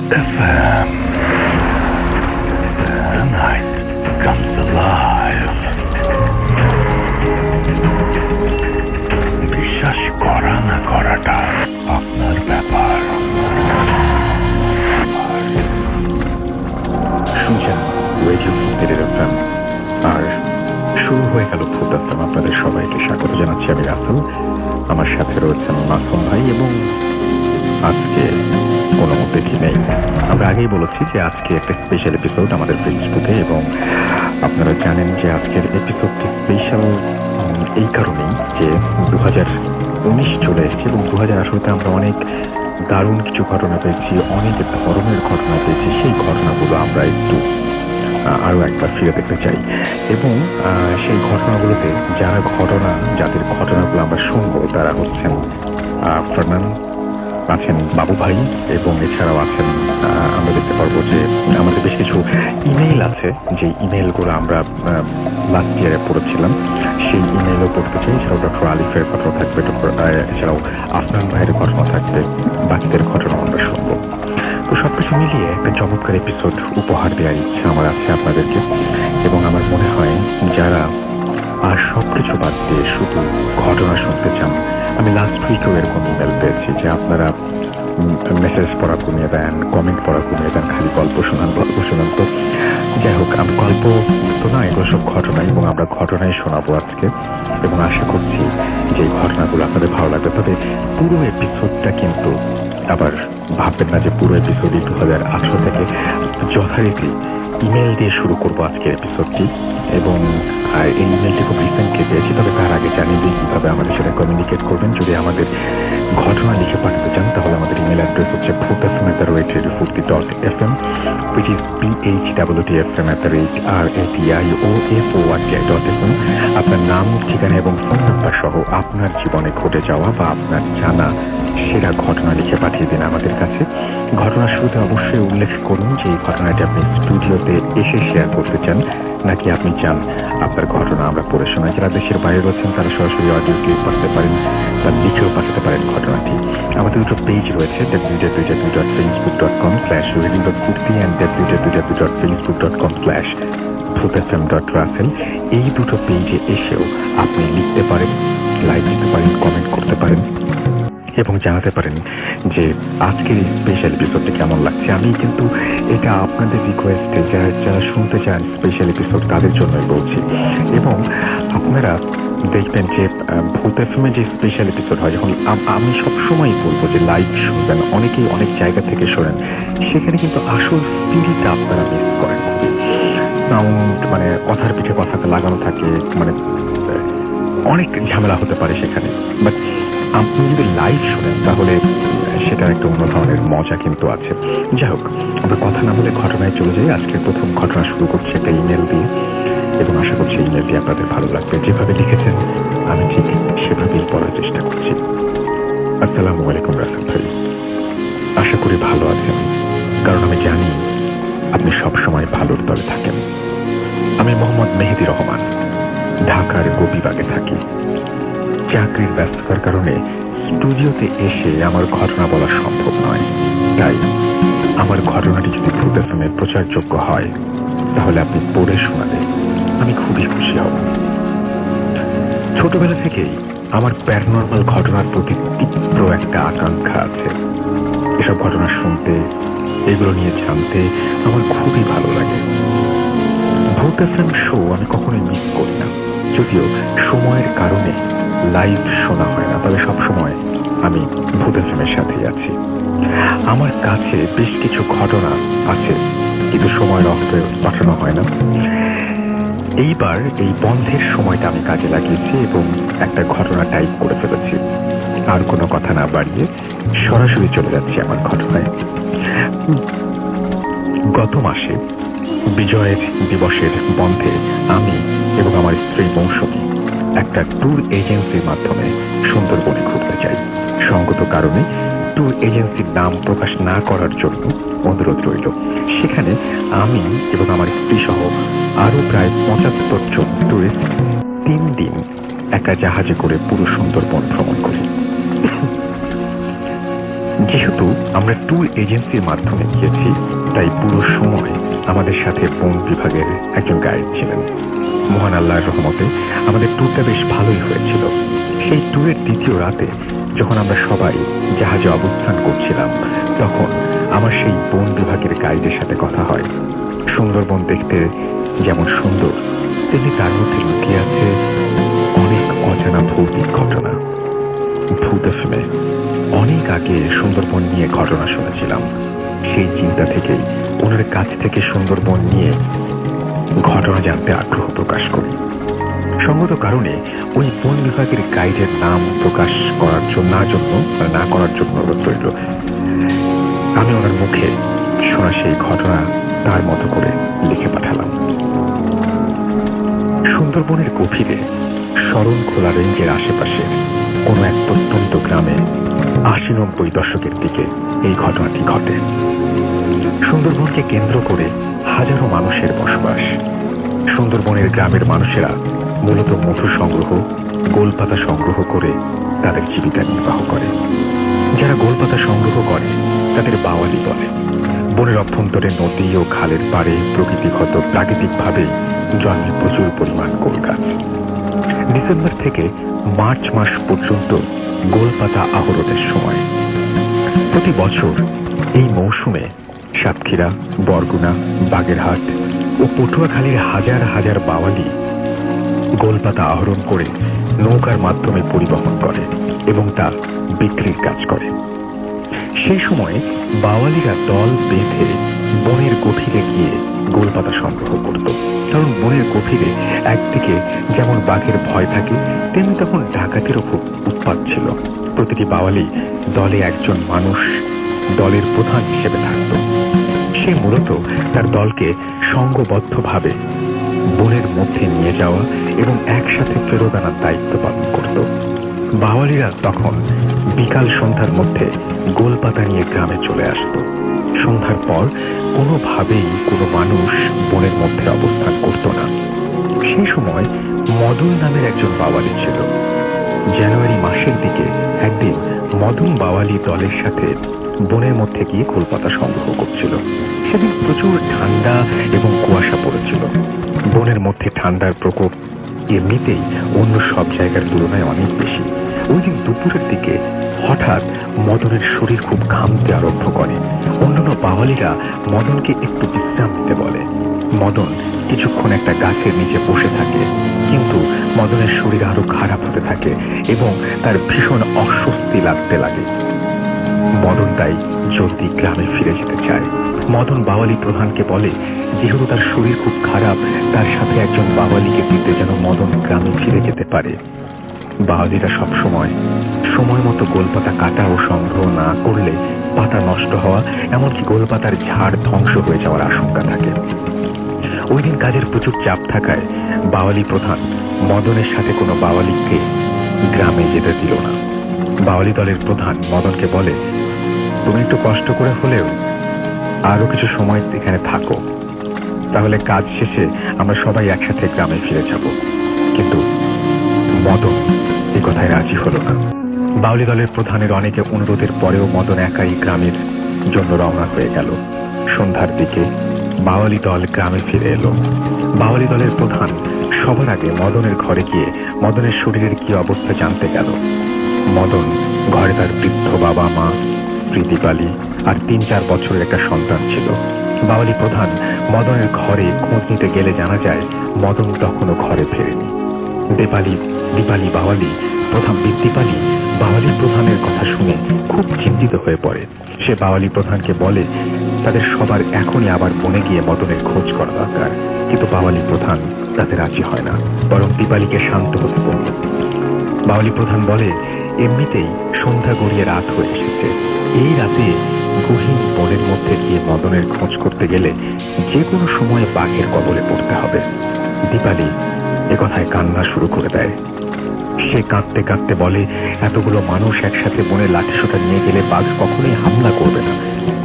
FM. The night comes alive. বিশ্বাস করা না করাটা আপনার ব্যাপার। শুনছেন রেডিও FM আর শুরু হয়ে গেল ভূত FM। আপনাদের সবাইকে স্বাগত জানাচ্ছি। আমি রাসেল, আমার সাথে রয়েছেন মাসুম ভাই, এবং আজকে কোনো অতিথি নেই। আমরা আগেই বলেছি যে আজকে একটা স্পেশাল এপিসোড আমাদের ফেসবুকে, এবং আপনারা জানেন যে আজকের এপিসোডটি স্পেশাল এই কারণেই যে 2019 চলে এসেছে, এবং 2018-তে আমরা অনেক দারুণ কিছু ঘটনা পেয়েছি, অনেক ধরনের ঘটনা পেয়েছি। সেই ঘটনাগুলো আমরা একটু আরও একবার ফিরে দেখতে চাই, এবং সেই ঘটনাগুলোতে যাদের ঘটনাগুলো আমরা শুনবো তারা হচ্ছেন ফারমান, আছেন বাবু ভাই, এবং এছাড়াও আছেন আমরা দেখতে পারবো যে আমাদের বেশ কিছু ইমেইল আছে, যে ইমেইলগুলো আমরা লাস্ট ইয়ারে পড়েছিলাম, সেই ইমেইলও পড়তে চাই। এছাড়াও ডক্টর আলিফের ঘটনা থাকবে, এছাড়াও আফনান ভাইয়ের ঘটনা থাকবে, বাকিদের ঘটনা আমরা শুনবো। তো সবকিছু মিলিয়ে একটা চমৎকার এপিসোড উপহার দেওয়ার ইচ্ছা আমার আছে আপনাদেরকে, এবং আমার মনে হয় যারা আর সবকিছু বাদ দিয়ে শুধু ঘটনা শুনতে চান, আমি লাস্ট উইকেও এরকম ইমেল পেয়েছি যে আপনারা মেসেজ পড়া কমিয়ে দেন, কমেন্ট পড়া কমিয়ে দেন, খালি গল্প শোনান। তো যাই হোক, আমি গল্প তো না, এগুলো সব ঘটনা, এবং আমরা ঘটনাই শোনাবো আজকে, এবং আশা করছি যে এই ঘটনাগুলো আপনাদের ভালো লাগবে। তবে পুরো এপিসোডটা কিন্তু আবার ভাববেন না যে পুরো এপিসোডই 2018 থেকে যথারীতি ইমেল দিয়ে শুরু করবো আজকের এপিসোডটি, এবং এই ইমেলটি খুব রিসেন্টলি পেয়েছি। তবে তার আগে জানিয়ে দিই কীভাবে আমাদের সাথে কমিউনিকেট করবেন। যদি আমাদের ঘটনা লিখে পাঠাতে চান তাহলে আমাদের ইমেল অ্যাড্রেস হচ্ছে bhutfm@radiofurti.fm, which is bhwtfm@radioforti.fm। আপনার নাম, ঠিকানা এবং ফোন নাম্বার সহ আপনার জীবনে ঘটে যাওয়া বা আপনার জানা সেরা ঘটনা লিখে পাঠিয়ে দিন আমাদের কাছে। ঘটনার শুরুতে অবশ্যই উল্লেখ করুন যে এই ঘটনাটি আপনি স্টুডিওতে এসে শেয়ার করতে চান, নাকি আপনি চান আপনার ঘটনা আমরা পড়ে শোনাই। যারা দেশের বাইরে রয়েছেন তারা সরাসরি অডিও ক্লিপ পাঠাতে পারেন, তার লিখেও পাঠাতে পারেন ঘটনাটি। আমাদের দুটো পেজ রয়েছে, www.facebook.com/radio.furti and www.facebook.com/bhutfm.russell। এই দুটো পেজে এসেও আপনি লিখতে পারেন, লাইক দিতে পারেন, কমেন্ট করতে পারেন, এবং জানাতে পারেন যে আজকের এই স্পেশাল এপিসোডটি কেমন লাগছে। আমি কিন্তু এটা আপনাদের রিকোয়েস্টে, যারা শুনতে চান স্পেশাল এপিসোড তাদের জন্যই বলছি। এবং আপনারা দেখবেন যে ভূত এফএমে যে স্পেশাল এপিসোড হয়, যখন আমি সবসময় বলবো যে লাইভ শুনবেন, অনেকেই অনেক জায়গা থেকে শোনেন, সেখানে কিন্তু আসল স্পিরিটটা আপনারা মিস করেন। সাউন্ড মানে কথার পিঠে কথাতে লাগানো থাকে, মানে অনেক ঝামেলা হতে পারে সেখানে। বাট আপনি যদি লাইভ শোনেন তাহলে সেটার একটা অন্য ধরনের মজা কিন্তু আছে। যাই হোক, আমরা কথা না বলে ঘটনায় চলে যাই। আজকের প্রথম ঘটনা শুরু করছি একটা ইমেল দিয়ে, এবং আশা করছি ইমেলটি আপনাদের ভালো লাগবে। যেভাবে লিখেছেন আমি ঠিক সেভাবেই পড়ার চেষ্টা করছি। আসসালামু আলাইকুম রাসেল ভাই, আশা করি ভালো আছেন, কারণ আমি জানি আপনি সবসময় ভালোর দলে থাকেন। আমি মোহাম্মদ মেহেদি রহমান, ঢাকার গোপীবাগে থাকি। চাকরির ব্যস্ততার কারণে স্টুডিওতে এসে আমার ঘটনা বলা সম্ভব নয়, তাই আমার ঘটনাটি যদি ভূত এফএমে প্রচারযোগ্য হয় তাহলে আপনি পড়ে শোনালে আমি খুবই খুশি হব। ছোটবেলা থেকেই আমার প্যারানর্মাল ঘটনার প্রতি তীব্র একটা আকাঙ্ক্ষা আছে। এসব ঘটনা শুনতে, এগুলো নিয়ে জানতে আমার খুবই ভালো লাগে। ভূত এফএম শো আমি কখনোই মিস করি না, যদিও সময়ের কারণে লাইভ শোনা হয় না, তবে সবসময় আমি ভূত এফএমের সাথেই আছি। আমার কাছে বেশ কিছু ঘটনা আছে, কিন্তু সময়ের অভাবে পাঠানো হয় না। এইবার এই বন্ধের সময়টা আমি কাজে লাগিয়েছি এবং একটা ঘটনা টাইপ করে ফেলেছি। আর কোনো কথা না বাড়িয়ে সরাসরি চলে যাচ্ছি আমার ঘটনায়। গত মাসে বিজয়ের দিবসের বন্ধে আমি এবং আমার স্ত্রী মৌসুমী একটা ট্যুর এজেন্সির মাধ্যমে সুন্দরবনে ঘুরতে চাই। সঙ্গত কারণে ট্যুর এজেন্সির নাম প্রকাশ না করার জন্য অনুরোধ রইল। সেখানে আমি এবং আমার স্ত্রী সহ আরো প্রায় 75 জন টুরিস্ট 3 দিন একা জাহাজে করে পুরো সুন্দরবন ভ্রমণ করি। যেহেতু আমরা ট্যুর এজেন্সির মাধ্যমে গিয়েছি, তাই পুরো সময় আমাদের সাথে বন বিভাগের একজন গাইড ছিলেন। মহান আল্লাহর রহমতে আমাদের ট্যুরটা বেশ ভালোই হয়েছিল। সেই ট্যুরের দ্বিতীয় রাতে যখন আমরা সবাই জাহাজে অবস্থান করছিলাম, তখন আমার সেই বন বিভাগের গাইডের সাথে কথা হয়। সুন্দরবন দেখতে যেমন সুন্দর, তেমনি তার মধ্যে লুকিয়ে আছে অনেক অজানা ভৌতিক ঘটনা। ভূত এফএমে অনেক আগে সুন্দরবন নিয়ে ঘটনা শুনেছিলাম। সেই চিন্তা থেকেই ওনার কাছ থেকে সুন্দরবন নিয়ে ঘটনা জানতে আগ্রহ প্রকাশ করি। সঙ্গত কারণে ওই বন বিভাগের গাইডের নাম প্রকাশ করার জন্য না করার জন্য অনুরোধ রইল। আমি ওনার মুখে শোনা সেই ঘটনা তার মতো করে লিখে পাঠালাম। সুন্দরবনের গভীরে শরণখোলা রেঞ্জের আশেপাশে কোনো এক প্রত্যন্ত গ্রামে ৮০-৯০ দশকের দিকে এই ঘটনাটি ঘটে। সুন্দরবনকে কেন্দ্র করে হাজারো মানুষের বসবাস। সুন্দরবনের গ্রামের মানুষেরা মূলত মধু সংগ্রহ, গোলপাতা সংগ্রহ করে তাদের জীবিকা নির্বাহ করে। যারা গোলপাতা সংগ্রহ করে তাদের বাওয়ালি বলে। বনের অভ্যন্তরে নদী ও খালের পাড়ে প্রাকৃতিকভাবে জন্মে প্রচুর পরিমাণ গোল গাছ। ডিসেম্বর থেকে মার্চ মাস পর্যন্ত গোলপাতা আহরণের সময়। প্রতি বছর এই মৌসুমে সাতক্ষীরা, বরগুনা, বাগেরহাট ও পটুয়াখালীর হাজার হাজার বাওয়ালি গোলপাতা আহরণ করে নৌকার মাধ্যমে পরিবহন করে এবং তা বিক্রির কাজ করে। সেই সময় বাওয়ালিরা দল বেঁধে বনের গভীরে গিয়ে গোলপাতা সংগ্রহ করত। কারণ বনের গভীরে একদিকে যেমন বাঘের ভয় থাকে, তেমনি তখন ডাকাতেরও খুব উৎপাত ছিল। প্রতিটি বাওয়ালি দলে একজন মানুষ দলের প্রধান হিসেবে থাকত। সে মূলত তার দলকে সংঘবদ্ধভাবে বনের মধ্যে নিয়ে যাওয়া এবং একসাথে ফেরত আনার দায়িত্ব পালন করত। বাওয়ালিরা তখন বিকাল সন্ধ্যার মধ্যে গোলপাতা নিয়ে গ্রামে চলে আসত। সন্ধ্যার পর কোনোভাবেই কোনো মানুষ বনের মধ্যে অবস্থান করত না। সেই সময় মদন নামের একজন বাওয়ালি ছিল। জানুয়ারি মাসের দিকে একদিন মদন বাওয়ালি দলের সাথে বনের মধ্যে গিয়ে গোলপাতা সংগ্রহ করছিল। সেদিন প্রচুর ঠান্ডা এবং কুয়াশা পড়েছিল। বনের মধ্যে ঠান্ডার প্রকোপ এমনিতেই অন্য সব জায়গার তুলনায় অনেক বেশি। ওই দিন দুপুরের দিকে হঠাৎ মদনের শরীর খুব ঘামতে আরম্ভ করে। অন্যান্য বাওয়ালিরা মদনকে একটু বিশ্রাম নিতে বলে। মদন কিছুক্ষণ একটা গাছের নিচে বসে থাকে, কিন্তু মদনের শরীর আরো খারাপ হতে থাকে এবং তার ভীষণ অস্বস্তি লাগতে লাগে। মদন তাই জলদি গ্রামে ফিরে যেতে চায়। মদন বাওয়ালি প্রধানকে বলে যেহেতু তার শরীর খুব খারাপ, তার সাথে একজন বাওয়ালিকে দিতে যেন মদন গ্রামে ফিরে যেতে পারে। বাওয়ালিরা সবসময় সময় মতো গোলপাতা কাটা ও সংগ্রহ না করলে পাতা নষ্ট হওয়া, এমনকি গোলপাতার ঝাড় ধ্বংস হয়ে যাওয়ার আশঙ্কা থাকে। ওই দিন কাজের প্রচুর চাপ থাকায় বাওয়ালি প্রধান মদনের সাথে কোনো বাওয়ালিকে গ্রামে যেতে দিল না। বাওয়ালি দলের প্রধান মদনকে বলে, তুমি একটু কষ্ট করে হলেও আরো কিছু সময় এখানে থাকো, তাহলে কাজ শেষে আমরা সবাই একসাথে গ্রামে ফিরে যাব। কিন্তু মদন এই কথায় রাজি হলো না। বাওয়ালি দলের প্রধানের অনেকে অনুরোধের পরেও মদন একাই গ্রামের জন্য রওনা হয়ে গেল। সন্ধ্যার দিকে বাওয়ালি দল গ্রামে ফিরে এলো। বাওয়ালি দলের প্রধান সবার আগে মদনের ঘরে গিয়ে মদনের শরীরের কি অবস্থা জানতে গেল। মদন ঘরে তার বৃদ্ধ বাবা মা, প্রীতিপালি আর ৩-৪ বছরের একটা সন্তান ছিল। বাওয়ালি প্রধান মদনের ঘরে খোঁজ নিতে গেলে জানা যায় মদন তখনও ঘরে ফেরেনি। দীপালি বাওয়ালি প্রধান বৃদ্ধিপালি বাওয়ালি প্রধানের কথা শুনে খুব চিন্তিত হয়ে পড়ে। সে বাওয়ালি প্রধানকে বলে তাদের সবার এখনই আবার বনে গিয়ে মদনের খোঁজ করা দরকার। কিন্তু বাওয়ালি প্রধান তাতে রাজি হয় না, বরং দীপালিকে শান্ত হতে বলল। বাওয়ালি প্রধান বলে, এমনিতেই সন্ধ্যা গড়িয়ে রাত হয়ে এসেছে। এই রাতে গহীন বনের মধ্যে গিয়ে মদনের খোঁজ করতে গেলে যে কোনো সময় বাঘের কবলে পড়তে হবে। দীপালি একথায় কান্না শুরু করে দেয়। সে কাঁদতে কাঁদতে বলে, এতগুলো মানুষ একসাথে বনে লাঠিসোঁটা নিয়ে গেলে বাঘ কখনোই হামলা করবে না।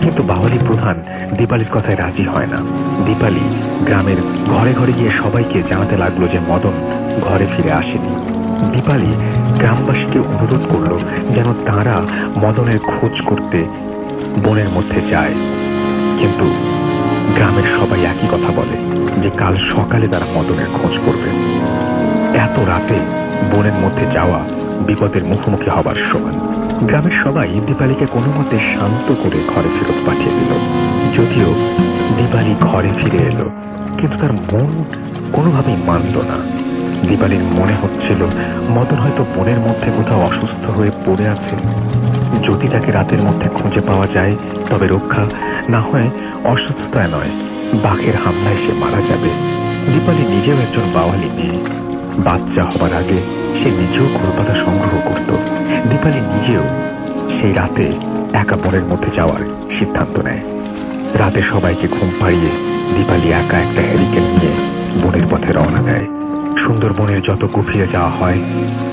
কিন্তু বাওয়ালি প্রধান দীপালির কথায় রাজি হয় না। দীপালি গ্রামের ঘরে ঘরে গিয়ে সবাইকে জানাতে লাগলো যে মদন ঘরে ফিরে আসেনি। দীপালি গ্রামবাসীকে অনুরোধ করলো যেন তারা মদনের খোঁজ করতে বনের মধ্যে যায়, কিন্তু গ্রামের সবাই একই কথা বলে যে কাল সকালে তারা মদনের খোঁজ করবে। এত রাতে বনের মধ্যে যাওয়া বিপদের মুখোমুখি হবার সমান। গ্রামের সবাই দীপালিকে কোনো মতে শান্ত করে ঘরে ফেরত পাঠিয়ে দিল। যদিও দীপালি ঘরে ফিরে এলো, কিন্তু তার মন কোনোভাবেই মানল না। দীপালির মনে হচ্ছিল মদন হয়তো বনের মধ্যে কোথাও অসুস্থ হয়ে পড়ে আছে। যদি তাকে রাতের মধ্যে খুঁজে পাওয়া যায় তবে রক্ষা, না হয় অসুস্থতায় নয় বাঘের হামলায় সে মারা যাবে। দীপালি নিজেও একজন বাওয়ালি মেয়ে। বাচ্চা হবার আগে সে নিজেও কুলপাতা সংগ্রহ করত। দীপালি নিজেও সেই রাতে একা বনের মধ্যে যাওয়ার সিদ্ধান্ত নেয়। রাতে সবাইকে ঘুম পাড়িয়ে দীপালি একা একটা হ্যারিকেন নিয়ে বনের পথে রওনা দেয়। সুন্দরবনের যত গভীরে যাওয়া হয়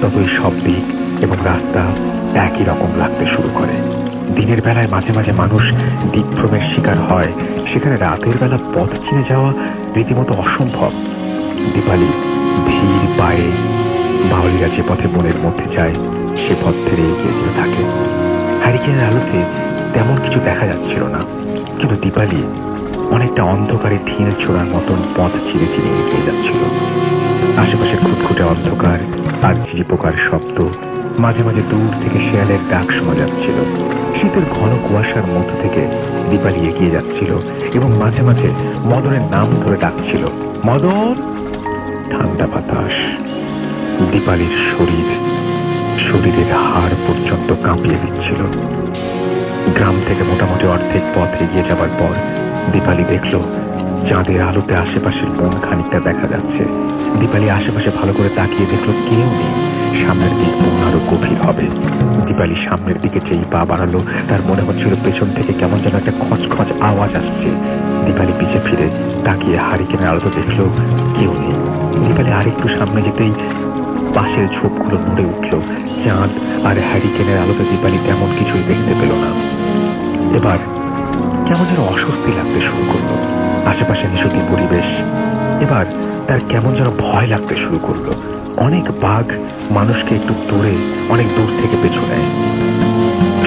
ততই সব দিক এবং রাস্তা একই রকম লাগতে শুরু করে। দিনের বেলায় মাঝে মাঝে মানুষ দিকভ্রমের শিকার হয়, সেখানে রাতের বেলা পথ চিনে যাওয়া রীতিমতো অসম্ভব। দীপালি ধীর পায়ে বাউলিরা যে পথে বনের মধ্যে যায় সে পথ ধরে এগিয়ে যেতে থাকে। হ্যারিকেনের আলোতে তেমন কিছু দেখা যাচ্ছিল না, কিন্তু দীপালি অনেকটা অন্ধকারে ঢিল ছোড়ার মতন পথ চিরে চিরে এগিয়ে যাচ্ছিল। আশেপাশে খুটখুটে অন্ধকার আর ঝিঝি পোকার শব্দ, মাঝে মাঝে দূর থেকে শেয়ালের ডাক শোনা যাচ্ছিল। শীতের ঘন কুয়াশার মধ্য থেকে দীপালি এগিয়ে যাচ্ছিল এবং মাঝে মাঝে মদনের নাম ধরে ডাকছিল, মদন। ঠান্ডা বাতাস দীপালির শরীরের হাড় পর্যন্ত কাঁপিয়ে দিচ্ছিল। গ্রাম থেকে মোটামুটি অর্ধেক পথ এগিয়ে যাবার পর দীপালি দেখল চাঁদের আলোতে আশেপাশের বন খানিকটা দেখা যাচ্ছে। দীপালি আশেপাশে ভালো করে তাকিয়ে দেখল কেউ নেই। সামনের দিক বন আরো গভীর হবে। দীপালি সামনের দিকে যেই পা বাড়ালো তার মনে হচ্ছিল পেছন থেকে কেমন যেন একটা খচখচ আওয়াজ আসছে। দীপালি পিছে ফিরে তাকিয়ে হারিকেনের আলোতে দেখল কেউ নেই। দীপালি আরেকটু সামনে যেতেই পাশের ঝোপগুলো নড়ে উঠল। চাঁদ আর হ্যারিকেনের আলোতে দীপালি তেমন কিছুই দেখতে পেল না। এবার কেমন যেন অস্বস্তি লাগতে শুরু করলো। আশেপাশে নিষতি পরিবেশ। এবার তার কেমন যেন ভয় লাগতে শুরু করলো। অনেক বাঘ মানুষকে একটু অনেক দূর থেকে পেছু নেয়,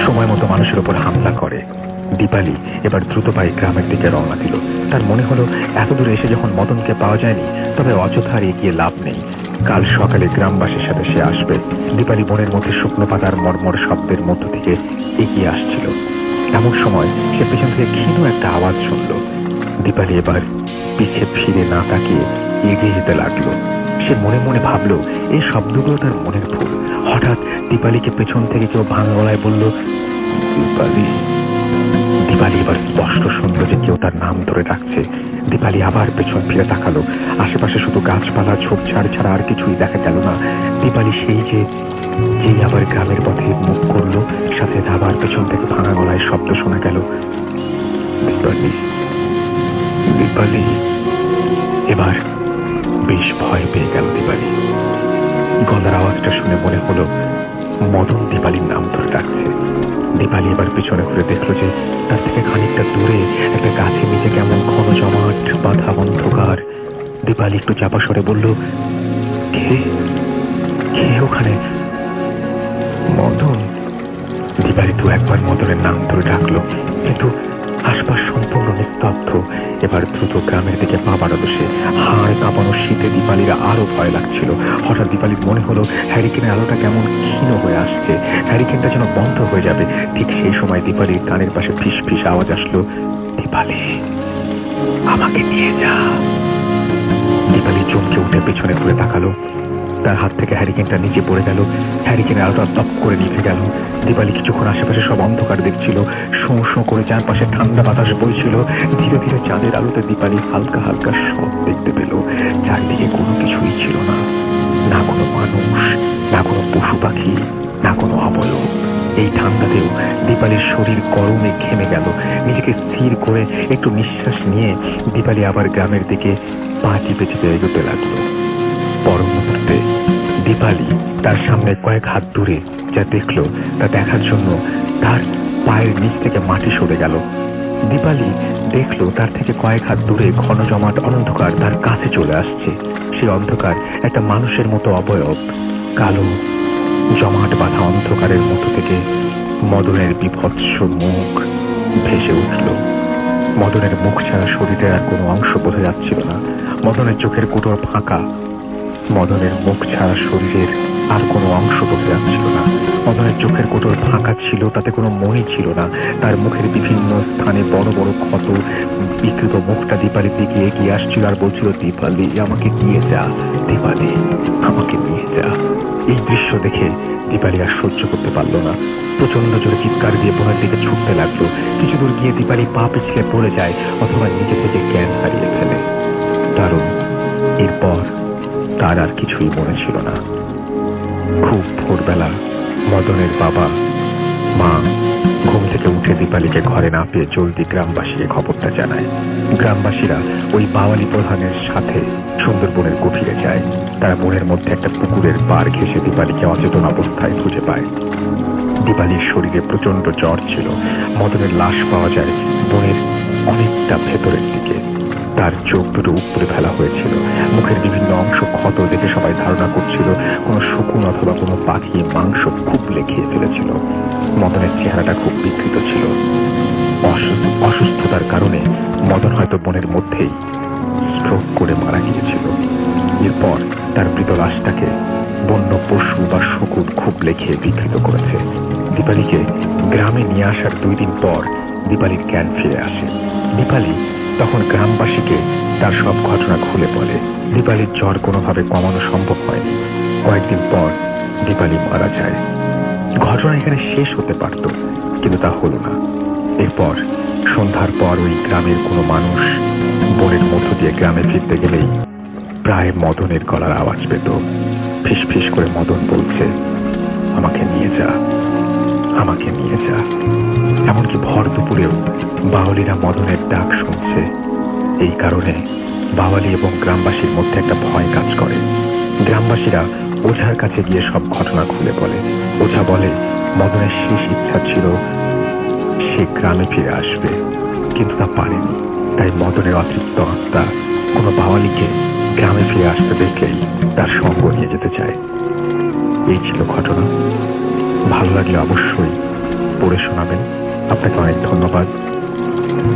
সময় মতো মানুষের উপর হামলা করে। দীপালি এবার দ্রুত পায়ে গ্রামের দিকে রওনা দিল। তার মনে হলো এত দূরে এসে যখন মদনকে পাওয়া যায়নি তবে অযথা আর এগিয়ে লাভ নেই। কাল সকালে গ্রামবাসীর সাথে সে আসবে। দীপালি বনের মধ্যে শুকনো পাতার মর্মর শব্দের মধ্য থেকে এগিয়ে আসছিল। এমন সময় সে পেছন থেকে ক্ষীণ একটা আওয়াজ শুনল। দীপালি এবার পিছে ফিরে না তাকিয়ে এগিয়ে যেতে লাগলো। সে মনে মনে ভাবলো এই শব্দগুলো তার মনের ভুল। হঠাৎ দীপালিকে পেছন থেকে কেউ ভাঙা গলায় বলল, দীপালি। দীপালি এবার স্পষ্ট শুনল যে কেউ তার নাম ধরে ডাকছে। দীপালি আবার পেছন ফিরে তাকালো। আশেপাশে শুধু গাছপালা ঝোপঝাড় ছাড়া আর কিছুই দেখা গেল না। দীপালি যেই আবার গ্রামের পথে মুখ করলো, সাথে আবার পেছন থেকে ভাঙা গলায় শব্দ শোনা গেল, দীপালি, দীপালি। এবার বেশ ভয় পেয়ে গেল দীপালি। গলার আওয়াজটা শুনে মনে হলো মদন দীপালির নাম ধরে ডাকছে। দীপালি এবার পিছনে ঘুরে দেখলো যে তার থেকে খানিকটা দূরে একটা গাছের নিচে কেমন ঘন জমাট বাঁধা অন্ধকার। দীপালি একটু চাপা সরে বলল, কে ওখানে? মদন। দীপালি তো একবার মদনের নাম ধরে ডাকলো, কিন্তু আশপাশ সম্পূর্ণ নিস্তব্ধ। এবার দ্রুত গ্রামের দিকে পা বাড়ালো সে। হাড় কাঁপানো শীতে দীপালির আরো ভয় লাগছিল। হঠাৎ দীপালির মনে হলো হ্যারিকেনের আলোটা কেমন ক্ষীণ হয়ে আসছে, হ্যারিকেনটা যেন বন্ধ হয়ে যাবে। ঠিক সেই সময় দীপালির কানের পাশে ফিস ফিস আওয়াজ আসলো, দীপালি, আমাকে নিয়ে যা। দীপালি চমকে উঠে পেছনে ঘুরে তাকালো। তার হাত থেকে হ্যারিকেনটা নিচে পড়ে গেল। হ্যারিকেনের আলোটা দপ করে নিভে গেল। দীপালি কিছুক্ষণ আশেপাশে সব অন্ধকার দেখছিল। শোঁ শোঁ করে চারপাশে ঠান্ডা বাতাস বইছিল। ধীরে ধীরে চাঁদের আলোতে দীপালি হালকা হালকা সব দেখতে পেল। চারিদিকে কোনো কিছুই ছিল না, না কোনো মানুষ, না কোনো পশু পাখি, না কোনো অবয়ব। এই ঠান্ডাতেও দীপালির শরীর গরমে ঘেমে গেল। নিজেকে স্থির করে একটু নিঃশ্বাস নিয়ে দীপালি আবার গ্রামের দিকে পা চিপে চিপে এগোতে লাগলো। পর মুহূর্তে দীপালি তার সামনে কয়েক হাত দূরে যা দেখলো তা দেখার জন্য তার পায়ের নিচ থেকে মাটি সরে গেল। দীপালি দেখলো তার থেকে কয়েক হাত দূরে ঘন জমাট অন্ধকার তার কাছে চলে আসছে। সেই অন্ধকার একটা মানুষের মতো অবয়ব। কালো জমাট বাঁধা অন্ধকারের মতো থেকে মদনের বিভৎস মুখ ভেসে উঠল। মদনের মুখ ছাড়া শরীরের আর কোনো অংশ বোঝা যাচ্ছিল না। মদনের চোখের কোটর ফাঁকা। মদনের মুখ ছাড়া শরীরের আর কোনো অংশ বোঝা যাচ্ছিল না। মদনের চোখের কোটর ফাঁকা ছিল, তাতে কোনো মনই ছিল না। তার মুখের বিভিন্ন স্থানে বড় বড় ক্ষত। বিকৃত মুখটা দীপালির দিকে এগিয়ে আসছিল আর বলছিল, দীপালি আমাকে নিয়ে যা, দীপালি আমাকে নিয়ে যা। এই দৃশ্য দেখে দীপালি আর সহ্য করতে পারল না। প্রচন্ড জোরে চিৎকার দিয়ে বোনের দিকে ছুটতে লাগলো। কিছু দূর গিয়ে দীপালি পা পিছলে পড়ে যায় অথবা নিজে থেকে জ্ঞান হারিয়ে ফেলে। কারণ এরপর তার আর কিছুই মনে ছিল না। খুব ভোরবেলা মদনের বাবা মা ঘুম থেকে উঠে দীপালিকে ঘরে না পেয়ে জলদি গ্রামবাসীকে খবরটা জানায়। গ্রামবাসীরা ওই বাওয়ালি প্রধানের সাথে সুন্দরবনের গভীরে যায়। তারা বনের মধ্যে একটা পুকুরের পাড় ঘেঁষে দীপালিকে অচেতন অবস্থায় খুঁজে পায়। দীপালির শরীরে প্রচন্ড জ্বর ছিল। মদনের লাশ পাওয়া যায় বনের অনেকটা ভেতরের দিকে। তার চোখ দুটো উপরে ফেলা হয়েছিল। মুখের বিভিন্ন অংশ ক্ষত দেখে সবাই ধারণা করছিল কোনো শকুন অথবা কোনো পাখি মাংস খুবলে খেয়ে ফেলেছিল। মদনের চেহারাটা খুব বিকৃত ছিল। অসুস্থতার কারণে মদন হয়তো বনের মধ্যেই স্ট্রোক করে মারা গিয়েছিল। এরপর তার মৃত লাশটাকে বন্য পশু বা শকুন খুবলে খেয়ে বিকৃত করেছে। দীপালিকে গ্রামে নিয়ে আসার 2 দিন পর দীপালির জ্ঞান ফিরে আসে। দীপালি তখন গ্রামবাসীকে তার সব ঘটনা খুলে বলে। দীপালির জ্বর কোনোভাবে কমানো সম্ভব হয়নি। কয়েকদিন পর দীপালি মারা যায়। ঘটনা এখানে শেষ হতে পারত, কিন্তু তা হলো না। এরপর সন্ধ্যার পর ওই গ্রামের কোনো মানুষ বনের মধ্য দিয়ে গ্রামে ফিরতে গেলেই প্রায় মদনের গলার আওয়াজ পেত। ফিস ফিস করে মদন বলছে, আমাকে নিয়ে যা, আমাকে নিয়ে যা। এমনকি ভর দুপুরেও বাওয়ালিরা মদনের ডাক শুনছে। এই কারণে বাওয়ালি এবং গ্রামবাসীর মধ্যে একটা ভয় কাজ করে। গ্রামবাসীরা ওঝার কাছে গিয়ে সব ঘটনা খুলে বলে। ওঝা বলে মদনের শেষ ইচ্ছা ছিল সে গ্রামে ফিরে আসবে, কিন্তু তা পারেনি। তাই মদনের অতৃপ্ত আত্মা কোনো বাওয়ালিকে গ্রামে ফিরে আসতে দেখলেই তার সঙ্গ নিয়ে যেতে চায়। এই ছিল ঘটনা। ভালো লাগলে অবশ্যই পড়ে শোনাবেন। আপনাকে অনেক ধন্যবাদ।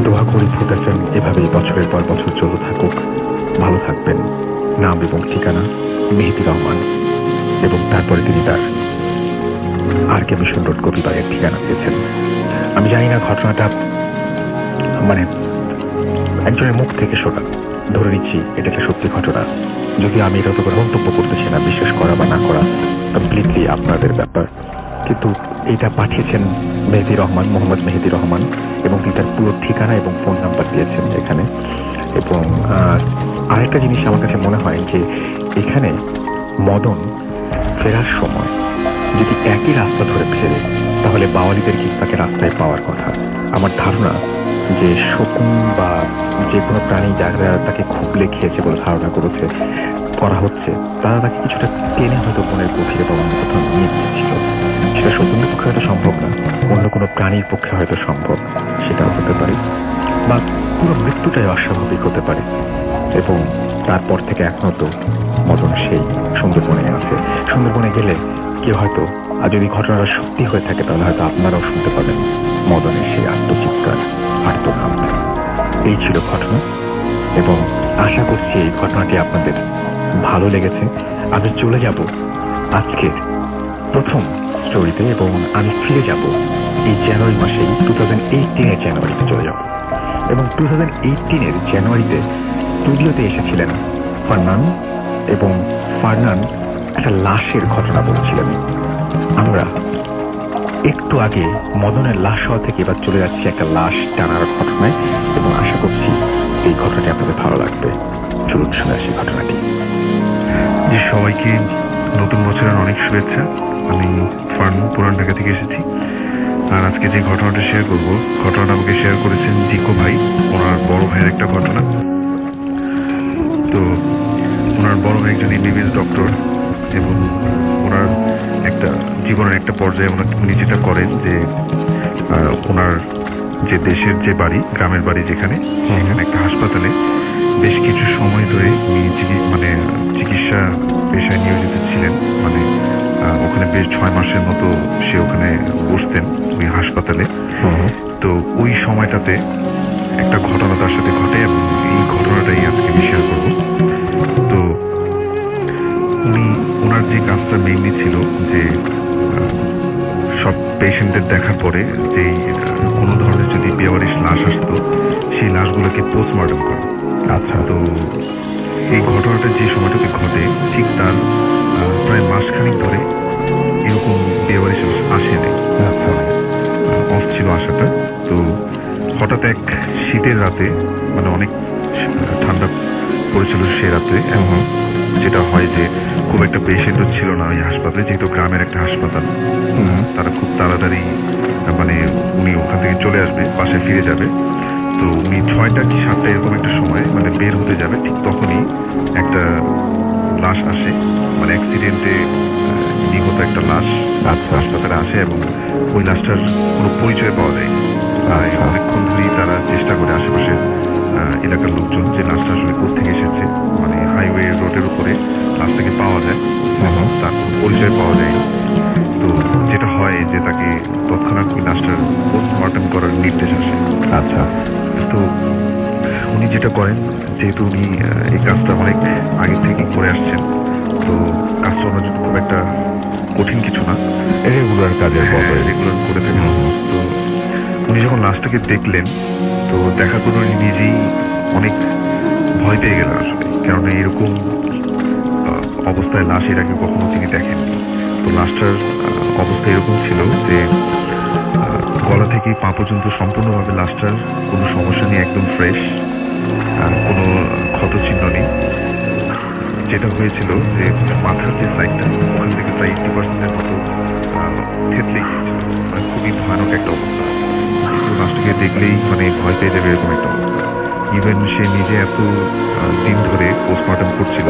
দোয়া করি ফুটেছেন এভাবেই বছরের পর বছর চলতে থাকুক। ভালো থাকবেন। নাম এবং ঠিকানা মেহেদি রহমান, এবং তারপরে তিনি তার RK মিশন রোড কবিবাগের ঠিকানা দিয়েছেন। আমি জানি না ঘটনাটা মানে একজনের মুখ থেকে শোনা, ধরে নিচ্ছি এটা যে সত্যি ঘটনা। যদি আমি এটা তো মন্তব্য করতেছি না, বিশ্বাস করা বা না করা কমপ্লিটলি আপনাদের ব্যাপার। কিন্তু এটা পাঠিয়েছেন মেহেদি রহমান, মোহাম্মদ মেহেদি রহমান, এবং তিনি তার পুরো ঠিকানা এবং ফোন নাম্বার দিয়েছেন এখানে। এবং আরেকটা জিনিস আমার কাছে মনে হয় যে এখানে মদন ফেরার সময় যদি একই রাস্তা ধরে ফেরে, তাহলে বাওয়ালিদের কিন্তু তাকে রাস্তায় পাওয়ার কথা। আমার ধারণা যে শকুন বা যে কোনো প্রাণী যারা তাকে খুবলে খেয়েছে বলে ধারণা করা হচ্ছে, তারা তাকে কিছুটা টেনে হয়তো বনের গভীরে বা অন্য কোথাও নিয়ে গিয়েছিল। সেটা শকুনের পক্ষে হয়তো সম্ভব না, অন্য কোনো প্রাণীর পক্ষে হয়তো সম্ভব, সেটাও হতে পারে। বা পুরো মৃত্যুটাই অস্বাভাবিক হতে পারে। এবং তারপর থেকে এখনো তো মদন সেই সুন্দরবনে আছে। সুন্দরবনে গেলে কেউ হয়তো, আর যদি ঘটনাটা সত্যি হয়ে থাকে, তাহলে হয়তো আপনারাও শুনতে পাবেন মদনের সেই আত্মচিৎকার, আর্তনাদ। এই ছিল ঘটনা, এবং আশা করছি এই ঘটনাটি আপনাদের ভালো লেগেছে। আমি চলে যাব আজকের প্রথম স্টোরিতে, এবং আমি ফিরে যাব এই জানুয়ারি মাসেই 2018-এর জানুয়ারিতে চলে যাব। এবং 2018-এর জানুয়ারিতে স্টুডিওতে এসেছিলেন ফারনান, এবং ফারনান একটা লাশের ঘটনা বলছিলেন। আমরা একটু আগে মদনের লাশ হওয়া থেকে এবার চলে যাচ্ছি একটা লাশ টানার ঘটনায়, এবং আশা করছি এই ঘটনাটি আপনাদের ভালো লাগবে। চলুন শুনে আসি ঘটনাটি। যে সবাইকে নতুন বছরের অনেক শুভেচ্ছা। আমি ফারনান পুরান ঢাকা থেকে এসেছি। আর আজকে যে ঘটনাটা শেয়ার করবো, ঘটনাটা আমাকে শেয়ার করেছেন জিকো ভাই, ওনার বড় ভাইয়ের একটা ঘটনা। তো ওনার বড় ভাই একজন MBBS ডক্টর, এবং ওনার একটা জীবনের একটা পর্যায়ে উনি যেটা করেন যে ওনার যে দেশের যে বাড়ি, গ্রামের বাড়ি যেখানে, সেখানে একটা হাসপাতালে বেশ কিছু সময় ধরে উনি চিকিৎসা পেশায় নিয়োজিত ছিলেন, মানে ওখানে বেশ 6 মাসের মতো সে ওখানে বসতেন ওই হাসপাতালে। তো ওই সময়টাতে একটা ঘটনা তার সাথে ঘটে এবং এই ঘটনাটাই আজকে আমি শেয়ার করবো। তো ওনার যে কাজটা মেইনলি ছিল যে সব পেশেন্টদের দেখার পরে যে কোনো ধরনের যদি বেওয়ারিশ লাশ আসতো সেই লাশগুলোকে পোস্টমর্টম করা। আচ্ছা, তো এই ঘটনাটা যে সময়টাতে ঘটে ঠিক তার প্রায় মাসখানিক ধরে এরকম বেওয়ারিশ আসেনি। আচ্ছা, অফ ছিল আসাটা। তো হঠাৎ এক শীতের রাতে, মানে অনেক ঠান্ডা পড়েছিল সে রাতে, এবং যেটা হয় যে খুব একটা পেশেন্টও ছিল না ওই হাসপাতালে, যেহেতু গ্রামের একটা হাসপাতাল। তারা খুব তাড়াতাড়ি মানে উনি ওখান থেকে চলে আসবে, বাসায় ফিরে যাবে। তো উনি 6টা কি 7টা এরকম একটা সময় মানে বের হতে যাবে, ঠিক তখনই একটা লাশ আসে, মানে অ্যাক্সিডেন্টে নিহত একটা লাশ হাসপাতালে আসে এবং ওই লাশটার কোনো পরিচয় পাওয়া যায়। অনেকক্ষণ ধরেই তারা চেষ্টা করে আশেপাশের এলাকার লোকজন যে লাশটা আসলে কোথেকে এসেছে, মানে হাইওয়ে রোডের উপরে লাশটাকে পাওয়া যায়, তার কোনো পরিচয় পাওয়া যায়। তো যেটা হয় যে তাকে তৎক্ষণাৎ ওই লাশটার পোস্টমর্টম করার নির্দেশ আসে। আচ্ছা, তো উনি যেটা করেন, যেহেতু উনি এই কাজটা অনেক আগে থেকেই করে আসছেন, তো কাজটা ওনার জন্য খুব একটা কঠিন কিছু না, রেগুলার কাজের রেগুলার করে থাকেন। তো উনি যখন লাশটাকে দেখলেন, তো দেখার পর উনি নিজেই অনেক ভয় পেয়ে গেলেন আসলে, কেননা এরকম অবস্থায় লাশ এর আগে কখনো তিনি দেখেননি। তো লাশটার অবস্থা এরকম ছিল যে গলা থেকে পা পর্যন্ত সম্পূর্ণভাবে লাশটার কোনো সমস্যা নেই, একদম ফ্রেশ, কোনো ক্ষত চিহ্ন নেই। যেটা হয়েছিল যে মাথার যে সাইডটা, ওখান থেকে প্রায় 80% মতো থেতলে গিয়েছিল, মানে খুবই ভয়ানক একটা অবস্থা। লাশটাকে দেখলেই মানে ভয় পেয়ে যাবে এরকম একটা অবস্থা। ইভেন সে নিজে এত দিন ধরে পোস্টমর্টম করছিল,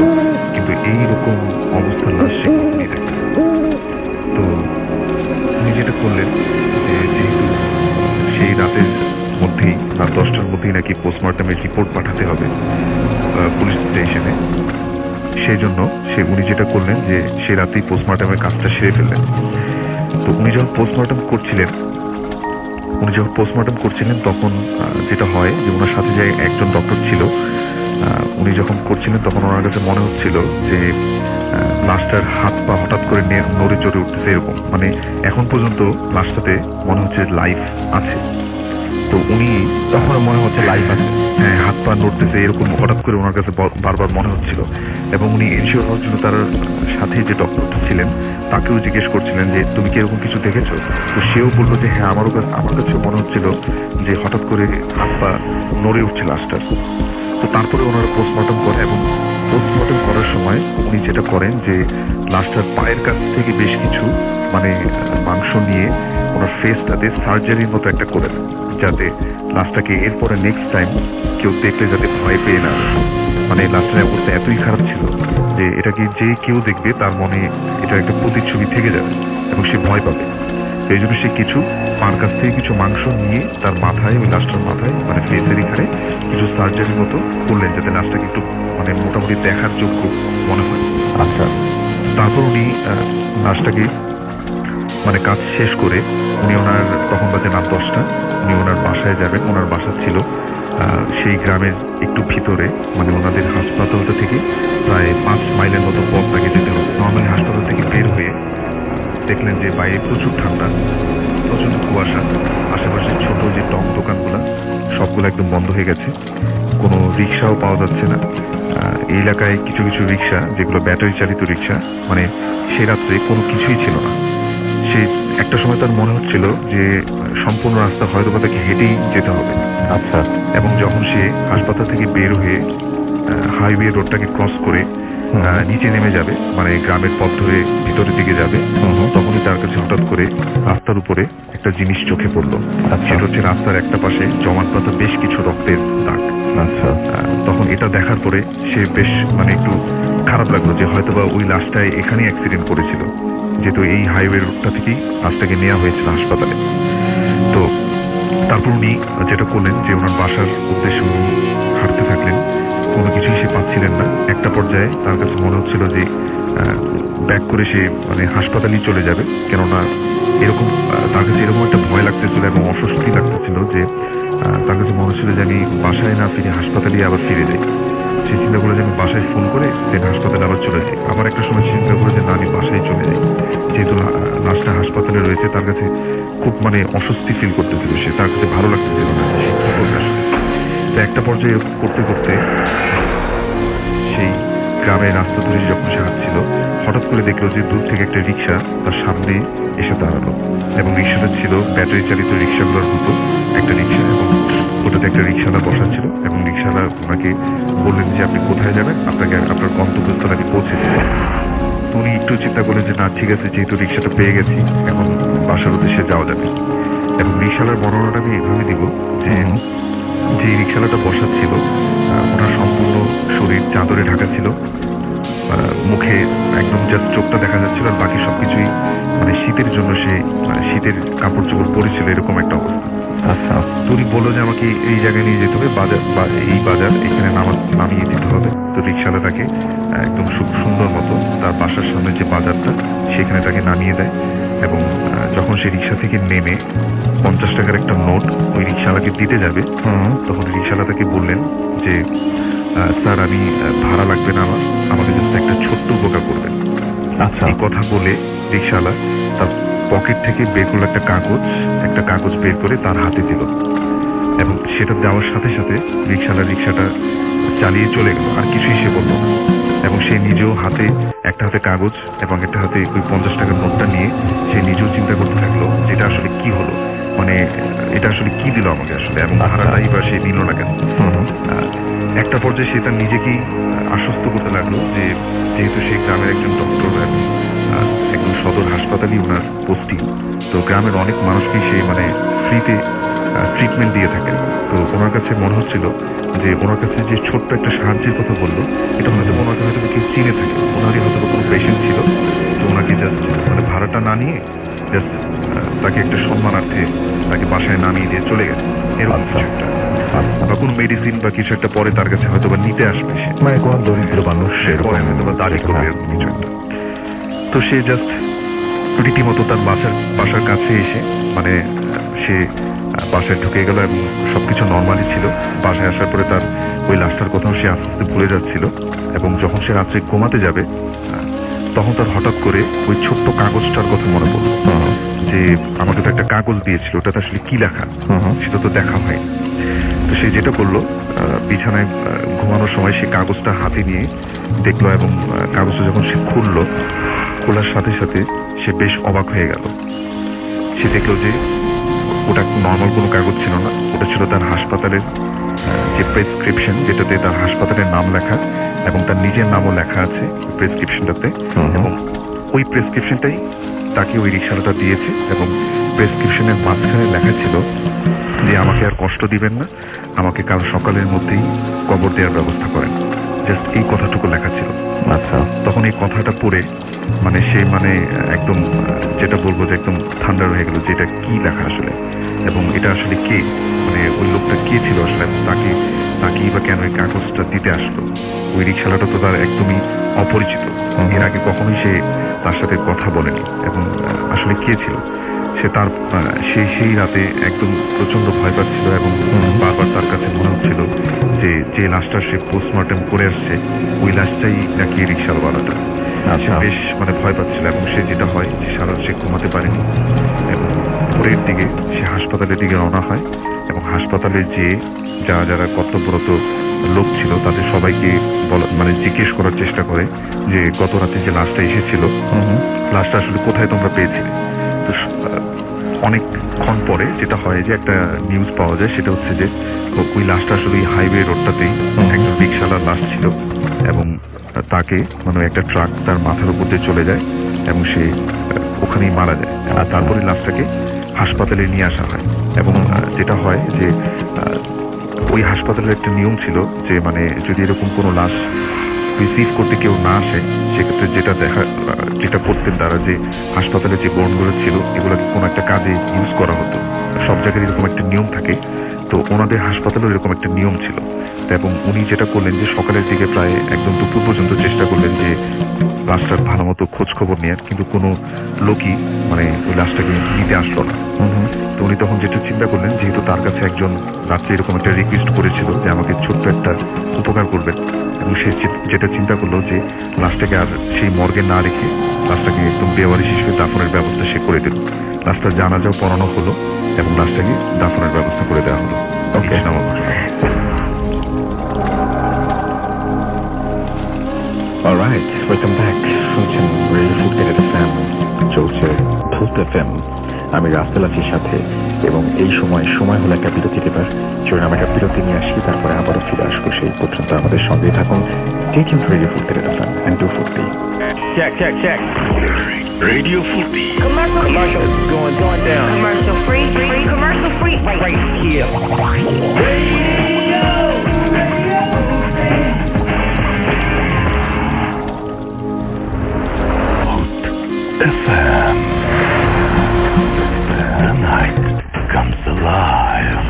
কিন্তু এইরকম অবস্থার লাশ সে কখনই দেখে। তো উনি যেটা করলেন যে যেহেতু সেই রাতের মধ্যেই, রাত 10টার মধ্যেই নাকি পোস্টমর্টমের রিপোর্ট পাঠাতে হবে পুলিশ স্টেশনে, সেই জন্য উনি যেটা করলেন যে সে রাতেই পোস্টমর্টমের কাজটা সেরে ফেললেন। তো উনি যখন পোস্টমর্টম করছিলেন তখন যেটা হয় যে ওনার সাথে যে একজন ডক্টর ছিল, উনি যখন করছিলেন তখন ওনার কাছে মনে হচ্ছিল যে লাশটার হাত পা হঠাৎ করে নড়ে চড়ে উঠতেছে, এরকম মানে এখন পর্যন্ত লাশটাতে মনে হচ্ছে লাইফ আছে। তো উনি তখন মনে হচ্ছে লাইফ আছে, হ্যাঁ, হাত পা নড়তেছে, এরকম হঠাৎ করে ওনার কাছে বারবার মনে হচ্ছিল। এবং উনি এনশিওর হওয়ার জন্য তার সাথে যে ডক্টরটা ছিলেন তাকেও জিজ্ঞেস করছিলেন যে তুমি কি এরকম কিছু দেখেছো? তো সেও বললো যে হ্যাঁ, আমার কাছেও মনে হচ্ছিল যে হঠাৎ করে হাত পা নড়ে উঠছে লাশটার। তো তারপরে ওনারা পোস্টমর্টম করে, এবং পোস্টমর্টম করার সময় উনি যেটা করেন যে লাশটার পায়ের কাছ থেকে বেশ কিছু মানে মাংস নিয়ে ওনার ফেসটাতে সার্জারির মতো একটা করে দেন, যাতে লাশটাকে এরপরে নেক্সট টাইম কেউ দেখলে যাতে ভয় পেয়ে না। মানে লাশটার অবস্থা এতই খারাপ ছিল যে এটাকে যে কেউ দেখবে তার মনে এটা একটা প্রতিচ্ছবি থেকে যাবে এবং সে ভয় পাবে। তো এই জন্য সে পার কাছ থেকে কিছু মাংস নিয়ে তার মাথায়, ওই লাশটার মাথায় মানে ফেসের এখানে কিছু সার্জারির মতো করলেন, যাতে লাশটাকে একটু মানে মোটামুটি দেখার যোগ্য মনে হয়। আচ্ছা, তারপর উনি লাশটাকে মানে কাজ শেষ করে উনি ওনার, তখন বাজে রাত 10টা, উনি ওনার বাসায় যাবেন। ওনার বাসা ছিল সেই গ্রামের একটু ভিতরে, মানে ওনাদের হাসপাতালটা থেকে প্রায় 5 মাইলের মতো পথ তাকে যেতে হবে। নর্মালি হাসপাতাল থেকে বের হয়ে দেখলেন যে বাইরে প্রচুর ঠান্ডা, প্রচুর কুয়াশা, আশেপাশে ছোট যে টং দোকানগুলো সবগুলো একদম বন্ধ হয়ে গেছে, কোনো রিক্সাও পাওয়া যাচ্ছে না। এই এলাকায় কিছু কিছু রিক্সা, যেগুলো ব্যাটারি চালিত রিক্সা, মানে সে রাত্রে কোনো কিছুই ছিল না। সে একটা সময় তার মনে হচ্ছিল যে সম্পূর্ণ রাস্তা হয়তো বা তাকে হেঁটেই যেতে হবে। আচ্ছা, এবং যখন সে হাসপাতাল থেকে বের হয়ে হাইওয়ে রোডটাকে ক্রস করে নিচে নেমে যাবে, মানে গ্রামের পথ ধরে ভিতরের দিকে যাবে, তখনই তার কাছে হঠাৎ করে রাস্তার উপরে একটা জিনিস চোখে পড়লো। সেটা হচ্ছে রাস্তার একটা পাশে জমাট পাতা বেশ কিছু রক্তের দাগ। আচ্ছা, তখন এটা দেখার পরে সে বেশ মানে একটু খারাপ লাগলো যে হয়তোবা ওই লাশটায় এখানেই অ্যাক্সিডেন্ট করেছিল, যেহেতু এই হাইওয়ে রোডটা থেকেই লাশটাকে নেওয়া হয়েছিল হাসপাতালে। তো তারপর উনি যেটা করলেন যে ওনার বাসার উদ্দেশ্যে উনি হাঁটতে থাকলেন, কোনো কিছুই সে ছিলেন না। একটা পর্যায়ে তার কাছে মনে হচ্ছিল যে ব্যাক করে সে মানে হাসপাতালেই চলে যাবে, কেননা এরকম তার কাছে এরকম একটা ভয় লাগতেছিল এবং অস্বস্তি লাগতেছিল যে তার কাছে মনে হচ্ছিল যে আমি বাসায় না ফিরে হাসপাতালেই আবার ফিরে যাই। সে চিন্তা করে যে আমি বাসায় ফোন করে দেন হাসপাতালে আবার চলে যাই। আবার একটা সময় চিন্তা করে যে না, আমি বাসায় চলে যাই, যেহেতু লাশটা হাসপাতালে রয়েছে। তার কাছে খুব মানে অস্বস্তি ফিল করতেছিল, সে তার কাছে ভালো লাগতেছিল না সে কি করবে আসলে। তো একটা পর্যায়ে করতে করতে সেই গ্রামের রাস্তা ধরে যখন সে হাঁটছিল, হঠাৎ করে দেখলো যে দূর থেকে একটা রিক্সা তার সামনে এসে দাঁড়ালো, এবং রিক্সাটা ছিল ব্যাটারি চালিত রিক্সাগুলোর মতো একটা রিক্সা, এবং ওটাতে একটা রিক্সাওয়ালা বসা ছিল, এবং রিক্সাওয়ালা ওনাকে বললেন যে আপনি কোথায় যাবেন, আপনাকে আপনার গন্তব্যস্থলে আমি পৌঁছে দেবো। তো উনি একটু চিন্তা করলেন যে না ঠিক আছে, যেহেতু রিক্সাটা পেয়ে গেছি এখন বাসার উদ্দেশ্যে যাওয়া যাবে। এবং রিক্সাওয়ালার বর্ণনাটা আমি এভাবে দিব যে যে রিক্সাওয়ালাটা বসা ছিল ওনার সম্পূর্ণ শরীর চাদরে ঢাকা ছিল, মুখে একদম জাস্ট চোখটা দেখা যাচ্ছিল, আর বাকি সবকিছুই মানে শীতের জন্য সে শীতের কাপড় চোপড় পরেছিল, এরকম একটা অবস্থা। আচ্ছা, তো উনি বললো যে আমাকে এই জায়গায় নিয়ে যেতে হবে, বাজার বা এই বাজার এখানে নামিয়ে দিতে হবে। তো রিক্সাওয়ালা তাকে একদম সুন্দর মতো তার বাসার সামনে যে বাজারটা সেখানে তাকে নামিয়ে দেয়, এবং যখন সে রিক্সা থেকে নেমে 50 টাকার একটা নোট ওই রিক্সাওয়ালাকে দিতে যাবে, তখন রিক্সাওয়ালা তাকে বললেন যে স্যার আমি ভাড়া লাগবে না, আমাকে জাস্ট একটা ছোট্ট উপকার করবেন। আচ্ছা, এই কথা বলে রিক্সাওয়ালা তার পকেট থেকে বের করলো একটা কাগজ বের করে তার হাতে দিল, এবং সেটা দেওয়ার সাথে সাথে রিক্সাটা চালিয়ে চলে গেল, আর কিছুই সে বলল না। এবং সে নিজেও একটা হাতে কাগজ এবং একটা হাতে ওই 50 টাকার নোটটা নিয়ে সে নিজেও চিন্তা করতে থাকলো যেটা আসলে কি হলো, মানে এটা আসলে কি দিল আমাকে আসলে, এবং ভাড়াটাই বা সে নিল না কেন। একটা পর্যায়ে সে তার নিজেকেই আশ্বস্ত করতে লাগলো যে যেহেতু সে গ্রামের একজন ডক্টর এবং একদম সদর হাসপাতালই ওনার পোস্টিং, তো গ্রামের অনেক মানুষকেই সে মানে ফ্রিতে ট্রিটমেন্ট দিয়ে থাকেন। তো ওনার কাছে মনে হচ্ছিল যে ওনার কাছে যে ছোট্ট একটা সাহায্যের কথা বললো, এটা হয়তো ওনাকে হয়তো কেউ চিনে থাকে, ওনারই হয়তো কোনো পেশেন্ট ছিল, তো ওনাকে জাস্ট মানে ভাড়াটা না নিয়ে জাস্ট তাকে একটা সম্মানার্থে তাকে বাসায় নামিয়ে দিয়ে চলে গেছে, এরকম কিছু একটা, বা কোনো মেডিসিন বা কিছু একটা পরে তার কাছে হয়তো বা নিতে আসবে, সে মানে কোনো দরিদ্র মানুষ পরে হয়তো বা দাঁড়িয়ে করবে এরকম কিছু একটা। তো সে জাস্ট রীতিমতো তার বাসার কাছে এসে মানে সে বাসায় ঢুকে গেল, এবং সবকিছু নর্মালি ছিল। বাসায় আসার পরে তার ওই লাশটার কথাও সে আস্তে আস্তে ভুলে যাচ্ছিল, এবং যখন সে রাত্রে ঘুমাতে যাবে তখন তার হঠাৎ করে ওই ছোট্ট কাগজটার কথা মনে পড়ল, যে আমাকে তো একটা কাগজ দিয়েছিল, ওটাতে আসলে কি লেখা সেটা তো দেখা হয়। তো সে যেটা করলো, বিছানায় ঘুমানোর সময় সে কাগজটা হাতে নিয়ে দেখলো, এবং কাগজটা যখন সে খোলার সাথে সাথে সে বেশ অবাক হয়ে গেল। সে দেখলো যে ওটা নর্মাল কোনো কাগজ ছিল না, ওটা ছিল তার হাসপাতালের যে প্রেসক্রিপশন, যেটাতে তার হাসপাতালের নাম লেখা এবং তার নিজের নামও লেখা আছে প্রেসক্রিপশনটাতে, এবং ওই প্রেসক্রিপশনটাই তাকে ওই রিক্সাওয়ালাটা দিয়েছে, এবং প্রেসক্রিপশনের মাঝখানে লেখা ছিল যে আমাকে আর কষ্ট দিবেন না, আমাকে কাল সকালের মধ্যেই কবর দেওয়ার ব্যবস্থা করেন, জাস্ট এই কথাটুকু লেখা ছিল। আচ্ছা, তখন এই কথাটা পড়ে মানে সে মানে একদম যেটা বলবো যে একদম ঠান্ডা হয়ে গেল যে এটা কি লেখা আসলে, এবং এটা আসলে কে, মানে ওই লোকটা কে ছিল আসলে, তাকেই বা কেন এই কাগজটা দিতে আসলো। ওই রিক্সাওয়ালাটা তো তার একদমই অপরিচিত, এর আগে কখনোই সে তার সাথে কথা বলেনি, এবং আসলে কে ছিল সে, তার সেই রাতে একদম প্রচন্ড ভয় পাচ্ছিল, এবং বারবার তার কাছে মনে হচ্ছিল যে লাশটা সে পোস্টমর্টেম করে আসছে ওই লাশটাই নাকি রিক্সাওয়ালাটা। সে বেশ মানে ভয় পাচ্ছিল, এবং সে যেটা হয় যে সারা সে ঘুমাতে পারেনি, এবং ভোরের দিকে সে হাসপাতালের দিকে রওনা হয়, এবং হাসপাতালে যে যারা কর্তব্যরত লোক ছিল তাদের সবাইকে মানে জিজ্ঞেস করার চেষ্টা করে যে গত রাতে যে লাশটা এসেছিল, লাশটা আসলে কোথায় তোমরা পেয়েছিলে। তো অনেকক্ষণ পরে যেটা হয় যে একটা নিউজ পাওয়া যায়, সেটা হচ্ছে যে ওই লাশটা আসলে ওই হাইওয়ে রোডটাতেই একজন রিক্সাওয়ালার লাশ ছিল, এবং তাকে মানে একটা ট্রাক তার মাথার উপর দিয়ে চলে যায়, এবং সে ওখানেই মারা যায়। আর তারপরে লাশটাকে হাসপাতালে নিয়ে আসা হয়, এবং যেটা হয় যে ওই হাসপাতালের একটা নিয়ম ছিল যে মানে যদি এরকম কোনো লাশ রিসিভ করতে কেউ না আসে, সেক্ষেত্রে যেটা করতেন তারা, যে হাসপাতালে যে বর্ণগুলো ছিল এগুলোকে কোনো একটা কাজে ইউজ করা হতো। সব জায়গায় এরকম একটা নিয়ম থাকে তো ওনাদের হাসপাতালেও এরকম একটা নিয়ম ছিল। এবং উনি যেটা করলেন যে সকালের দিকে প্রায় একদম দুপুর পর্যন্ত চেষ্টা করলেন যে লাশটার ভালো মতো খোঁজ খবর নেওয়ার, কিন্তু কোনো লোকই মানে ওই লাশটাকে নিতে আসলো না। তো উনি তখন যেটা চিন্তা করলেন, যেহেতু তার কাছে একজন রাত্রে এরকম একটা রিকোয়েস্ট করেছিল যে আমাকে ছোট্ট একটা উপকার করবেন, এবং সে যেটা চিন্তা করলো যে লাশটাকে আর সেই মর্গে না রেখে লাশটাকে একদম বেওয়ারিশ হিসেবে দাফনের ব্যবস্থা সে করে দিল। লাশটার জানাজাও পড়ানো হলো এবং লাশটাকে দাফনের ব্যবস্থা করে দেওয়া হলো। Alright, welcome back. শুনছেন রেডিও ফুডকেটেড এফএম, চলছে ভূত এফএম। আমি রাসেল আছি সাথে, এবং এই সময় হলো একটা বিরতি দেবার। চলুন আমরা একটা বিরতি নিয়ে আসি, তারপরে আবারও ফিরে আসবো। সেই পর্যন্ত আমাদের সঙ্গেই থাকুন। স্টে টিউনড টু রেডিও ফুডকেটেড FM and do foodie. Check. Radio Futi. Commercial going down. Commercial free. Right here. FM. The night comes alive.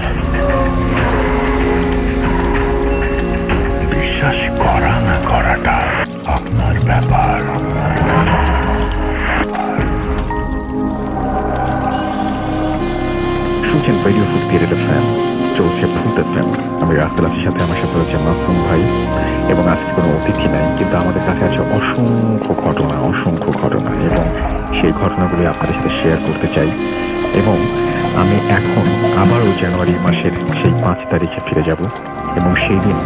বিশ্বাস করা না করাটা আপনার ব্যাপার। শুনছেন রেডিও ফুডকেটেড এফএম, চলছে ভূত এফএম। আমি রাসেল আছি সাথে, আমার সাথে রয়েছে মাসুম ভাই, এবং আজকে কোনো অতিথি নাই, কিন্তু আমাদের কাছে আছে অসংখ্য ঘটনা, এবং সেই ঘটনাগুলি আপনাদের সাথে শেয়ার করতে চাই। এবং আমি এখন আবারও জানুয়ারি মাসের সেই 5 তারিখে ফিরে যাব, এবং সেই দিন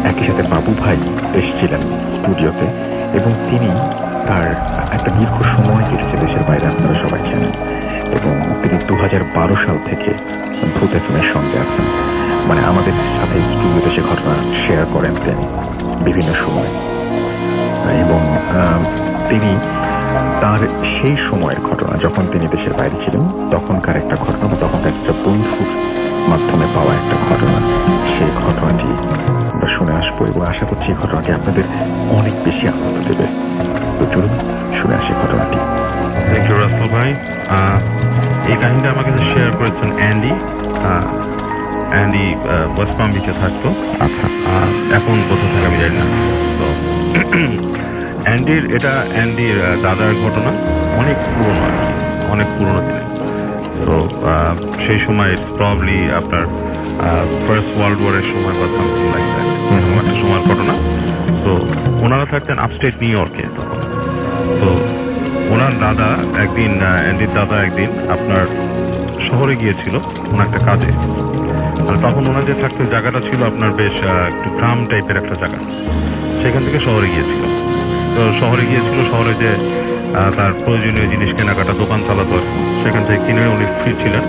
একই সাথে বাবু ভাই এসেছিলেন স্টুডিওতে, এবং তিনি তার একটা দীর্ঘ সময় কেটেছে দেশের বাইরে, আপনারা সবাই জানেন, এবং তিনি 2012 সাল থেকে ভূত এফএমের সঙ্গে আছেন। মানে আমাদের সাথে স্টুডিওতে সে ঘটনা শেয়ার করেন তিনি বিভিন্ন সময়, এবং তিনি তার সেই সময়ের ঘটনা, যখন তিনি দেশের বাইরে ছিলেন তখনকার একটা ঘটনা, বা তখনকার একটা বন্ধুর মাধ্যমে পাওয়া একটা ঘটনা, সেই ঘটনাটি আমরা শুনে আসবো, এবং আশা করছি এই ঘটনাটি আপনাদের অনেক বেশি আনন্দ দেবে। তো চলুন শুনে আসি ঘটনাটি। থ্যাংক ইউ রাসেল ভাই। এই কাহিনীটা আমাকে শেয়ার করেছেন অ্যান্ডি ওয়েস্ট পাম বিচে থাকতো। আচ্ছা, এখন কোথাও থাকে আমি জানি না। তো অ্যান্ডির দাদার ঘটনা অনেক পুরনো আর কি, অনেক পুরনো দিনে। তো সেই সময় প্রবাবলি আপনার ফার্স্ট ওয়ার্ল্ড ওয়ারের সময় বা সামথিং লাইক দ্যাট, একটা সময়ের ঘটনা। তো ওনারা থাকতেন আপস্টেট নিউ ইয়র্কে তখন। তো ওনার দাদা একদিন, অ্যান্ডির দাদা একদিন আপনার শহরে গিয়েছিল ওনার একটা কাজে। আর তখন ওনার যে থাকতে জায়গাটা ছিল আপনার বেশ একটু গ্রাম টাইপের একটা জায়গা, সেখান থেকে শহরে গিয়েছিল। তো শহরে যে তার প্রয়োজনীয় জিনিস কেনাকাটা দোকান চালাতো, সেখান থেকে কিনে উনি ফিরছিলেন,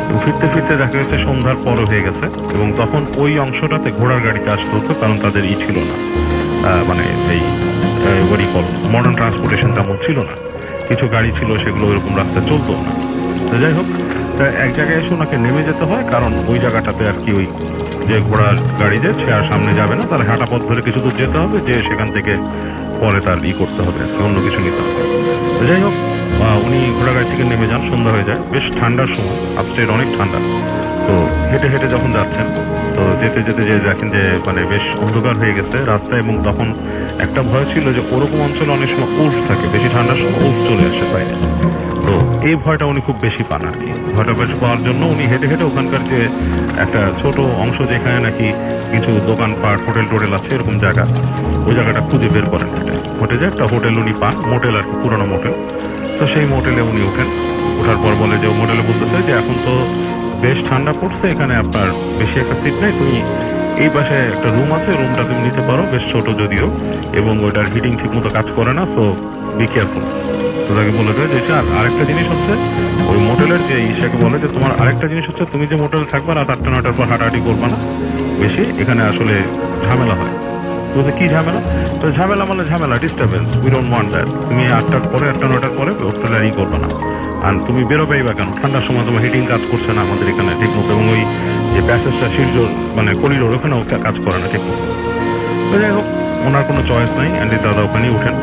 এবং ফিরতে দেখা গেছে সন্ধ্যার পরও হয়ে গেছে। এবং তখন ওই অংশটাতে ঘোড়ার গাড়িতে আসতে হতো, কারণ তাদের ছিল না, মানে এই মডার্ন ট্রান্সপোর্টেশন তেমন ছিল না। কিছু গাড়ি ছিল, সেগুলো ওইরকম রাস্তায় চলতো না। তো যাই হোক, এক জায়গায় এসে ওনাকে নেমে যেতে হয়, কারণ ওই জায়গাটাতে আর কি ওই যে ঘোড়ার গাড়ি যে সে আর সামনে যাবে না, তার হাঁটা পথ ধরে কিছু দূর যেতে হবে, যে সেখান থেকে পরে তার করতে হবে, অন্য কিছু নিতে হবে। তো যাই হোক, উনি ঘোড়া গাড়ি থেকে নেমে যান, সন্ধ্যা হয়ে যায়, বেশ ঠান্ডার সময়, আপস্টেট অনেক ঠান্ডা। তো হেঁটে যখন যাচ্ছেন, তো যেতে যে দেখেন যে মানে বেশ অন্ধকার হয়ে গেছে রাস্তা, এবং তখন একটা ভয় ছিল যে ওরকম অঞ্চলে অনেক সময় উল্ফ থাকে, বেশি ঠান্ডার সময় উল্ফ চলে আসে বাইরে। তো এই ভয়টা উনি খুব বেশি পান আর কি। ভয়টা বেশি পাওয়ার জন্য উনি হেঁটে ওখানকার যে একটা ছোট অংশ যেখানে নাকি কিছু দোকানপাট হোটেল টোটেল আছে এরকম জায়গা, ওই জায়গাটা খুঁজে বের করেন। হেঁটে যে একটা হোটেল উনি পান, মোটেল আর কি, পুরোনো মোটেল। তো সেই মোটেলে উনি ওঠার পর বলে যে মোটেলে বলতেছে যে এখন তো বেশ ঠান্ডা পড়ছে, এখানে আপনার বেশি একটা সিট নেই, তুমি এই পাশে একটা রুম আছে, রুমটা তুমি নিতে পারো, বেশ ছোট যদিও, এবং ওইটার হিটিং ঠিক মতো কাজ করে না, তো বি কেয়ারফুল। তো তাকে বলে দেয় যে আরেকটা জিনিস হচ্ছে, ওই মোটেলের যে ইসাকে বলে যে তোমার আরেকটা জিনিস হচ্ছে, তুমি যে মোটেলে থাকবে রাত 8টা 9টার পর হাঁটাহাঁটি করবে না বেশি, এখানে আসলে ঝামেলা হয়। তো কি ঝামেলা? তো ঝামেলা disturbance, we don't want that. তুমি 8টার পরে 8টা 9টার পরে হোটেলে করবে না, আর তুমি বেরোবেই বা কেন? ঠান্ডার সময় তোমার হিটিং কাজ করছে না আমাদের এখানে ঠিক মতো, এবং ওই যে প্যাসেজটা শিলজোর মানে করিডোর, ওখানেও কাজ করে না ঠিক মতো। তো যাই হোক, ওনার কোনো চয়েস নাই, অ্যান্ডি দাদা ওখানেই উঠেন।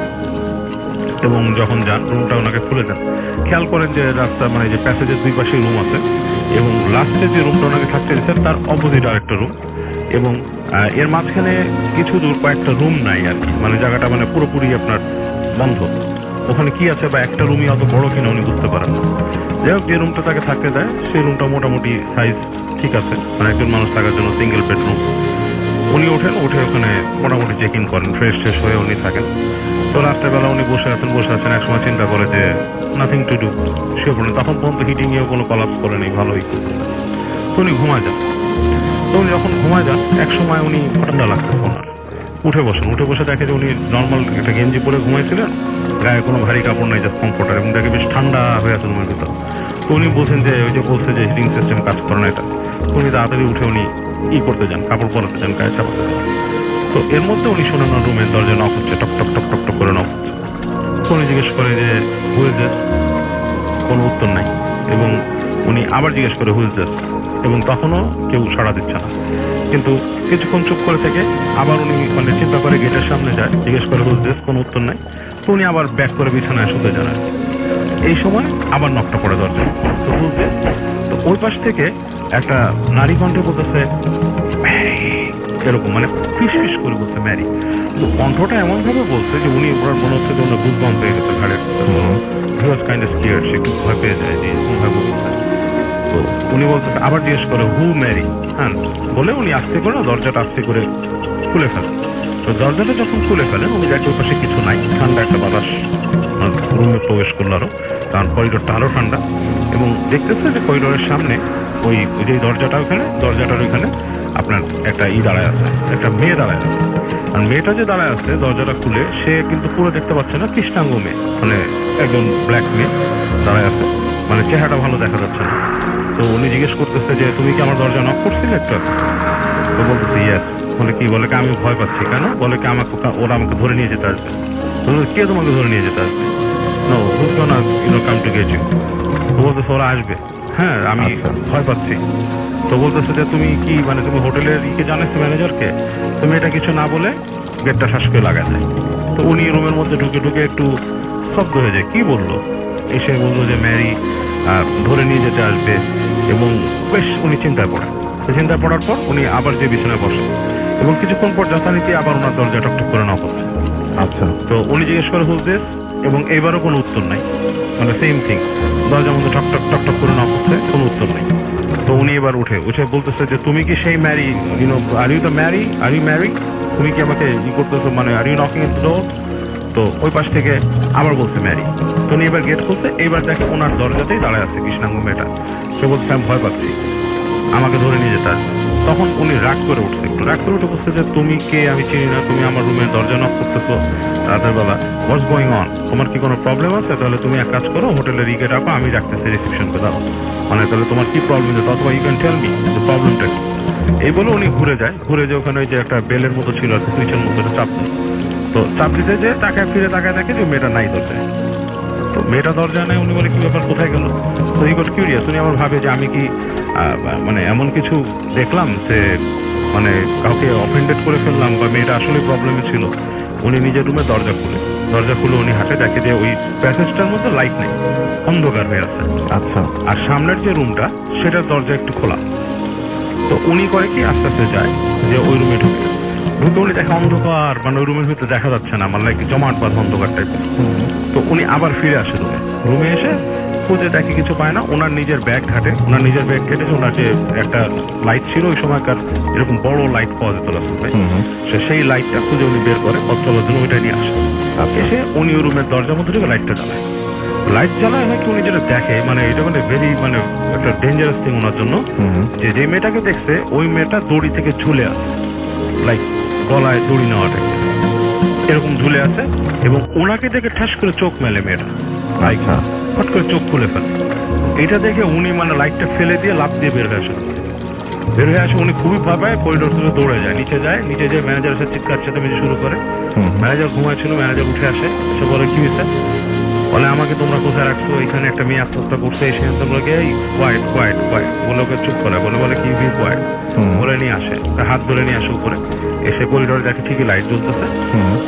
এবং যখন যান রুমটা ওনাকে খুলে দেন। খেয়াল করেন যে রাস্তা মানে যে প্যাসেজের দুই পাশে রুম আছে এবং লাস্টে যে রুমটা ওনাকে থাকতে দিচ্ছেন তার অপোজিট আরেকটা রুম এবং এর মাঝখানে কিছু দূর কয়েকটা রুম নাই আর কি, মানে জায়গাটা মানে পুরোপুরি আপনার বন্ধ। ওখানে কি আছে বা একটা রুমই অত বড় কিনা উনি বুঝতে পারেন না। যাই হোক, যে রুমটা তাকে থাকতে দেয় সেই রুমটা মোটামুটি সাইজ ঠিক আছে, মানে একজন মানুষ থাকার জন্য সিঙ্গেল বেডরুম। উনি ওঠেন, উঠে ওখানে মোটামুটি চেক ইন করেন, ফ্রেশ হয়ে উনি থাকেন। তো রাত্রেবেলা উনি বসে আছেন, একসময় চিন্তা করে যে নাথিং টু ডু, শুয়ে পড়েন। তখন পর্যন্ত হিটিংয়েও কোনো কলাপস করেনি, ভালোই করতেন। তো উনি ঘুমায় যান। তো উনি যখন ঘুমায় যান একসময় উনি ঠান্ডা লাগতেছে ওনার, উঠে বসে দেখে যে উনি নর্মাল একটা গেঞ্জি পরে ঘুমাইছিলেন, গায়ে কোনো ভারী কাপড় নাই, জাস্ট কমফোর্টার, এবং দেখে বেশ ঠান্ডা হয়ে আছে রুমের ভিতর। তো উনি বলছেন যে ওই যে বলছে যে হিটিং সিস্টেম কাজ করে না এটা। উনি তাড়াতাড়ি উঠে উনি করতে যান, কাপড় পরাতে যান, গায়ে চাপাতে যান। তো এর মধ্যে উনি শোনেন না রুমের দরজা নক হচ্ছে, টক টক টক টক টক করে নক হচ্ছে। তো উনি জিজ্ঞেস করে যে হুইজ দিস, কোনো উত্তর নাই। এবং উনি আবার জিজ্ঞেস করে হুইজ দিস, এবং তখনও কেউ সাড়া দিচ্ছে না। কিন্তু কিছুক্ষণ চুপ করে থেকে আবার উনি মানে চিন্তা করে গেটের সামনে যায়, জিজ্ঞেস করে হুইজ দিস, কোনো উত্তর নাই। তো উনি আবার ব্যাক করে বিছানায় শুতে যান। এই সময় আবার নকটা পড়ে দরজা, তো হুইজ দিস। তো ওই পাশ থেকে একটা নারী কণ্ঠে বলতেছে এরকম, মানে ফিস করে বলছে ম্যারি। তো কণ্ঠটা এমন ভাবে বলছে যে উনি ওনার মনে হচ্ছে যে ওনার বুক বন্ধ হয়ে গেছে ঘাড়ের। হি ওয়াজ কাইন্ড অফ স্কেয়ার্ড, সে একটু ভয় পেয়ে যায় যে এরকম ভাবে বলছে। তো উনি বলতেছে, আবার জিজ্ঞেস করে হু ম্যারি, হ্যাঁ বলে উনি আস্তে করে দরজাটা আস্তে করে খুলে ফেলেন। তো দরজাটা যখন খুলে ফেলেন উনি দেখে ওই পাশে কিছু নাই, ঠান্ডা একটা বাতাস রুমে প্রবেশ করলো আরো, কারণ করিডোরটা আরো ঠান্ডা। এবং দেখতেছে যে করিডোরের সামনে ওই যে দরজাটার ওইখানে আপনার একটা দাঁড়ায় আছে, একটা মেয়ে দাঁড়ায় আছে। আর মেয়েটা যে দাঁড়ায় আছে দরজাটা খুলে, সে কিন্তু পুরো দেখতে পাচ্ছে না, কৃষ্ণাঙ্গ মেয়ে, মানে একজন ব্ল্যাক মেয়ে দাঁড়ায় আছে, মানে চেহারাটা ভালো দেখা যাচ্ছে না। তো উনি জিজ্ঞেস করতেছে যে তুমি কি আমার দরজা নক করছিলে একটা? তো বলতেছে ইয়েস। বলে কি? বলে কি আমি ভয় পাচ্ছি। কেন? বলে কি ওরা আমাকে ধরে নিয়ে যেতে আসবে। কে তোমাকে ধরে নিয়ে যেতে আসবে? No, who's gonna come to get you? তো বলতেছে ওরা আসবে। হ্যাঁ, আমি ভয় পাচ্ছি। তো বলতেছে যে তুমি কি মানে তুমি হোটেলের জানাচ্ছো ম্যানেজারকে? তুমি এটা কিছু না বলে গেটটা শ্বাস করে লাগায় দেয়। তো উনি রুমের মধ্যে ঢুকে একটু স্তব্ধ হয়ে যায়। কি বললো? এসে বললো যে ম্যারি ধরে নিয়ে যেতে আসবে, এবং বেশ উনি চিন্তায় পড়েন। চিন্তায় পড়ার পর উনি আবার যে বিছানায় বসেন, এবং কিছুক্ষণ পর যথারীতি আবার ওনার দরজা টকটক করে নক হচ্ছে। আচ্ছা, তো উনি জিজ্ঞেস করে হুজ দিস, এবং এইবারও কোনো উত্তর নাই, মানে সেম থিং, দরজার মধ্যে টকটক করে নক হচ্ছে, কোনো উত্তর নেই। তো উনি এবার উঠে বলতেছে যে তুমি কি সেই marry, are you the marry, are you marry, তুমি কি আমাকে করতেছো, মানে are you knocking at the door? তো ওই পাশ থেকে আবার বলছে ম্যারি। তো উনি এবার গেট খুলতে, এইবার দেখে ওনার দরজাতেই দাঁড়ায় আছে কৃষ্ণাঙ্গ মেয়েটা। সে বলছে আমি ভয় পাচ্ছি, আমাকে ধরে নিয়ে যেতে আসবে। তখন উনি রাগ করে উঠে বলছে যে তুমি কে? আমি চিনি না, তুমি আমার রুমের দরজা নক করতেছো রাতের বেলা, হোয়াটস গোয়িং অন? তোমার কি কোনো প্রবলেম আছে? তাহলে তুমি এক কাজ করো, হোটেলের ইকে ডাকো, আমি রাখতেছি রিসেপশনকে দাও, মানে তাহলে তোমার কি প্রবলেম আছে, অথবা ইউ ক্যান টেল মি প্রবলেমটা কি। এই বলে উনি ঘুরে যে ওখানে ওই যে একটা বেলের মতো ছিল আর সুইচের মতো চাপ দেয়। তো চাপ দিতে যে তাকায় দেখে যে মেয়েটা নাই দরজায়। তো মেয়েটা দরজা নেয়। উনি বলে কি ব্যাপার, কোথায় গেল? তো হি গট কিউরিয়াস। উনি আমার ভাবে যে আমি কি মানে এমন কিছু দেখলাম যে মানে কাউকে অফেন্ডেড করে ফেললাম, বা মেয়েটা আসলে প্রবলেমে ছিল। উনি নিজের রুমে দরজা খুলে উনি হাঁটে, দেখে যে ওই প্যাসেজটার মধ্যে লাইট নেই, অন্ধকার হয়ে আছে। আচ্ছা, আর সামনের যে রুমটা সেটার দরজা একটু খোলা। তো উনি করে কি আস্তে আস্তে যায় যে ওই রুমে ঢুকে উনি দেখে অন্ধকার, মানে ওই রুমের ভিতরে দেখা যাচ্ছে না, আমার লাইক জমাট বাঁধ অন্ধকার টাইপের। তো উনি আবার ফিরে আসে রুমে এসে খুঁজে দেখে কিছু পায় না। ওনার নিজের ব্যাগ ঘাটে, ওনার যে একটা লাইট ছিল ওই সময়কার, এরকম বড় লাইট পাওয়া যেত রাস্তায়, সেই লাইটটা খুঁজে উনি বের করে পথ চলার জন্য ওইটা নিয়ে আসে। এসে উনি ওই রুমের দরজার মধ্যে ঢুকে লাইট জ্বালায় নাকি উনি যেটা দেখে, মানে এটা মানে ভেরি মানে একটা ডেঞ্জারাস থিং ওনার জন্য, যে মেয়েটাকে দেখছে ওই মেয়েটা দড়ি থেকে ঝুলে আছে, লাইক গলায় দড়ি নেওয়াটা এরকম ঝুলে আছে, এবং ওনাকে দেখে ঠাস করে চোখ মেলে মেয়েটা, ফট করে চোখ খুলে ফেলে। এটা দেখে উনি মানে লাইটটা ফেলে দিয়ে লাফ দিয়ে বের হয়ে আসে। উনি খুবই ভয় পায়, করিডোর থেকে দৌড়ে যায়, নিচে যায় ম্যানেজার এসে চিৎকার চেঁচামেচি শুরু করে। ম্যানেজার ঘুমাচ্ছিল, ম্যানেজার উঠে আসে, সে বলে কি হয়েছে? বলে আমাকে তোমরা কোথায় রাখছো? এখানে একটা মেয়ে আত্মহত্যা করছে। এসে তোমরা এই কোয়াইট বলে ওকে চুপ করে, বলে কি বি কোয়াইট বলে নিয়ে আসে, হাত ধরে নিয়ে আসে উপরে। এসে করিডোরে দেখে ঠিকই লাইট জ্বলতেছে,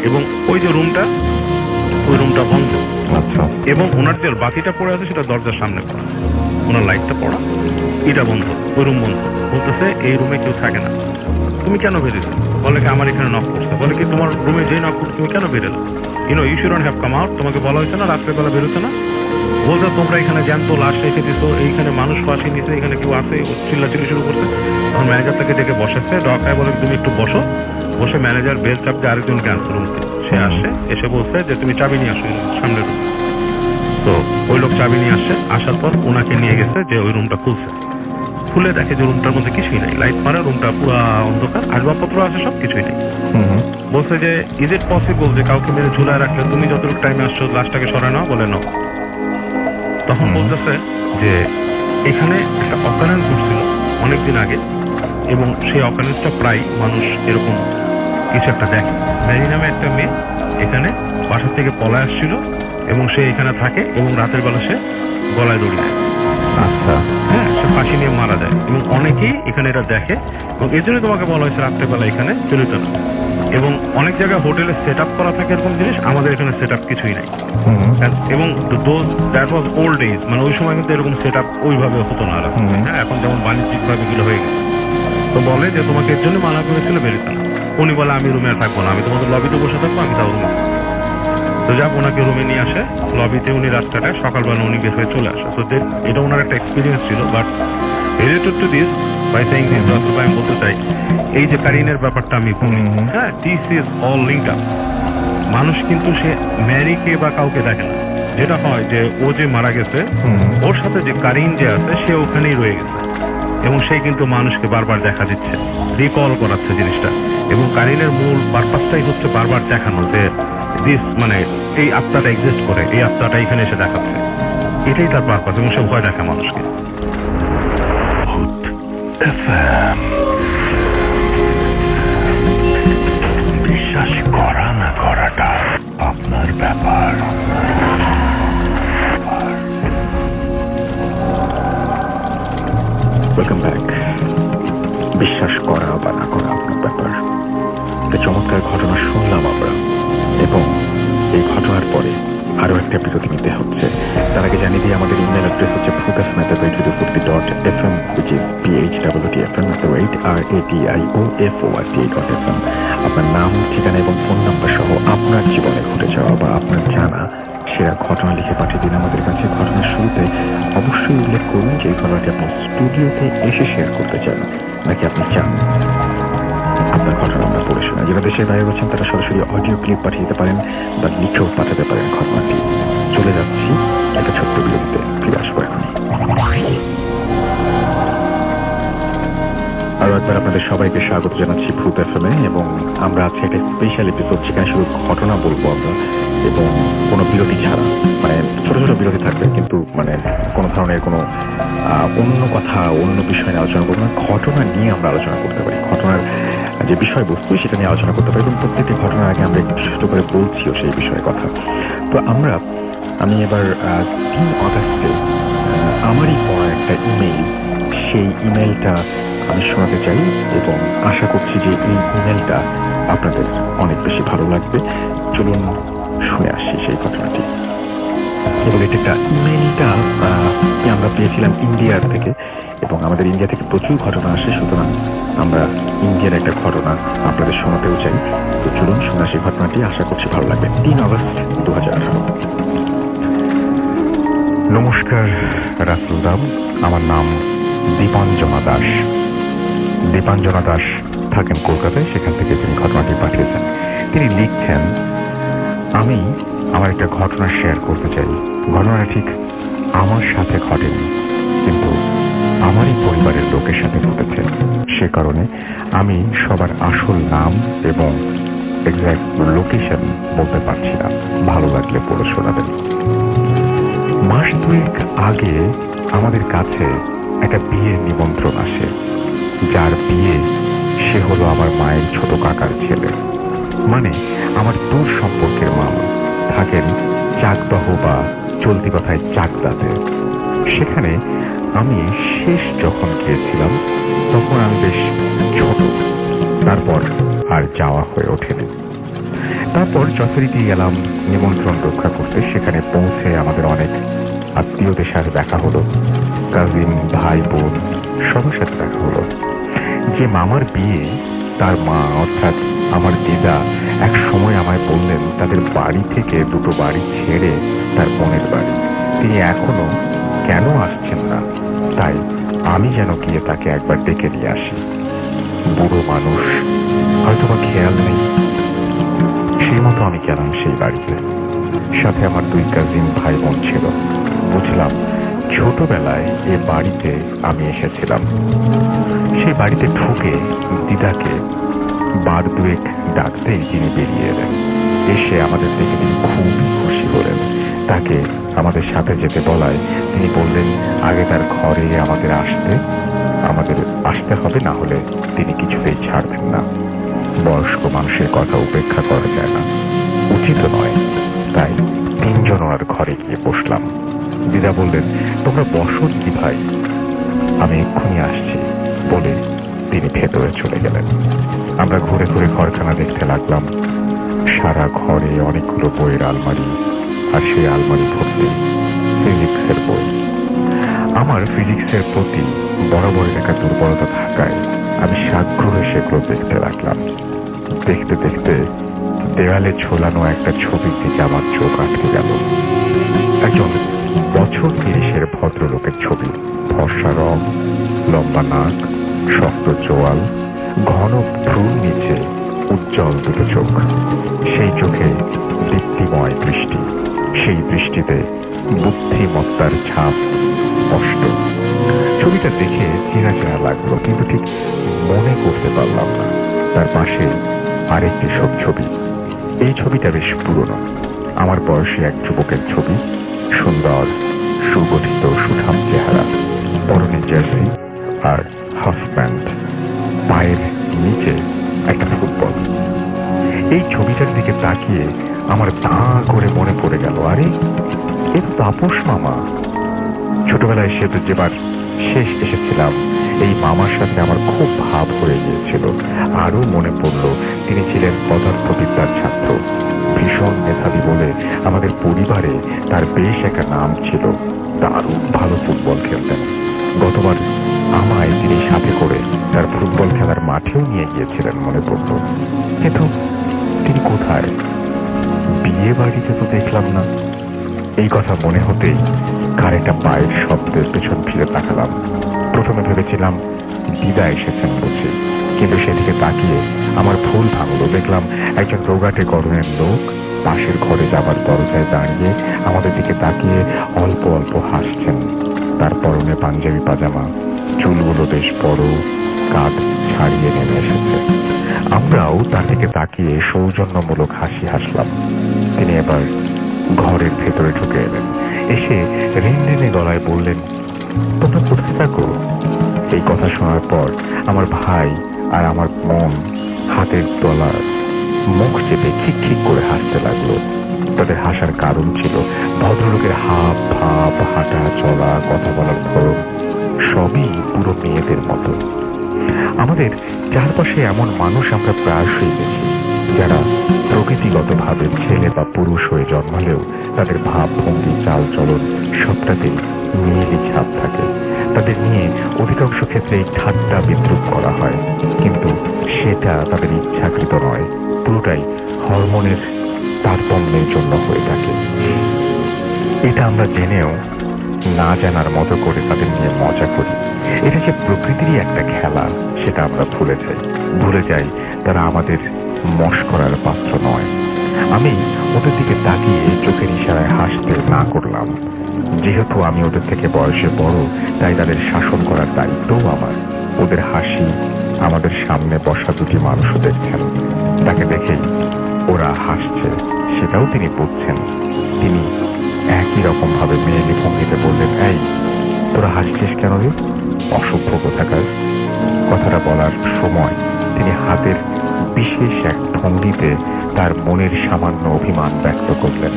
এবং ওই যে রুমটা ওই রুমটা বন্ধ, আচ্ছা, এবং ওনার যে বাতিটা পড়ে আছে সেটা দরজার সামনে পড়া, ওনার লাইটটা পড়া, এটা বন্ধ, ওই রুম বন্ধ। বলতেছে এই রুমে কেউ থাকে না, তুমি কেন বেরিয়েছো? বলে কি আমার এখানে নক করছে। বলে কি তোমার রুমে যেই নক করছে তুমি কেন বেরোলো? You shouldn't have come out, তোমাকে বলা হয়েছে না রাত্রেবেলা বেরোতে না? বলছে তোমরা এখানে জ্যান্ত লাশ রেখে দিছো, এইখানে মানুষ ফাঁসি নিছে, এখানে কেউ আছে, চিল্লাচিল্লি শুরু করছে। তখন ম্যানেজার তাকে ডেকে বসাচ্ছে, ডকায় বলে তুমি একটু বসো। বসে ম্যানেজার বেল চাপ দিয়ে আরেকজনকে আনছে রুমকে, সে আসে, এসে বলছে যে তুমি চাবি নিয়ে আসো সামনের রুম। তো ওই লোক চাবি নিয়ে আসে, আসার পর ওনাকে নিয়ে গেছে যে ওই রুমটা খুলছে, খুলে দেখে যে রুমটার মধ্যে কিছুই নাই, লাইট মারা, রুমটা পুরো অন্ধকার, আসবাবপত্র আছে, সব কিছুই নেই। বলছে যে ইজ ইট পসিবল যে কাউকে মেরে ঝুলায় রাখলে তুমি যতটুকু টাইমে আসছো লাশটাকে সরায় নাও? বলে নাও। তখন বলতেছে যে এখানে একটা অকারেন্স ঘটছিল অনেকদিন আগে, এবং সেই অকারেন্সটা প্রায় মানুষ এরকম কিছু একটা দেখে। ম্যারি নামে একটা মেয়ে এখানে বাসা থেকে পলায় আসছিল, এবং সে এখানে থাকে, এবং রাতের বেলা সে গলায় দড়ি দেয়। আচ্ছা, হ্যাঁ, সে ফাঁসি নিয়ে মারা যায়, এবং অনেকেই এখানে এটা দেখে, এবং এই জন্য তোমাকে বলা হয়েছে রাত্রেবেলা এখানে চলিত না। এবং অনেক জায়গায় হোটেলে সেট আপ করা থাকে এরকম জিনিস, আমাদের এখানে সেট আপ কিছুই নাই। এবং দ্যাট ওয়াজ ওল্ড এজ, মানে ওই সময় কিন্তু এরকম সেট আপ ওইভাবে হতো না। হ্যাঁ, এখন যেমন বাণিজ্যিক ভাবে এগুলো হয়ে গেছে। তো বলে যে তোমাকে এর জন্য মানা করেছিল বেরোতে না। উনি বলে আমি রুমে আর থাকবো না, আমি তোমাদের লবিতে বসে থাকবো, আমি তাও রুমে। তো যাক, ওনাকে রুমে নিয়ে আসে, লবিতে উনি রাস্তাটায় সকালবেলা উনি বের হয়ে চলে আসে। তো এটা ওনার একটা এক্সপিরিয়েন্স ছিল। But related to this, by saying this, আমি বলতে চাই এই যে কারিনের ব্যাপারটা আমি বলি, হ্যাঁ, this is all linked up. মানুষ কিন্তু সে ম্যারিকে বা কাউকে দেখে না। যেটা হয় যে ও যে মারা গেছে, ওর সাথে যে কারিন যে আছে সে ওখানেই রয়ে গেছে, এবং সে কিন্তু মানুষকে বারবার দেখা দিচ্ছে, রিকল করাচ্ছে জিনিসটা। এবং কারিনের মূল পারপাসটাই হচ্ছে বারবার দেখানো যে দিস, মানে এই আত্মাটা এক্সিস্ট করে, এই আত্মাটা এখানে এসে দেখাচ্ছে, এটাই তার পারপাস, এবং সে ভয় দেখা মানুষকে। বিশ্বাস করা না করাটা আপনার ব্যাপার। Welcome back. বিশ্বাস করা বা না করা আপনার ব্যাপার। একটা চমৎকার ঘটনা শুনলাম আমরা, এবং এই ঘটনার পরে আরো একটা বিরতি নিতে হচ্ছে। তার আগে জানিয়ে দিয়ে আমাদের ইমেল অ্যাড্রেস হচ্ছে photofm@radio50.fm, which is phwtfm@radio.fm। আপনার নাম, ঠিকানা এবং ফোন নাম্বার সহ আপনার জীবনে ঘটে যাওয়া বা আপনার জানা সেরা ঘটনা লিখে পাঠিয়ে দিন আমাদের কাছে। ঘটনার শুরুতে অবশ্যই উল্লেখ করুন যে ঘটনাটি আপনি স্টুডিওতে এসে শেয়ার করতে চান, নাকি আপনি চান আপনার ঘটনা আমরা পড়ে শোনা। যারা দেশের বাইরে রয়েছেন তারা সরাসরি অডিও ক্লিপ পাঠিয়ে দিতে পারেন বা লিখেও পাঠাতে পারেন ঘটনাটি। চলে যাচ্ছি একটা ছোট্ট বিরতিতে, ফিরে আসবো এখন। আরো একবার আপনাদের সবাইকে স্বাগত জানাচ্ছি ভূত এফএমে, এবং আমরা আজকে একটা স্পেশাল এপিসোড, যেখানে শুধু ঘটনা বলবো আমরা, এবং কোনো বিরতি ছাড়া, মানে ছোট ছোট বিরতি থাকবে, কিন্তু মানে কোনো ধরনের কোনো অন্য কথা, অন্য বিষয় নিয়ে আলোচনা করবো না। ঘটনা নিয়ে আমরা আলোচনা করতে পারি, ঘটনার যে বিষয়বস্তু সেটা নিয়ে আলোচনা করতে পারি, এবং প্রত্যেকটি ঘটনার আগে আমরা একটু ছোট করে বলছিও সেই বিষয়ে কথা। তো আমি এবার 3 অগাস্টে আমারই পড়া একটা ইমেইল, সেই ইমেইলটা আমি শোনাতে চাই, এবং আশা করছি যে এই ইমেইলটা আপনাদের অনেক বেশি ভালো লাগবে। চলুন শুনে আসি সেই ঘটনাটি। এবং এটা একটা ইমেইলটা আমরা পেয়েছিলাম ইন্ডিয়ার থেকে, এবং আমাদের ইন্ডিয়া থেকে প্রচুর ঘটনা আসে, সুতরাং আমরা ইন্ডিয়ার একটা ঘটনা আপনাদের শোনাতেও চাই। তো চলুন শুনে আসি ঘটনাটি, আশা করছি ভালো লাগবে। 3 অগস্ট 2018। নমস্কার রাসেল দাম, আমার নাম দীপাঞ্জনা দাস। দীপাঞ্জনা দাস থাকেন কলকাতায়, সেখান থেকে তিনি ঘটনাটি পাঠিয়েছেন। তিনি লিখছেন, আমি আমার একটা ঘটনা শেয়ার করতে চাই। ঘটনাটা ঠিক আমার সাথে ঘটেনি, কিন্তু আমারই পরিবারের লোকের সাথে ঘটেছে। সে কারণে আমি সবার আসল নাম এবং এক্সাক্ট লোকেশন বলতে পারছি না, ভালো লাগলে পড়ে শোনাবেন। মাস 2 আগে আমাদের কাছে একটা বিয়ের নিমন্ত্রণ আসে। যার বিয়ে সে হলো আমার মায়ের ছোট কাকার ছেলে, মানে আমার দূর সম্পর্কের মামা, থাকেন চাকদহ বা চলতি কথায় চাকদাতে। সেখানে আমি শেষ যখন গিয়েছিলাম তখন আমি বেশ ছোট, তারপর আর যাওয়া হয়ে ওঠেনি। তারপর যথারীতি এলাম নিমন্ত্রণ রক্ষা করতে। সেখানে পৌঁছে আমাদের অনেক আত্মীয়দের সাথে দেখা হলো, কাজিন, ভাই, বোন সবার সাথে দেখা হলো। যে মামার বিয়ে, তার মা অর্থাৎ আমার দিদা এক সময় আমায় বললেন তাদের বাড়ি থেকে দুটো বাড়ি ছেড়ে তার বোনের বাড়ি তিনি এখনো কেন আসছেন না, তাই আমি যেন গিয়ে তাকে একবার ডেকে নিয়ে আসি। বুড়ো মানুষ, হয়তোবা খেয়াল নেই। সেই মতো আমি গেলাম সেই বাড়িতে। সাথে আমার 2 কাজিন ভাই বোন ছিল। বুঝলাম ছোটবেলায় এ বাড়িতে আমি এসেছিলাম। সেই বাড়িতে ঢুকে দিদাকে বার 2 ডাকতেই তিনি বেরিয়ে এলেন। এসে আমাদের দেখে তিনি খুবই খুশি হলেন। তাকে আমাদের সাথে যেতে বলায় তিনি বললেন আগে তার ঘরে আমাদের আসতে হবে, না হলে তিনি কিছুতেই ছাড়বেন না। বয়স্ক মানুষের কথা উপেক্ষা করা যায় না, উচিত নয়। তাই 3 জন আর ঘরে গিয়ে বসলাম। দিদা বললেন তোমরা বসো কি ভাই, আমি এক্ষুনি আসছি বলে তিনি ভেতরে চলে গেলেন। আমরা ঘুরে ঘুরে ঘরখানা দেখতে লাগলাম। সারা ঘরে অনেকগুলো বইয়ের আলমারি, আর সেই আলমারি ভর্তি ফিজিক্সের বই। আমার ফিজিক্সের প্রতি বরাবরের একটা দুর্বলতা থাকায় আমি সাগ্রহে সেগুলো দেখতে লাগলাম। দেখতে দেখতে দেওয়ালে ঝোলানো একটা ছবির দিকে আমার চোখ আটকে গেল। একজন বছর 30-এর ভদ্রলোকের ছবি। ফর্সা রং, লম্বা নাক, শক্ত চোয়াল, ঘন ভ্রুর নিচে উজ্জ্বল দুটো চোখ। সেই চোখে দীপ্তিময় দৃষ্টি, সেই দৃষ্টিতে বুদ্ধিমত্তার ছাপ স্পষ্ট। ছবিটা দেখে চেনা চেনা লাগলো, কিন্তু ঠিক মনে করতে পারলাম না। তার পাশে আরেকটি সব ছবি। এই ছবিটা বেশ পুরনো, আমার বয়সী এক যুবকের ছবি। সুন্দর, সুগঠিত, সুঠাম চেহারা, পরনে জার্সি আর হাফ প্যান্ট, পায়ের নিচে একটা ফুটবল। এই ছবিটার দিকে তাকিয়ে আমার দাঁ করে মনে পড়ে গেল, আরে এ তো তাপস মামা। ছোটবেলায় সে তো যেবার শেষ এসেছিলাম, এই মামার সাথে আমার খুব ভাব হয়ে গিয়েছিল। আরও মনে পড়ল তিনি ছিলেন পদার্থবিদ্যার ছাত্র, ভীষণ মেধাবী বলে আমাদের পরিবারে তার বেশ একটা নাম ছিল। দারুণ ভালো ফুটবল খেলতেন। গতবার আমায় তিনি সাথে করে তার ফুটবল খেলার মাঠেও নিয়ে গিয়েছিলেন মনে পড়ল। কিন্তু তিনি কোথায়? বিয়ে বাড়িতে তো দেখলাম না। এই কথা মনে হতেই কার একটা পায়ের শব্দের পেছন ফিরে তাকালাম। প্রথমে ভেবেছিলাম দিদা এসেছেন বুঝি, কিন্তু সেদিকে তাকিয়ে আমার ভুল ভাঙল। দেখলাম একজন রোগাটে গরনের লোক পাশের ঘরে যাবার দরজায় দাঁড়িয়ে আমাদের দিকে তাকিয়ে অল্প অল্প হাসছেন। তার পরনে পাঞ্জাবি পাজামা, চুলগুলো বেশ বড়, কাঁধ ছাড়িয়ে নেমে এসেছে। আমরাও তার দিকে তাকিয়ে সৌজন্যমূলক হাসি হাসলাম। তিনি এবার ঘরের ভেতরে ঢুকে এলেন। এসে রিনরিনে গলায় বললেন তোমরা কোথায় থাকো? এই কথা শোনার পর আমার ভাই আর আমার মন হাতের তলার মুখ চেপে খিক করে হাসতে লাগলো। তাদের হাসার কারণ ছিল ভদ্রলোকের হাব ভাব, হাঁটা চলা, কথা বলার ধরন সবই পুরো মেয়েদের মতো। আমাদের চারপাশে এমন মানুষ আমরা প্রায়শই দেখি যারা প্রকৃতিগতভাবে ছেলে বা পুরুষ হয়ে জন্মালেও তাদের ভাব ভঙ্গি, চাল চলন সবটাতেই মেয়েলি ছাপ থাকে। তাদের নিয়ে অধিকাংশ ক্ষেত্রেই ঠাট্টা বিদ্রুপ করা হয়, কিন্তু সেটা তাদের ইচ্ছাকৃত নয়, পুরোটাই হরমোনের তারতম্যের জন্য হয়ে থাকে। এটা আমরা জেনেও না জানার মতো করে তাদের নিয়ে মজা করি। এটা যে প্রকৃতিরই একটা খেলা সেটা আমরা ভুলে যাই তারা আমাদের মশকরার পাত্র নয়। আমি ওদের দিকে তাকিয়ে চোখের ইশারায় হাসতে না করলাম। যেহেতু আমি ওদের থেকে বয়সে বড়, তাই তাদের শাসন করার দায়িত্বও আমার। ওদের হাসি আমাদের সামনে বসা দুটি মানুষও দেখছেন। তাকে দেখেই ওরা হাসছে সেটাও তিনি বুঝছেন। তিনি একই রকম ভাবে মেয়েলি ভঙ্গিতে বললেন এই তোরা হাসছিস কেন রে, অসভ্য কোথাকার। কথাটা বলার সময় তিনি হাতের বিশেষ এক ভঙ্গিতে তার মনের সামান্য অভিমান ব্যক্ত করলেন।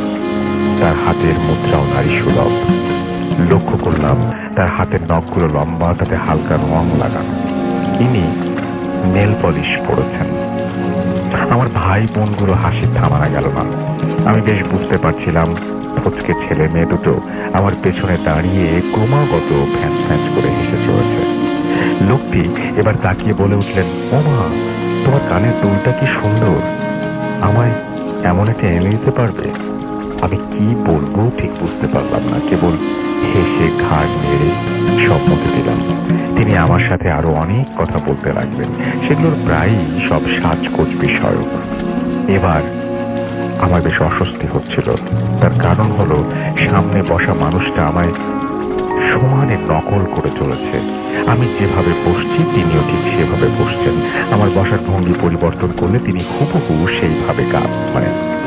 তার হাতের মুদ্রাও নারী সুলভ। লক্ষ্য করলাম তার হাতের নখগুলো লম্বা, তাতে হালকা রং লাগানো। ইনি নেল পলিশ পরেছেন। আমার ভাই বোনগুলো হাসি থামানো গেল না। আমি বেশ বুঝতে পারছিলাম ফচকে ছেলে মেয়ে দুটো আমার পেছনে দাঁড়িয়ে ক্রমাগত ফ্যান ফ্যান করে হেসে চলেছে। লোকটি এবার তাকিয়ে বলে উঠলেন, ও মা, তোমার কানের দুলটা কি সুন্দর, আমায় এমন একটা এনে দিতে পারবে? আমি কি বলবো ঠিক বুঝতে পারলাম না, কেবল হেসে ঘাড় নেড়ে সম্মতি দিলাম। তিনি আমার সাথে আরো অনেক কথা বলতে লাগবেন, সেগুলোর প্রায়ই সব সাজগোজ বিষয়ক। এবার আমার বেশ অস্বস্তি হচ্ছিল। তার কারণ হলো, সামনে বসা মানুষটা আমায় সমানে নকল করে চলেছে। আমি যেভাবে বসছি তিনিও ঠিক সেভাবে বসছেন। আমার বসার ভঙ্গি পরিবর্তন করলে তিনি হুবহু সেইভাবে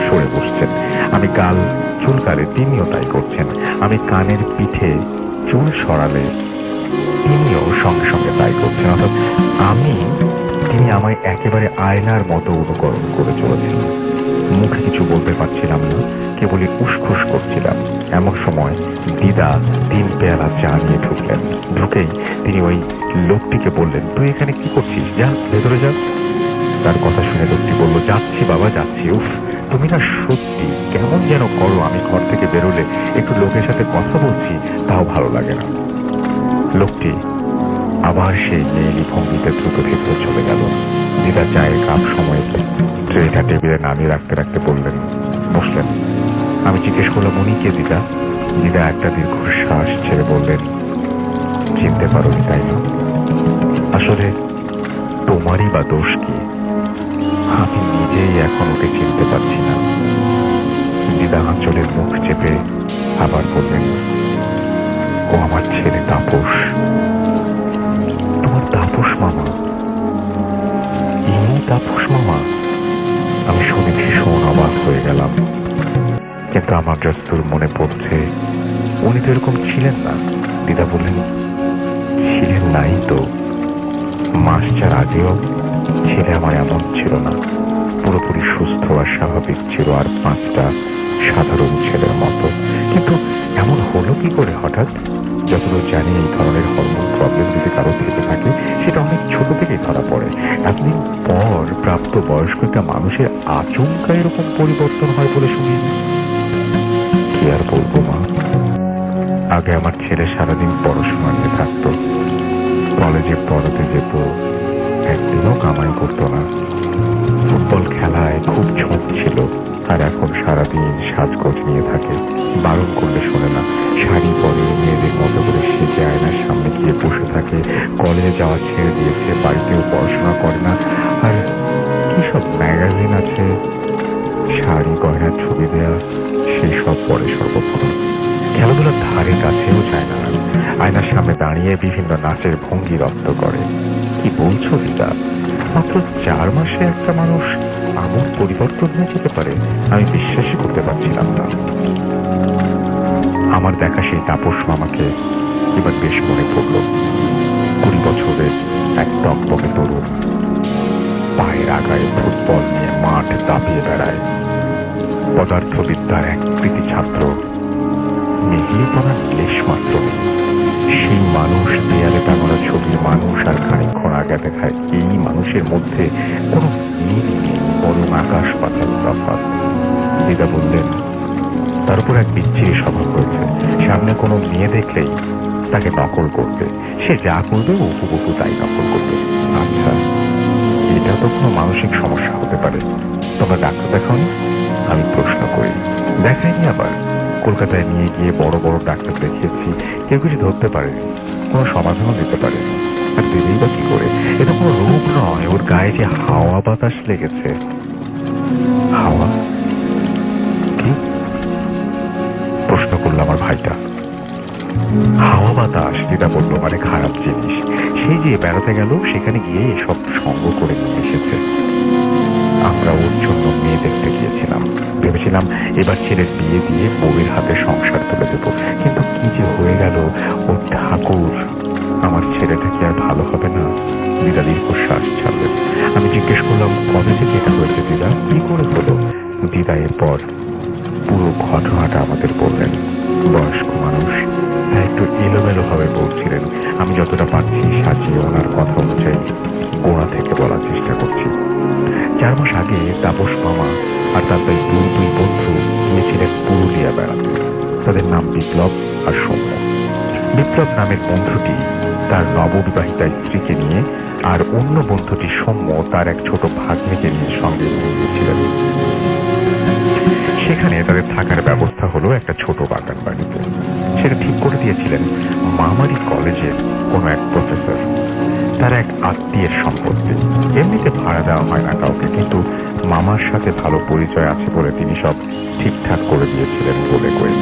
সরে বসছেন। আমি গাল চুলকালে তিনিও তাই করছেন। আমি কানের পিঠে চুল সরালে তিনিও সঙ্গে সঙ্গে তাই করছেন। অর্থাৎ তিনি আমায় একেবারে আয়নার মতো অনুকরণ করে চলেছেন। মুখে কিছু বলতে পারছিলাম না, কেবলই উসখুস করছিলাম। এমন সময় দিদা 3 পেয়ালা চা নিয়ে ঢুকলেন। ঢুকেই তিনি ওই লোকটিকে বললেন, তুই এখানে কি করছিস, যা ভেতরে যা। তার কথা শুনে লোকটি বলল, যাচ্ছি বাবা যাচ্ছি। উফ, তুমি না সত্যি কেমন যেন করো। আমি ঘর থেকে বেরোলে একটু লোকের সাথে কথা বলছি, তাও ভালো লাগে না। লোকটি আবার সেই মেয়েলি ভঙ্গিতে দ্রুত ভেতরে চলে গেল। দিদা চায়ের কাপ সময় ট্রেটা টেবিলে নামিয়ে রাখতে রাখতে বসলেন। আমি জিজ্ঞেস করলাম, উনি কে দিদা? দিদা একটা দীর্ঘশ্বাস ছেড়ে বললেন, চিনতে পারোনি তাই না? আসলে তোমারই বা দোষ কি? আমি নিজেই এখন ওকে চিনতে পারছি না। দিদা আঁচলের মুখ চেপে আবার বললেন, ও আমার ছেলে তাপস। তোমার তাপস মামা? ইনি তাপস মামা? আমি শুনে ভীষণ অবাক হয়ে গেলাম। কিন্তু আমার যতদূর মনে পড়ছে, উনি তো এরকম ছিলেন না। দিদা বললেন, ছিলেন নাই তো। মাস 4 আগেও ছেলে আমার এমন ছিল না, পুরোপুরি সুস্থ আর স্বাভাবিক ছিল, আর 5টা সাধারণ ছেলের মতো। কিন্তু এমন হলো কি করে হঠাৎ? যতদূর জানি এই ধরনের হরমোন প্রবলেম যদি কারো থেকে থাকে, সেটা অনেক ছোট থেকেই ধরা পড়ে। এতদিন পর প্রাপ্ত বয়স্ক একটা মানুষের আচমকা এরকম পরিবর্তন হয় বলে শুনি। কি আর বলবো মা, আগে আমার ছেলে সারাদিন পড়াশোনা নিয়ে থাকতো, কলেজে পড়াতে যেত, একদিনও কামাই করতো না। ফুটবল খেলায় খুব ঝোঁক ছিল, আর এখন সারাদিন সাজগোজ নিয়ে থাকে। বারণ করলে শোনে না, শাড়ি পরে মেয়েদের মতো করে সেজে আয়নার সামনে গিয়ে বসে থাকে। কলেজে যাওয়া ছেড়ে দিয়েছে, বাড়িতেও পড়াশোনা করে না। আর কি সব ম্যাগাজিন আছে, শাড়ি গয়নার ছবি দেয়া, সেই সব পরে সর্বক্ষণ। খেলাধুলার ধারে কাছেও যায় না। আয়নার সামনে দাঁড়িয়ে বিভিন্ন নাচের ভঙ্গি রপ্ত করে। কি বলছো দিদা? মাত্র 4 মাসে একটা মানুষ আমূল পরিবর্তন হয়ে যেতে পারে? আমি বিশ্বাসই করতে পারছিলাম না। আমার দেখা সেই তাপস মামাকে এবার বেশ মনে পড়ল। 20 বছরের এক টকবকে তরুণ, পায়ের আগায় ফুটবল নিয়ে মাঠ দাপিয়ে বেড়ায়। পদার্থবিদ্যার এক কৃতি ছাত্র, নিগলিপনার লেশ মাত্র নেই। সেই মানুষ দেয়ালে টাঙানো ছবির মানুষ, আর খানিক্ষণ আগে দেখায় এই মানুষের মধ্যে কোনো মিল নেই, বরং আকাশ পাতাল তফাৎ। দিদা বললেন, তার উপর এক বিচ্ছিরি স্বভাব হয়েছে। সামনে কোনো মেয়ে দেখলেই তাকে নকল করবে, সে যা করবে ও হুবহু তাই নকল করবে। আচ্ছা, এটা তো কোনো মানসিক সমস্যা হতে পারে। তোমরা ডাক্তার দেখাওনি? আমি প্রশ্ন করি। দেখাইনি। আবার কলকাতায় নিয়ে গিয়ে বড় বড় ডাক্তার দেখিয়েছি, কেউ কিছু ধরতে পারেনি, কোনো সমাধানও দিতে পারেনি। আর দিলেই বা কি করে? এটা কোনো রোগ নয়, ওর গায়ে যে হাওয়া বাতাস লেগেছে। হাওয়া? কি প্রশ্ন করলো আমার ভাইটা। হাওয়া বাতাস, দিদা বললো, মানে খারাপ জিনিস। সেই যে বেড়াতে গেল, সেখানে গিয়ে এসব সঙ্গ করে নিয়ে এসেছে। আমরা ওর জন্য মেয়ে দেখতে গিয়েছিলাম, ভেবেছিলাম এবার ছেলের বিয়ে দিয়ে বউয়ের হাতে সংসার তুলে দেবো। কিন্তু কি যে হয়ে গেল, ও ঠাকুর, আমার ছেলেটা কি আর ভালো হবে না? দিদা দীর্ঘশ্বাস ছাড়লেন। আমি জিজ্ঞেস করলাম, কবে থেকে এটা হয়েছে দিদা, কি করে হলো? দিদা এরপর পুরো ঘটনাটা আমাদের বললেন। বয়স্ক মানুষ, তাই একটু এলোমেলো ভাবে বলছিলেন। আমি যতটা পারছি সাজিয়ে ওনার কথা অনুযায়ী গোড়া থেকে বলার চেষ্টা করছি। 4 মাস আগে তাপস মামা আর তার দুই বন্ধু গিয়েছিলেন পুরুলিয়া বেড়াতে। তাদের নাম বিপ্লব আর সৌম্য। বিপ্লব নামের বন্ধুটি তার নববিবাহিতা স্ত্রীকে নিয়ে আর অন্য বন্ধুটি সৌম্য তার এক ছোট ভাগ্নিকে নিয়ে সঙ্গে গিয়েছিলেন। সেখানে তাদের থাকার ব্যবস্থা হলো একটা ছোট বাগান বাড়িতে। সেটা ঠিক করে দিয়েছিলেন মামারি কলেজের কোনো এক প্রফেসর, তার এক আত্মীয়ের সম্পত্তি। এমনিতে ভাড়া দেওয়া হয় না কাউকে, কিন্তু মামার সাথে ভালো পরিচয় আছে বলে তিনি সব ঠিকঠাক করে দিয়েছিলেন বলে কয়ে।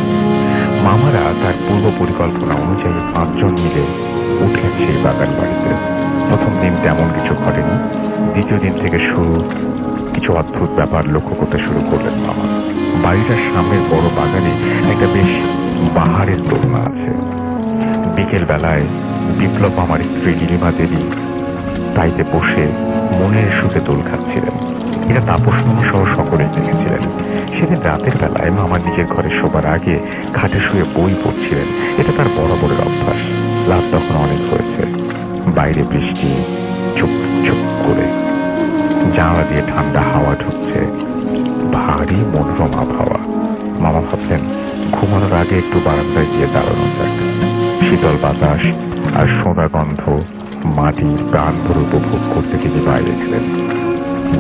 মামারা তার পূর্ব পরিকল্পনা অনুযায়ী 5 জন মিলে উঠলেন সেই বাগান বাড়িতে। প্রথম দিন তেমন কিছু ঘটেনি। দ্বিতীয় দিন থেকে কিছু অদ্ভুত ব্যাপার লক্ষ্য করতে শুরু করলেন মামা। বাড়িটার সামনের বড় বাগানে একটা বেশ বাহারের দোলনা আছে। বিকেল বেলায় বিপ্লব আমার স্ত্রী নীলিমা দেবী তাইতে বসে মনের সুখে দোল খাচ্ছিলেন। এটা তাপস মামা সহ সকলেই দেখেছিলেন। সেদিন রাতের বেলায় মামা নিজের ঘরে শোবার আগে খাটে শুয়ে বই পড়ছিলেন। এটা তার বরাবরের অভ্যাস। রাত তখন অনেক হয়েছে। বাইরে বৃষ্টি চুপ চুপ করে, জানলা দিয়ে ঠান্ডা হাওয়া ঢুকছে, ভারী মনোরম আবহাওয়া। মামা ভাবলেন ঘুমানোর আগে একটু বারান্দায় গিয়ে দাঁড়ানো যাক। শীতল বাতাস আর সোঁদা গন্ধ মাটির প্রাণ ধরে উপভোগ করতে তিনি বাইরে গেলেন।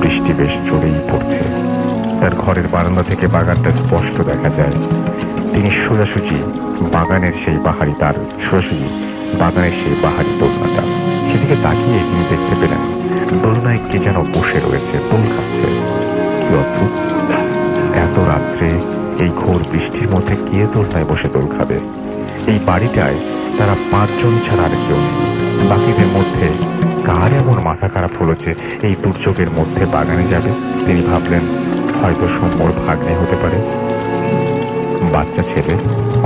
বৃষ্টি বেশ জোরেই পড়ছে। তার ঘরের বারান্দা থেকে বাগানটা স্পষ্ট দেখা যায়। তিনি সোজাসুজি বাগানের সেই বাহারি দোলনাটা, সেদিকে তাকিয়ে তিনি দেখতে পেলেন দোলনায় কে যেন বসে রয়েছে, দোল খাচ্ছে। কি অদ্ভুত! এত রাত্রে এই ঘোর বৃষ্টির মধ্যে কে দোলনায় বসে দোল খাবে? এই বাড়িটায় তারা 5 জন ছাড়া আর কেউ নেই। বাকিদের মধ্যে কার এমন মাথা খারাপ হলো যে এই দুর্যোগের মধ্যে বাগানে যাবে? তিনি ভাবলেন হয়তো সৌম্যর ভাগ্নে হতে পারে। বাচ্চা ছেলে,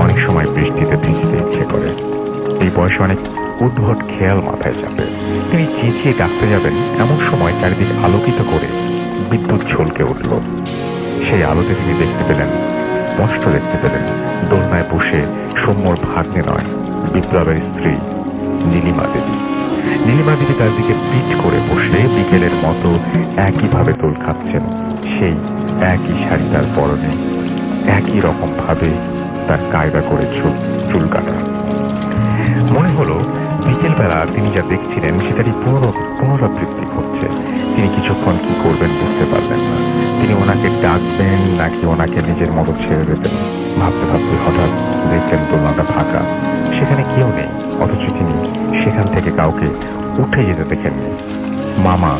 অনেক সময় বৃষ্টিতে ভিজতে ইচ্ছে করে। এই বয়সে অনেক উদ্ভট খেয়াল মাথায় চাপে। তিনি চেঁচিয়ে ডাকতে যাবেন, এমন সময় চারিদিক আলোকিত করে বিদ্যুৎ ঝলকে উঠল। সেই আলোতে তিনি স্পষ্ট দেখতে পেলেন দোলনায় বসে সৌম্যর ভাগ্নে নয়, বিপ্লবের স্ত্রী নীলিমা দেবী। নীলিমা দেবী তার দিকে পিঠ করে বসে বিকেলের মতো একইভাবে দোল খাচ্ছেন। সেই একই শাড়ি তার পরনে, একই রকম ভাবে তার কায়দা করে চুল কাটা। মনে হলো বিকেলবেলা তিনি যা দেখছিলেন সেটারই পুনরাবৃত্তি ঘটছে। তিনি কিছুক্ষণ কি করবেন বুঝতে পারলেন না। তিনি ওনাকে ডাকবেন নাকি ওনাকে নিজের মতো ছেড়ে দেবেন। ভাবতে ভাবতে হঠাৎ দেখলেন দোলনাটা ফাঁকা, সেখানে কেউ নেই। অথচ তিনি সেখান থেকে কাউকে উঠে যেতে দেখেননি। মামা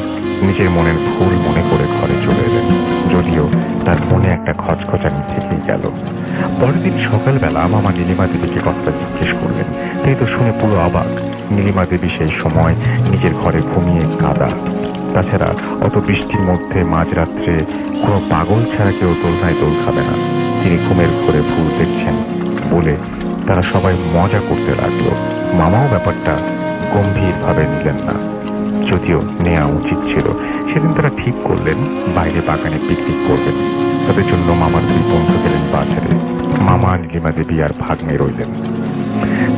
নিজের মনের ভুল মনে করে ঘরে চলে এলেন, যদিও তার মনে একটা খচখচানি থেকেই গেল। পরের দিন সকালবেলা মামা নীলিমা দেবীকে কথাটা জিজ্ঞেস করলেন। তিনি তো শুনে পুরো অবাক। নীলিমা দেবী সেই সময় নিজের ঘরে ঘুমিয়ে কাঁদা। তাছাড়া অত বৃষ্টির মধ্যে মাঝরাত্রে কোনো পাগল ছাড়া কেউ দোলনায় দোল খাবে না। তিনি ঘুমের ঘরে ভুল দেখছেন বলে তারা সবাই মজা করতে লাগলো। মামাও ব্যাপারটা গম্ভীরভাবে নিলেন না, যদিও নেওয়া উচিত ছিল। সেদিন তারা ঠিক করলেন বাইরে বাগানে পিকনিক করবেন। তাদের জন্য মামার 2 বন্ধু গেলেন বাজারে। মামা, নীলিমা দেবী আর ভাগ্নে রইলেন।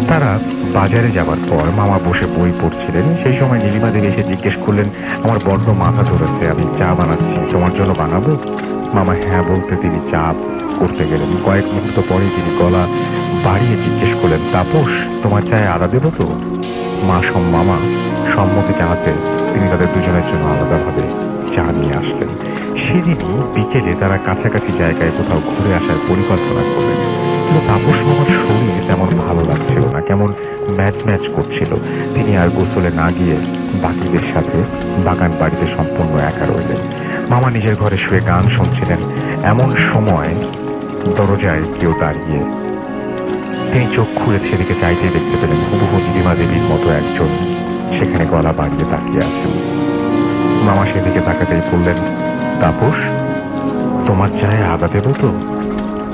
তারা বাজারে যাবার পর মামা বসে বই পড়ছিলেন। সেই সময় নীলিমা দেবী এসে জিজ্ঞেস করলেন, আমার বড্ড মাথা ধরেছে, আমি চা বানাচ্ছি, তোমার জন্য বানাবো? মামা হ্যাঁ বলতে তিনি চা করতে গেলেন। কয়েক মুহূর্ত পরে তিনি গলা বাড়িয়ে জিজ্ঞেস করলেন, তাপস, তোমার চায়ে আদা দেবো তো? মামা সম্মতি জানাতে তিনি তাদের দুজনের জন্য আলাদাভাবে চা নিয়ে আসলেন। সেদিনই বিকেলে তারা কাছাকাছি জায়গায় কোথাও ঘুরে আসার পরিকল্পনা করলেন। কিন্তু তাপস মামার শরীর তেমন ভালো লাগছিল না, কেমন ম্যাচ করছিল। তিনি আর গোসলে না গিয়ে বাকিদের সাথে বাগান বাড়িতে সম্পূর্ণ একা রইলেন। মামা নিজের ঘরে শুয়ে গান শুনছিলেন। এমন সময় দরজায় কেউ দাঁড়িয়ে। তিনি চোখ খুলে সেদিকে চাইতে দেখতে পেলেন হুবহু নীলিমা দেবীর মতো একজন সেখানে গলা বাড়িয়ে তাকিয়ে আছেন। মামা সেদিকে তাকাতেই বললেন, তাপস, তোমার চায়ে আদা দেবো তো?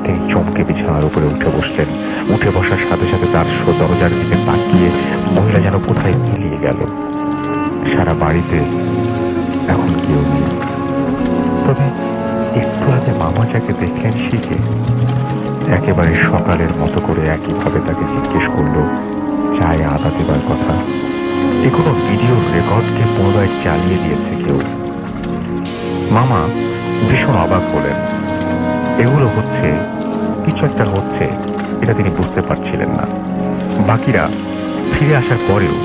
তিনি চমকে বিছানার উপরে উঠে বসলেন। উঠে বসার সাথে সাথে তার দরজার দিকে তাকিয়ে মহিলা যেন কোথায় মিলিয়ে গেল। সারা বাড়িতে এখন কেউ নেই। তবে একটু আগে মামা যাকে দেখলেন শিখে একেবারে সকালের মতো করে একইভাবে তাকে জিজ্ঞেস করলো চায়ে আদা দেবার কথা। এ কোনো ভিডিও রেকর্ডকে পুনরায় চালিয়ে দিয়েছে কেউ। মামা ভীষণ অবাক হলেন। এগুলো হচ্ছে, কিছু একটা হচ্ছে, এটা তিনি বুঝতে পারছিলেন না। বাকিরা ফিরে আসার পরেও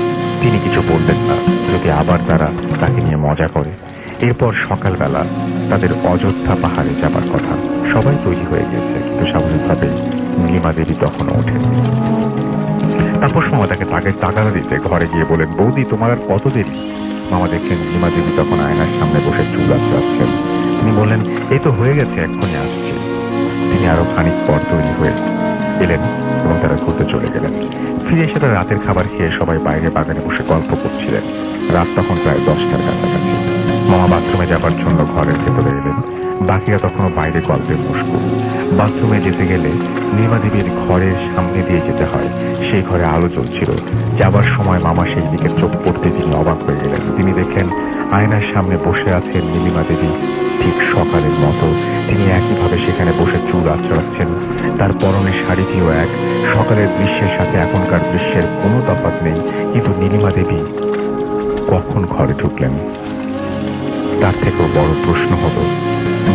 তিনি কিছু বললেন না, যদি আবার তারা তাকে নিয়ে মজা করে। এরপর সকালবেলা তাদের অযোধ্যা পাহাড়ে যাবার কথা। সবাই তৈরি হয়ে গেছে, কিন্তু স্বাভাবিকভাবেই নীলিমা দেবী তখনও ওঠেননি। তারপর সময় তাকে তাগাদা দিতে ঘরে গিয়ে বলেন, বৌদি তোমার আর কত দেরি? মামা দেখলেন নীলিমা দেবী তখন আয়নার সামনে বসে চুল আঁচড়াচ্ছেন। তিনি বললেন, এই তো হয়ে গেছে, এক্ষুনি আসছে। তিনি আরো খানিক পর তৈরি হয়ে এলেন এবং তারা ঘুরতে চলে গেলেন। ফিরে এসে তারা রাতের খাবার খেয়ে সবাই বাইরে বাগানে বসে গল্প করছিলেন। রাত তখন প্রায় 10টার কাছাকাছি। মামা বাথরুমে যাবার জন্য ঘরের ভেতরে এলেন। বাকিরা তখনও বাইরে গল্পে মশগুল। বাথরুমে যেতে গেলে নীলিমা দেবীর ঘরের সামনে দিয়ে যেতে হয়। সেই ঘরে আলো জ্বলছিল। যাবার সময় মামা সেই দিকে চোখ পড়তে তিনি অবাক হয়ে গেলেন। তিনি দেখেন আয়নার সামনে বসে আছেন নীলিমা দেবী, ঠিক সকালের মতো। তিনি একইভাবে সেখানে বসে চুল আঁচড়াচ্ছেন। তার পরনের শাড়িটিও এক। সকালের দৃশ্যের সাথে এখনকার দৃশ্যের কোনো তফাৎ নেই। কিন্তু নীলিমা দেবী কখন ঘরে ঢুকলেন? তার থেকেও বড় প্রশ্ন হলো,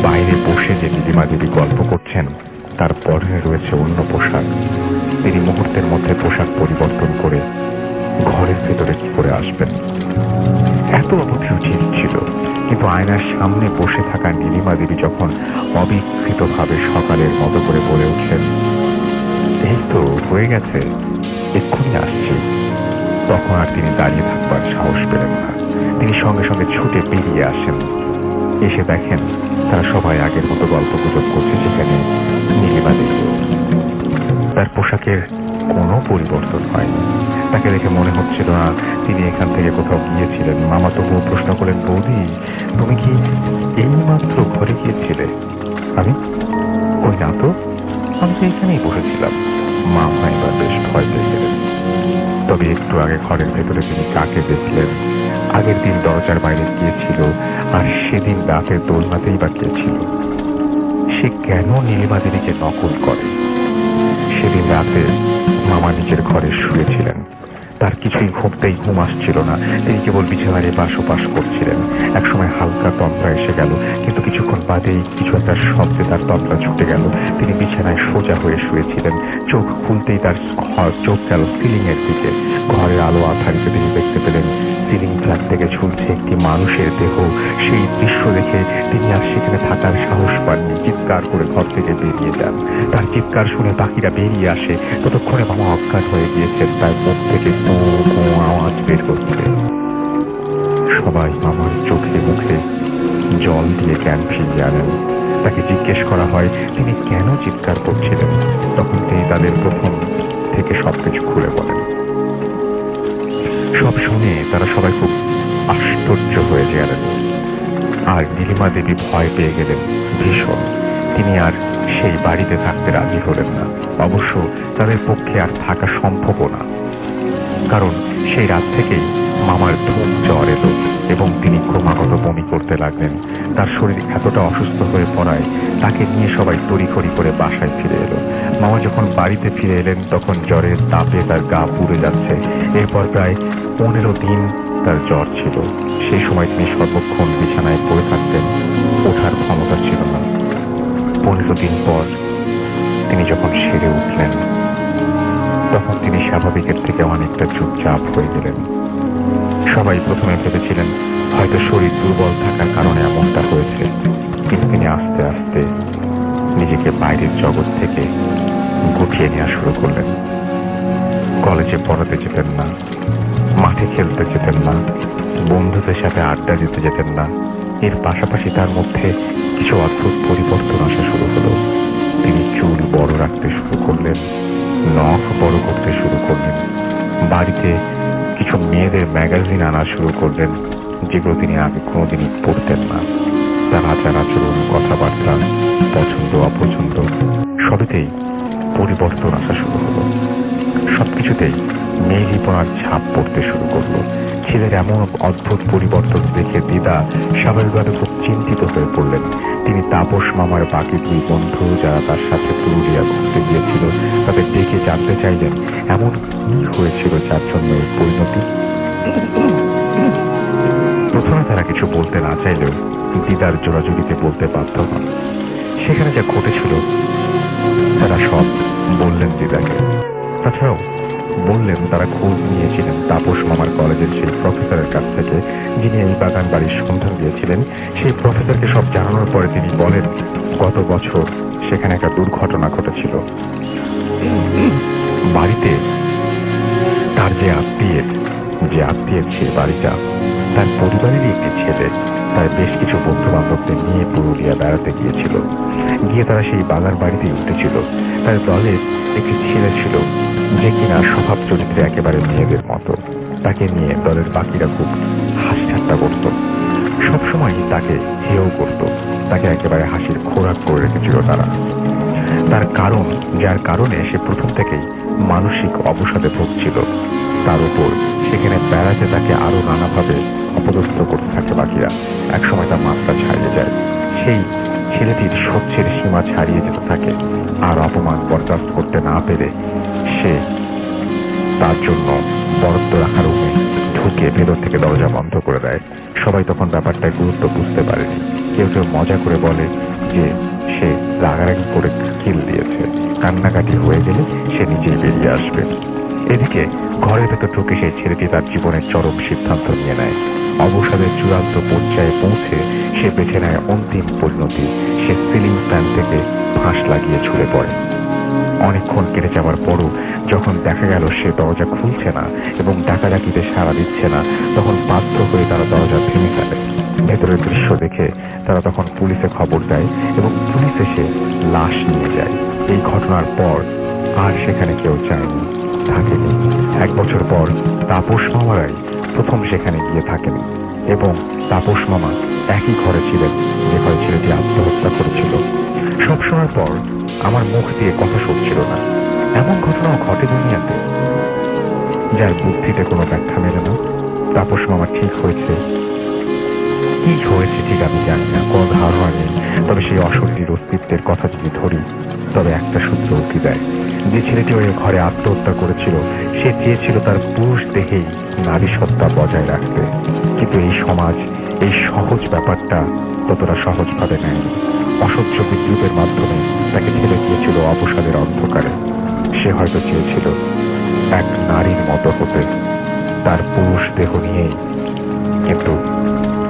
বাইরে বসে যে নীলিমা দেবী গল্প করছেন তার পরনে রয়েছে অন্য পোশাক। তিনি মুহূর্তের মধ্যে পোশাক পরিবর্তন করে ঘরের ভেতরে কি করে আসবেন? এত অবধি উচিত ছিল, কিন্তু আয়নার সামনে বসে থাকা নীলিমা দেবী যখন অবিকৃতভাবে সকালের মতো করে বলে উঠলেন, এই তো হয়ে গেছে, এক্ষুনি আসছি, তখন আর তিনি দাঁড়িয়ে থাকবার সাহস পেলেন না। তিনি সঙ্গে সঙ্গে ছুটে বেরিয়ে আসেন। এসে দেখেন তারা সবাই আগের মতো গল্প গুজব করছে, সেখানে নীলিমা দেবী। তার পোশাকের কোনো পরিবর্তন হয়নি। তাকে দেখে মনে হচ্ছিল না তিনি এখান থেকে কোথাও গিয়েছিলেন। মামা তবুও প্রশ্ন করলেন, বৌদি তুমি কি এইমাত্র ঘরে গিয়েছিলে? আমি কই না তো, আমি তো এখানেই বসেছিলাম। মামা এবার বেশ ভয় পেয়ে গেলেন। তবে একটু আগে ঘরের ভেতরে তিনি কাকে দেখলেন? আগের দিন দরজার বাইরে গিয়েছিল, আর সেদিন রাতের দোলনাতেই বা কে ছিল? সে কেন নীলিমা দেবীকে নকল করে? সেদিন রাতে মামা নিজের ঘরে শুয়েছিলেন। তার কিছুই ঘুমতেই ঘুম আসছিল না। তিনি কেবল বিছানায় এপাশ ওপাশ করছিলেন। একসময় হালকা তন্দ্রা এসে গেল, কিন্তু কিছুক্ষণ বাদেই কিছু একটা শব্দে তার তন্দ্রা ছুটে গেল। তিনি বিছানায় সোজা হয়ে শুয়েছিলেন। চোখ খুলতেই তার চোখ গেল সিলিং এর দিকে। ঘরের আলো আধারিতে তিনি দেখতে পেলেন সিলিং ফ্যান থেকে ঝুলছে একটি মানুষের দেহ। সেই দৃশ্য দেখে তিনি আর সেখানে থাকার সাহস পাননি। চিৎকার করে ঘর থেকে বেরিয়ে যান। তার চিৎকার শুনে বাকিরা বেরিয়ে আসে। ততক্ষণে মামা অজ্ঞান হয়ে গিয়েছেন। তার মুখ থেকে আওয়াজ বের হচ্ছে। সবাই মামার চোখে মুখে জল দিয়ে জ্ঞান ফিরিয়ে আনেন। তাকে জিজ্ঞেস করা হয় তিনি কেন চিৎকার করছিলেন। তখন তিনি তাদের প্রথম থেকে সবকিছু খুলে বলেন। সব শুনে তারা সবাই খুব আশ্চর্য হয়ে গেলেন। আর নীলিমা দেবী ভয় পেয়ে গেলেন ভীষণ। তিনি আর সেই বাড়িতে থাকতে রাজি হলেন না। অবশ্য তাদের পক্ষে আর থাকা সম্ভবও না, কারণ সেই রাত থেকেই মামার ধূম জ্বর এলো এবং তিনি ক্রমাগত বমি করতে লাগলেন। তার শরীর এতটা অসুস্থ হয়ে পড়ায় তাকে নিয়ে সবাই তড়িঘড়ি করে বাসায় ফিরে এলো। মামা যখন বাড়িতে ফিরে এলেন তখন জ্বরের তাপে তার গা পুড়ে যাচ্ছে। এরপর প্রায় 15 দিন তার জ্বর ছিল। সেই সময় তিনি সর্বক্ষণ বিছানায় পড়ে থাকতেন, ওঠার ক্ষমতা ছিল না। 15 দিন পর তিনি যখন সেরে উঠলেন তখন তিনি স্বাভাবিকের থেকে অনেকটা চুপচাপ হয়ে গেলেন। সবাই প্রথমে ভেবেছিলেন হয়তো শরীর দুর্বল থাকার কারণে এমনটা হয়েছে, কিন্তু তিনি আস্তে আস্তে নিজেকে বাইরের জগৎ থেকে গুটিয়ে নেওয়া শুরু করলেন। কলেজে পড়াতে যেতেন না, মাঠে খেলতে যেতেন না, বন্ধুদের সাথে আড্ডা দিতে যেতেন না। এর পাশাপাশি তার মধ্যে কিছু অদ্ভুত পরিবর্তন আসা শুরু হলো। তিনি চুল বড় রাখতে শুরু করলেন, নখ বড় করতে শুরু করলেন। বাড়িতে কিছু মেয়েদের ম্যাগাজিন আনা শুরু করলেন, যেগুলো তিনি আগে কোনোদিনই পড়তেন না। তার আচার আচরণ, কথাবার্তা, পছন্দ অপছন্দ সবেতেই পরিবর্তন আসা শুরু হলো। সবকিছুতেই মেয়েলিপনার ছাপ পড়তে শুরু করলো। ছেলের এমন অদ্ভুত পরিবর্তন দেখে দিদা স্বাভাবিকভাবে খুব চিন্তিত হয়ে পড়লেন। তিনি তাপস মামার বাকি 2 বন্ধু যারা তার সাথে পুরুলিয়া ঘুরতে গিয়েছিল তাদের ডেকে জানতে চাইলেন এমন কি হয়েছিল যার জন্য এই পরিণতি। প্রথমে তারা কিছু বলতে না চাইলেও দিদার জোরাজুরিতে বলতে বাধ্য হন। সেখানে যা ঘটেছিল তারা সব বললেন দিদাকে। তাছাড়াও বললেন তারা খোঁজ নিয়েছিলেন তাপস মামার কলেজের সেই প্রফেসরের কাছ থেকে, যিনি এই বাগান বাড়ির সন্ধান দিয়েছিলেন। সেই প্রফেসরকে সব জানানোর পরে তিনি বলেন গত বছর সেখানে একটা দুর্ঘটনা ঘটেছিল। বাড়িতে তার যে আত্মীয়ের সে বাড়িটা, তার পরিবারেরই একটি ছেলে তার বেশ কিছু বন্ধু বান্ধবদের নিয়ে পুরুলিয়া বেড়াতে গিয়ে তারা সেই বাগান বাড়িতেই উঠেছিল। তার দলের একটি ছেলে ছিল যে কিনা স্বভাব চরিত্রে একেবারে মেয়েদের মতো। তাকে নিয়ে দলের বাকিরা খুব হাসি ঠাট্টা করত, সবসময় তাকে হেয় করত, তাকে একেবারে হাসির খোরাক করে রেখেছিল তারা। যার কারণে সে প্রথম থেকেই মানসিক অবসাদে ভুগছিল। তার উপর সেখানে বেড়াতে তাকে আরো নানাভাবে অপদস্থ করতে থাকে বাকিরা। একসময় তার মাত্রা ছাড়িয়ে যায়, সেই ছেলেটির সহ্যের সীমা ছাড়িয়ে যেতে থাকে। আর অপমান বরদাস্ত করতে না পেরে সে তার জন্য বরাদ্দ রাখার রুমে ঢুকে ভেতর থেকে দরজা বন্ধ করে দেয়। সবাই তখন ব্যাপারটার গুরুত্ব বুঝতে পারেনি। কেউ কেউ মজা করে বলে যে সে রাগারাগি করে কিল দিয়েছে, কান্নাকাটি হয়ে গেলে সে নিজেই বেরিয়ে আসবে। এদিকে ঘরের ভেতর ঢুকে সেই ছেলেটি তার জীবনের চরম সিদ্ধান্ত নিয়ে নেয়। অবসাদের চূড়ান্ত পর্যায়ে পৌঁছে সে বেছে নেয় অন্তিম পরিণতি। সে সিলিং ফ্যান থেকে ফাঁস লাগিয়ে ঝুলে পড়ে। অনেকক্ষণ কেটে যাওয়ার পরও যখন দেখা গেল সে দরজা খুলছে না এবং ডাকাডাকিতে সাড়া দিচ্ছে না, তখন বাধ্য হয়ে তারা দরজা ভেঙে ফেলে। ভেতরের দৃশ্য দেখে তারা তখন পুলিশে খবর দেয় এবং পুলিশ এসে লাশ নিয়ে যায়। এই ঘটনার পর আর সেখানে কেউ যায়নি, থাকেনি। 1 বছর পর তাপস মামারাই প্রথম সেখানে গিয়ে থাকেন এবং তাপস মামা একই ঘরে ছিলেন যে ঘরে ছেলেটি আত্মহত্যা করেছিল। সব শোনার পর আমার মুখ দিয়ে কথা শুনছিল না। এমন ঘটনাও ঘটে দুনিয়াতে যার বুদ্ধিতে কোনো ব্যাখ্যা মেলে না। তাপস মামা ঠিক হয়েছে, কি হয়েছে ঠিক আমি জানি না, কোনো ধারণা নেই। তবে সেই অশরীর অস্তিত্বের কথা যদি ধরি, তবে একটা সূত্র উঠে দেয়। যে ছেলেটি ওই ঘরে আত্মহত্যা করেছিল সে চেয়েছিল তার পুরুষ দেহেই নারী সত্তা বজায় রাখতে, কিন্তু এই সমাজ এই সহজ ব্যাপারটা ততটা সহজভাবে নেয়নি। অসহ্য বিদ্রুপের মাধ্যমে তাকে ঠেলে দিয়েছিল অবসাদের অন্ধকারে। সে হয়তো চেয়েছিল এক নারীর মতো হতে, তার পুরুষ দেহ নিয়েই, কিন্তু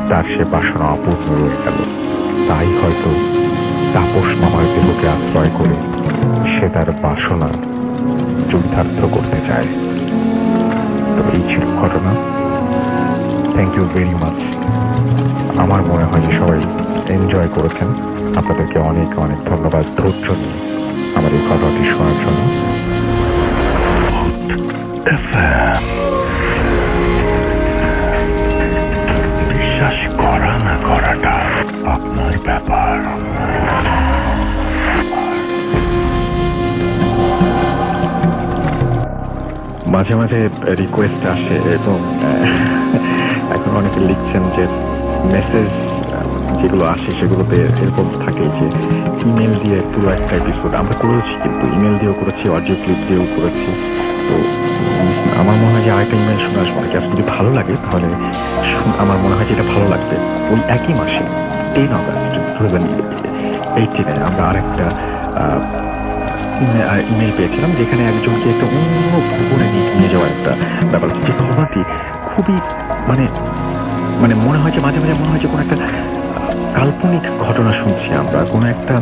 তার সে বাসনা অপূর্ণ রয়ে গেল। তাই হয়তো তাপস মামার দেহকে আশ্রয় করে সে তার বাসনা চরিতার্থ করতে চায়। তো এই ছিল ঘটনা। Thank you very much. আমার মনে হয় যে সবাই এনজয় করেছেন। আপনাদেরকে অনেক অনেক ধন্যবাদ ধৈর্য নিয়ে আমার এই ঘটনাটি শোনার জন্য। বিশ্বাস করা না করাটা আপনার ব্যাপার। মাঝে মাঝে রিকোয়েস্ট আসে এবং এখন অনেকে লিখছেন যে মেসেজ যেগুলো আসে সেগুলোতে এরকম থাকে যে ইমেল দিয়ে পুরো একটা এপিসোড আমরা করেছি, কিন্তু ইমেল দিয়েও করেছি, অডিও ক্লিপ দিয়েও করেছি। তো আমার মনে হয় যে আরেকটা ইমেল শুনে আসবো অনেকে। যদি ভালো লাগে তাহলে আমার মনে হয় যে এটা ভালো লাগবে। ওই একই মাসে 10 অগাস্ট 2018 আমরা আরেকটা ইমেল পেয়েছিলাম যেখানে একজনকে একটা অন্য ভুবনে নিয়ে যাওয়ার একটা ব্যাপার। যে ঘটনাটি খুবই মানে মনে হয় যে মাঝে মাঝে মনে হয় যে কোনো একটা কাল্পনিক ঘটনা শুনছি আমরা, কোনো একটা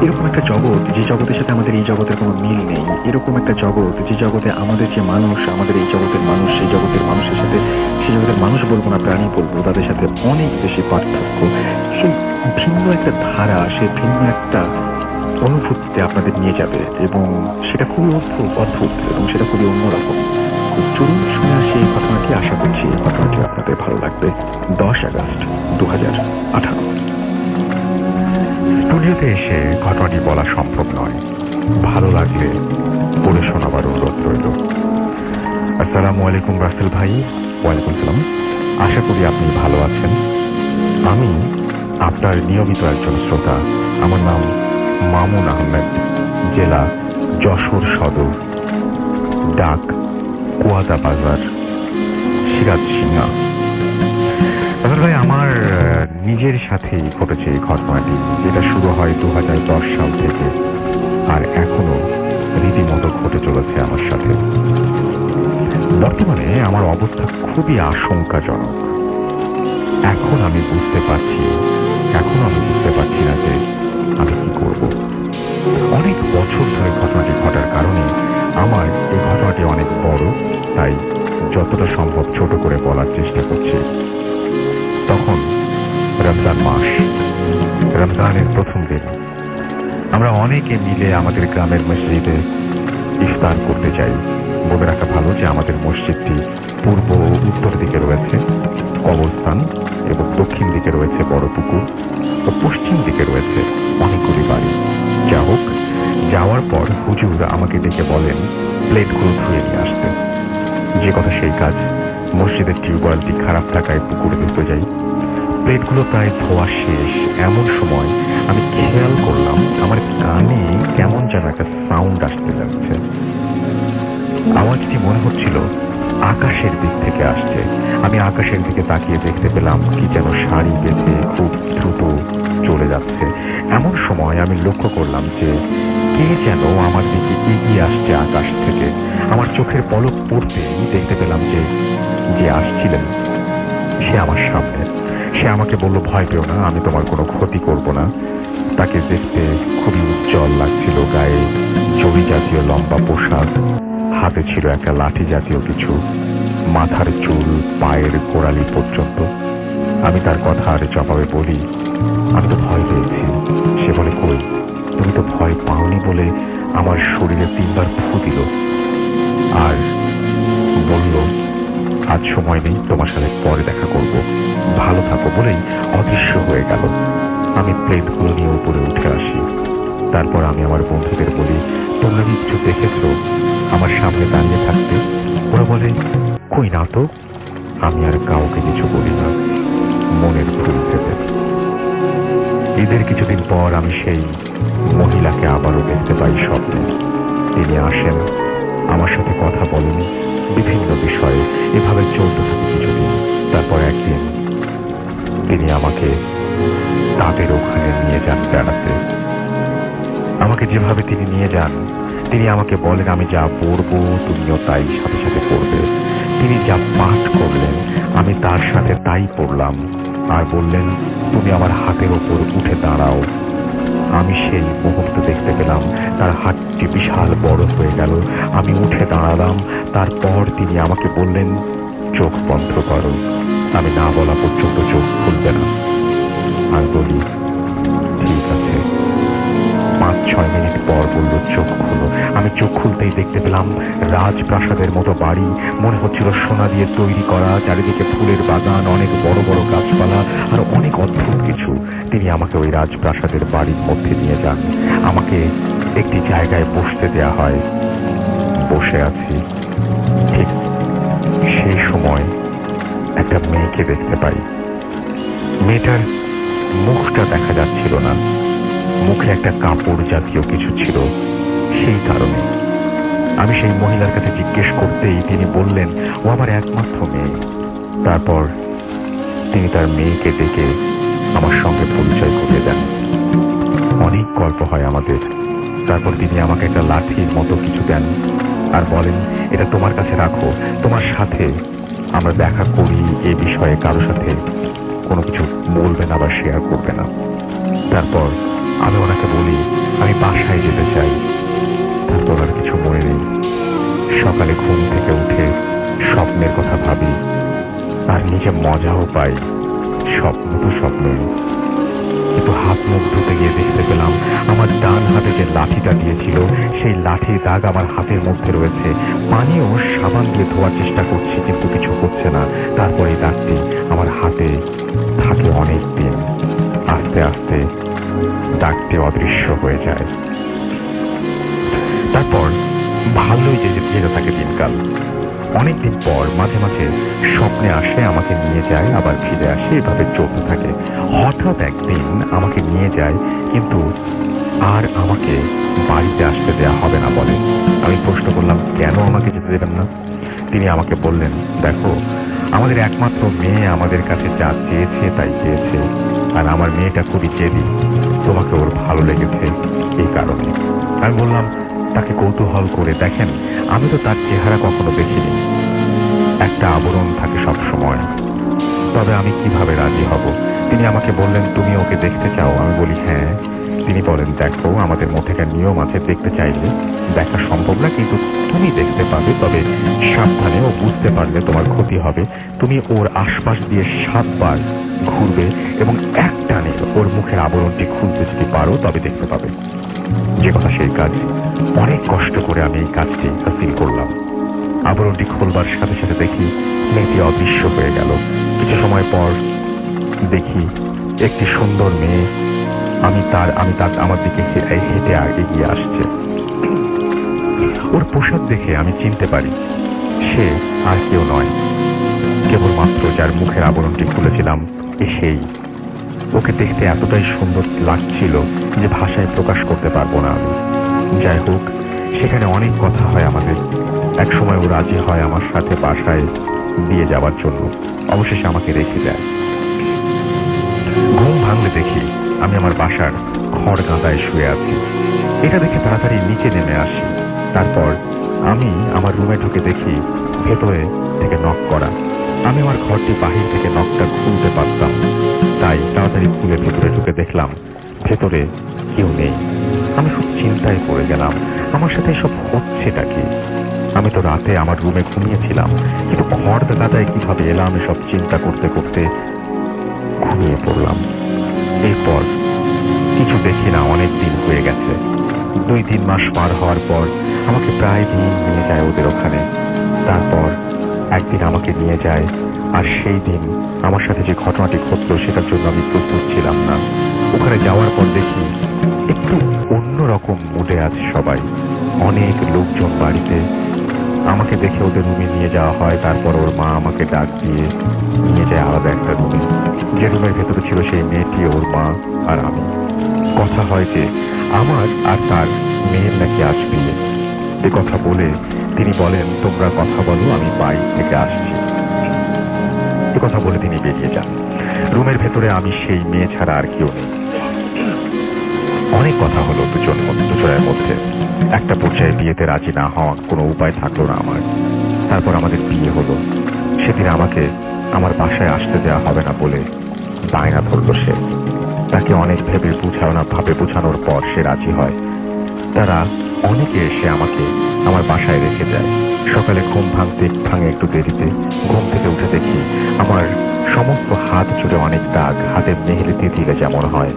এরকম একটা জগৎ যে জগতের সাথে আমাদের এই জগতের কোনো মিল নেই। এরকম একটা জগৎ যে জগতে আমাদের যে মানুষ, আমাদের এই জগতের মানুষ, সেই জগতের মানুষের সাথে, সেই জগতের মানুষ বলবো না প্রাণী বলবো, তাদের সাথে অনেক বেশি পার্থক্য। সেই ভিন্ন একটা ধারা, সেই ভিন্ন একটা অনুভূতিতে আপনাদের নিয়ে যাবে এবং সেটা খুবই অদ্ভুত এবং সেটা খুবই অন্যরকম। চলুন শুনে আসি এই ঘটনাটি। আশা করছি এই ঘটনাটি আপনাদের ভালো লাগবে। 10 আগস্ট 2018। স্টুডিওতে এসে ঘটনাটি বলা সম্ভব নয়, ভালো লাগলে পড়ে শোনাবার অনুরোধ রইল। আসসালামু আলাইকুম রাসেল ভাই। ওয়ালাইকুম সালাম। আশা করি আপনি ভালো আছেন। আমি আপনার নিয়মিত একজন শ্রোতা। আমার নাম মামুন আহমেদ, জেলা যশোর সদর, ডাক কুয়াদা বাজার, সিরাজ সিংহা। নিজের সাথেই ঘটেছে এই ঘটনাটি, যেটা শুরু হয় 2010 সাল থেকে আর এখনো রীতিমতো ঘটে চলেছে আমার সাথে। বর্তমানে আমার অবস্থা খুবই আশঙ্কাজনক। এখন আমি বুঝতে পারছি না যে আমি কি করব। অনেক বছর ধরে ঘটনাটি ঘটার কারণে আমার এই ঘটনাটি অনেক বড়, তাই যতটা সম্ভব ছোট করে বলার চেষ্টা করছি। তখন রমজান মাস, রমজানের প্রথম দিন। আমরা অনেকে মিলে আমাদের গ্রামের মসজিদে ইফতার করতে যাই। বলে রাখা ভালো যে আমাদের মসজিদটি পূর্ব ও উত্তর দিকে রয়েছে কবরস্থান এবং দক্ষিণ দিকে রয়েছে বড় পুকুর ও পশ্চিম দিকে রয়েছে অনেকগুলি বাড়ি। যা হোক, যাওয়ার পর হুজুর আমাকে ডেকে বলেন প্লেটগুলো ধুয়ে নিয়ে আসতে। যে কথা সেই কাজ। মসজিদের টিউবওয়েলটি খারাপ থাকায় পুকুরে ধুতে যাই। প্লেটগুলো প্রায় ধোয়া শেষ এমন সময় আমি খেয়াল করলাম আমার কানে কেমন যেন একটা সাউন্ড আসতে লাগছে। আওয়াজটি মনে হচ্ছিল আকাশের দিক থেকে আসছে। আমি আকাশের দিকে তাকিয়ে দেখতে পেলাম কি যেন শাড়ি বেঁধে খুব দ্রুত চলে যাচ্ছে। এমন সময় আমি লক্ষ্য করলাম যে কে যেন আমার দিকে এগিয়ে আসছে আকাশ থেকে। আমার চোখের পলক পড়তেই দেখতে পেলাম যে যে আসছিলেন সে আমার সামনে। সে আমাকে বলল, ভয় পেও না, আমি তোমার কোনো ক্ষতি করব না। তাকে দেখতে খুবই উজ্জ্বল লাগছিল, গায়ে জড়ি জাতীয় লম্বা পোশাক, হাতে ছিল একটা লাঠি জাতীয় কিছু, মাথার চুল পায়ের গোড়ালি পর্যন্ত। আমি তার কথা আর জবাবে বলি, আমি তো ভয় পেয়েছি। সে বলে, কই, তুমি তো ভয় পাওনি বলে আমার শরীরে 3 বার ফু দিল আর বলল আজ সময় নেই, তোমার সাথে পরে দেখা করব, ভালো থাকো বলেই অদৃশ্য হয়ে গেল। আমি প্লেটগুলো নিয়ে উপরে উঠে আসি। তারপর আমি আমার বন্ধুদের বলি, তোমরা কি কিছু দেখেছো আমার সামনে দাঁড়িয়ে থাকতে? ওরা বলে, কই না তো। আমি আর কাউকে কিছু বলি না, মনের ভুল ভেবে। ঈদের কিছুদিন পর আমি সেই মহিলাকে আবারও দেখতে পাই স্বপ্নে। তিনি আসেন, আমার সাথে কথা বলেন বিভিন্ন বিষয়ে। এভাবে চলতে থাকে কিছুদিন। তারপর একদিন তিনি আমাকে তাদের ওখানে নিয়ে যান বেড়াতে। আমাকে যেভাবে তিনি নিয়ে যান, তিনি আমাকে বলেন আমি যা পড়বো তুমিও তাই সাথে সাথে পড়বে। তিনি যা পাঠ করলেন আমি তার সাথে তাই পড়লাম, আর বললেন তুমি আমার হাতের ওপর উঠে দাঁড়াও। আমি সেই মুহূর্ত দেখতে পেলাম তার হাতটি বিশাল বড় হয়ে গেল। আমি উঠে দাঁড়ালাম। তারপর তিনি আমাকে বললেন চোখ বন্ধ করো। আমি না বলা পর্যন্ত চোখ খুলবে না। আর বলি ঠিক আছে। 5-6 মিনিট পর বলল চোখ খুলো। আমি চোখ খুলতেই দেখতে পেলাম রাজপ্রাসাদের মতো বাড়ি, মনে হচ্ছিল সোনা দিয়ে তৈরি করা, চারিদিকে ফুলের বাগান, অনেক বড় বড় গাছপালা আর অনেক অদ্ভুত কিছু। তিনি আমাকে ওই রাজপ্রাসাদের বাড়ির মধ্যে নিয়ে যান। আমাকে একটি জায়গায় বসতে দেয়া হয়। বসে আছি, ঠিক সেই সময় একটা মেয়েকে দেখতে পাই। মেয়েটার মুখটা দেখা যাচ্ছিল না, মুখে একটা কাপড় জাতীয় কিছু ছিল। সেই কারণে আমি সেই মহিলার কাছে জিজ্ঞেস করতেই তিনি বললেন ও আমার একমাত্র মেয়ে। তারপর তিনি তার মেয়েকে ডেকে আমার সঙ্গে পরিচয় করিয়ে দেন। অনেক গল্প হয় আমাদের। তারপর তিনি আমাকে একটা লাঠির মতো কিছু দেন আর বলেন এটা তোমার কাছে রাখো, তোমার সাথে আমরা দেখা করি এ বিষয়ে কারো সাথে কোনো কিছু বলবে না বা শেয়ার করবে না। তারপর আমি ওনাকে বলি আমি বাসায় যেতে চাই। তারপর আর কিছু মনে নেই। সকালে ঘুম থেকে উঠে স্বপ্নের কথা ভাবি আর নিজে মজাও পাই। স্বপ্ন তো স্বপ্নই, কিন্তু হাত মুখ ধুতে গিয়ে দেখতে পেলাম আমার ডান হাতে যে লাঠিটা দিয়েছিল সেই লাঠির দাগ আমার হাতের মধ্যে রয়েছে। পানিও সাবান দিয়ে ধোয়ার চেষ্টা করছি কিন্তু কিছু হচ্ছে না। তারপর এই দাগটি আমার হাতে থাকে অনেক দিন। আস্তে আস্তে দাগটি অদৃশ্য হয়ে যায়। তারপর ভালোই যেতে থাকে দিনকাল। অনেকদিন পর মাঝে মাঝে স্বপ্নে আসে, আমাকে নিয়ে যায়, আবার ফিরে আসে, এভাবে চলতে থাকে। হঠাৎ একদিন আমাকে নিয়ে যায়, কিন্তু আর আমাকে বাড়িতে আসতে দেয়া হবে না বলে। আমি প্রশ্ন করলাম কেন আমাকে যেতে দেবেন না? তিনি আমাকে বললেন দেখো আমাদের একমাত্র মেয়ে আমাদের কাছে যা চেয়েছে তাই চেয়েছে, আর আমার মেয়েটা খুবই জেদি, তোমাকে ওর ভালো লেগেছে এই কারণে। আমি বললাম, তাকে কৌতূহল করে দেখেন, আমি তো তার চেহারা কখনো দেখিনি, একটা আবরণ থাকে সব সময়, তবে আমি কিভাবে রাজি হব? তিনি আমাকে বললেন, তুমি ওকে দেখতে চাও? আমি বলি হ্যাঁ। তিনি বলেন, দেখো, আমাদের মধ্যেকার নিয়ম আছে, দেখতে চাইলে দেখা সম্ভব না, কিন্তু তুমি দেখতে পাবে, তবে সাবধানে, ও বুঝতে পারলে তোমার ক্ষতি হবে। তুমি ওর আশপাশ দিয়ে 7 বার ঘুরবে এবং এক টানে ওর মুখের আবরণটি খুলতে যদি পারো তবে দেখতে পাবে। যে কথা সেই কাজ। অনেক কষ্ট করে আমি এই কাজটি হাসিল করলাম। আবরণটি খোলবার সাথে সাথে দেখি মেয়েটি অদৃশ্য হয়ে গেল। কিছু সময় পর দেখি একটি সুন্দর মেয়ে আমার দিকে হেঁটে এগিয়ে আসছে। ওর পোশাক দেখে আমি চিনতে পারি সে আর কেউ নয়, কেবলমাত্র যার মুখের আবরণটি খুলেছিলাম সেই। ওকে দেখতে এতটাই সুন্দর লাগছিল যে ভাষায় প্রকাশ করতে পারবো না আমি। যাই হোক, সেখানে অনেক কথা হয় আমাদের। এক সময় ও রাজি হয় আমার সাথে বাসায় দিয়ে যাওয়ার জন্য, অবশেষে আমাকে রেখে দেয়। ঘুম ভাঙলে দেখি আমি আমার বাসার খড় গাদায় শুয়ে আছি। এটা দেখে তাড়াতাড়ি নিচে নেমে আসি। তারপর আমি আমার রুমে ঢুকে দেখি ভেতরে থেকে নক করা। আমি আমার ঘরটি বাহির থেকে নকটা খুলতে পারতাম, তাই তাড়াতাড়ি খুলে ভেতরে ঢুকে দেখলাম ভেতরে কেউ নেই। আমি খুব চিন্তায় পড়ে গেলাম, আমার সাথে এসব হচ্ছেটা কি? আমি তো রাতে আমার রুমে ঘুমিয়েছিলাম, কিন্তু খড় গাদায় কিভাবে এলাম এসব চিন্তা করতে করতে ঘুমিয়ে পড়লাম। এরপর কিছু দেখি না, অনেক দিন হয়ে গেছে। 2-3 মাস পার হওয়ার পর আমাকে প্রায় দিন নিয়ে যায় ওদের ওখানে। তারপর একদিন আমাকে নিয়ে যায়, আর সেই দিন আমার সাথে যে ঘটনাটি ঘটল সেটার জন্য আমি প্রস্তুত ছিলাম না। ওখানে যাওয়ার পর দেখি একটু অন্যরকম মুডে আছে সবাই, অনেক লোকজন বাড়িতে। আমাকে দেখে ওদের রুমে নিয়ে যাওয়া হয়। তারপর ওর মা আমাকে ডাক দিয়ে নিয়ে যায় আলাদা একটা রুমে। যে রুমের ভেতরে ছিল সেই মেয়েটি, ওর মা আর আমি। কথা হয় যে আমার আর তার মেয়ের নাকি আজ বিয়ে। এ কথা বলে তিনি বলেন, তোমরা কথা বলো, আমি বাইরে থেকে আসছি। এ কথা বলে তিনি বেরিয়ে যান। রুমের ভেতরে আমি, সেই মেয়ে ছাড়া আর কেউ নেই। অনেক কথা হলো দুজনের মধ্যে। একটা পর্যায়ে বিয়েতে রাজি না হওয়া কোনো উপায় থাকলো না আমার। তারপর আমাদের বিয়ে হলো। সেদিন আমাকে আমার বাসায় আসতে দেওয়া হবে না বলে বায়না ধরলো সে। তাকে অনেক ভাবে বোঝানোর পর সে রাজি হয়। তারা অনেকে এসে আমাকে আমার বাসায় রেখে যায়। সকালে ঘুম ভাঙে একটু দেরিতে। ঘুম থেকে উঠে দেখি আমার সমস্ত হাত জুড়ে অনেক দাগ, হাতে মেহেদিতে দিলে যেমন হয়।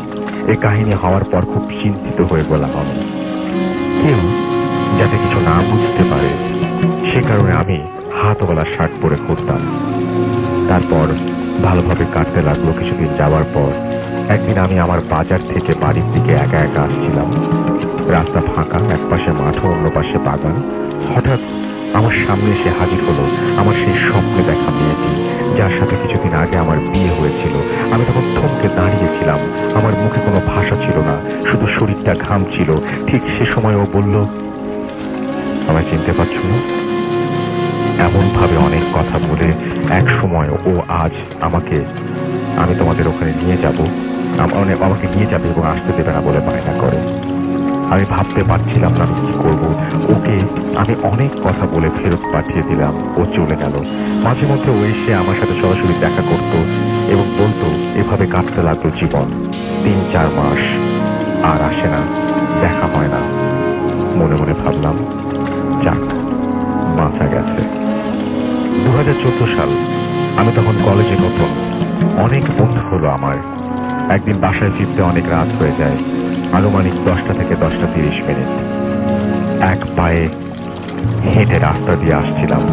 এই কাহিনী হওয়ার পর খুব চিন্তিত হয়ে গেলাম আমি। কেউ যাতে কিছু না বুঝতে পারে সে কারণে আমি হাতওয়ালা শার্ট পরে ঘুরতাম। তারপর ভালোভাবে কাটতে লাগলো। কিছুদিন যাওয়ার পর একদিন আমি আমার বাজার থেকে বাড়ির দিকে একা একা আসছিলাম। রাস্তা ফাঁকা, এক পাশে মাঠ, অন্য পাশে বাগান। হঠাৎ আমার সামনে এসে হাজির হলো আমার সেই স্বপ্নে দেখা মেয়েটি, যার সাথে কিছুদিন আগে আমার বিয়ে হয়েছিল। আমি তখন থমকে দাঁড়িয়েছিলাম, আমার মুখে কোনো ভাষা ছিল না, শুধু শরীরটা ঘামছিল। ঠিক সে সময় ও বলল, আমায় চিনতে পারছো না? এমন ভাবে অনেক কথা বলে এক সময় ও আজ আমি তোমাদের ওখানে নিয়ে যাব, আমাকে নিয়ে যাবে এবং আসতে দেবে না বলে বায়না করে। আমি ভাবতে পারছিলাম না আমি কি করবো। ওকে আমি অনেক কথা বলে ফেরত পাঠিয়ে দিলাম। ও চলে গেল। মাঝে মধ্যে ও এসে আমার সাথে সরাসরি দেখা করতো এবং বলতো। এভাবে কাটতে লাগলো জীবন। 3-4 মাস আর আসে না, দেখা হয় না। মনে মনে ভাবলাম, যাক, বাঁচা গেছে। 2014 সাল। আমি তখন কলেজে নতুন। অনেক বন্ধু হলো আমার। একদিন বাসায় ফিরতে অনেক রাত হয়ে যায়, আনুমানিক 10টা থেকে 10টা 30 মিনিট। এক পায়ে হেঁটে রাস্তা দিয়ে আসছিলাম।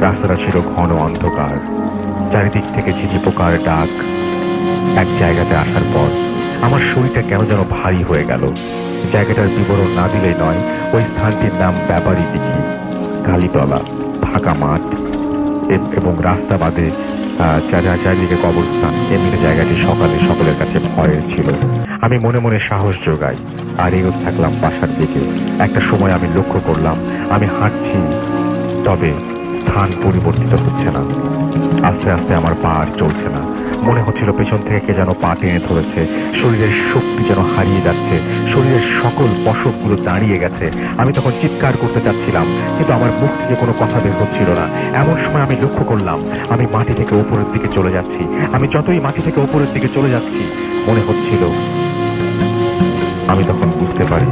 রাস্তাটা ছিল ঘন অন্ধকার, চারিদিক থেকে ঝিঝি পোকার ডাক। এক জায়গাতে আসার পর আমার শরীরটা কেন যেন ভারী হয়ে গেল। জায়গাটার বিবরণ না দিলেই নয়। ওই স্থানটির নাম ব্যাপারী দিঘি। কালীতলা, ফাঁকা মাঠ এবং রাস্তা বাদে চারিদিকে কবরস্থান। এমনি জায়গাটি সকালে সকলের কাছে ভয়ের ছিল। আমি মনে মনে সাহস জোগাই আর এগোতে থাকলাম বাসার দিকে। একটা সময় আমি লক্ষ্য করলাম আমি হাঁটছি, তবে স্থান পরিবর্তিত হচ্ছে না। আস্তে আস্তে আমার পা আর চলছে না। মনে হচ্ছিল পেছন থেকে কে যেন পা টেনে ধরেছে। শরীরের শক্তি যেন হারিয়ে যাচ্ছে, শরীরের সকল পশমগুলো দাঁড়িয়ে গেছে। আমি তখন চিৎকার করতে চাচ্ছিলাম, কিন্তু আমার মুখ থেকে কোনো কথা বের হচ্ছিল না। এমন সময় আমি লক্ষ্য করলাম আমি মাটি থেকে উপরের দিকে চলে যাচ্ছি। আমি যতই মাটি থেকে উপরের দিকে চলে যাচ্ছি মনে হচ্ছিল, আমি তখন বুঝতে পারি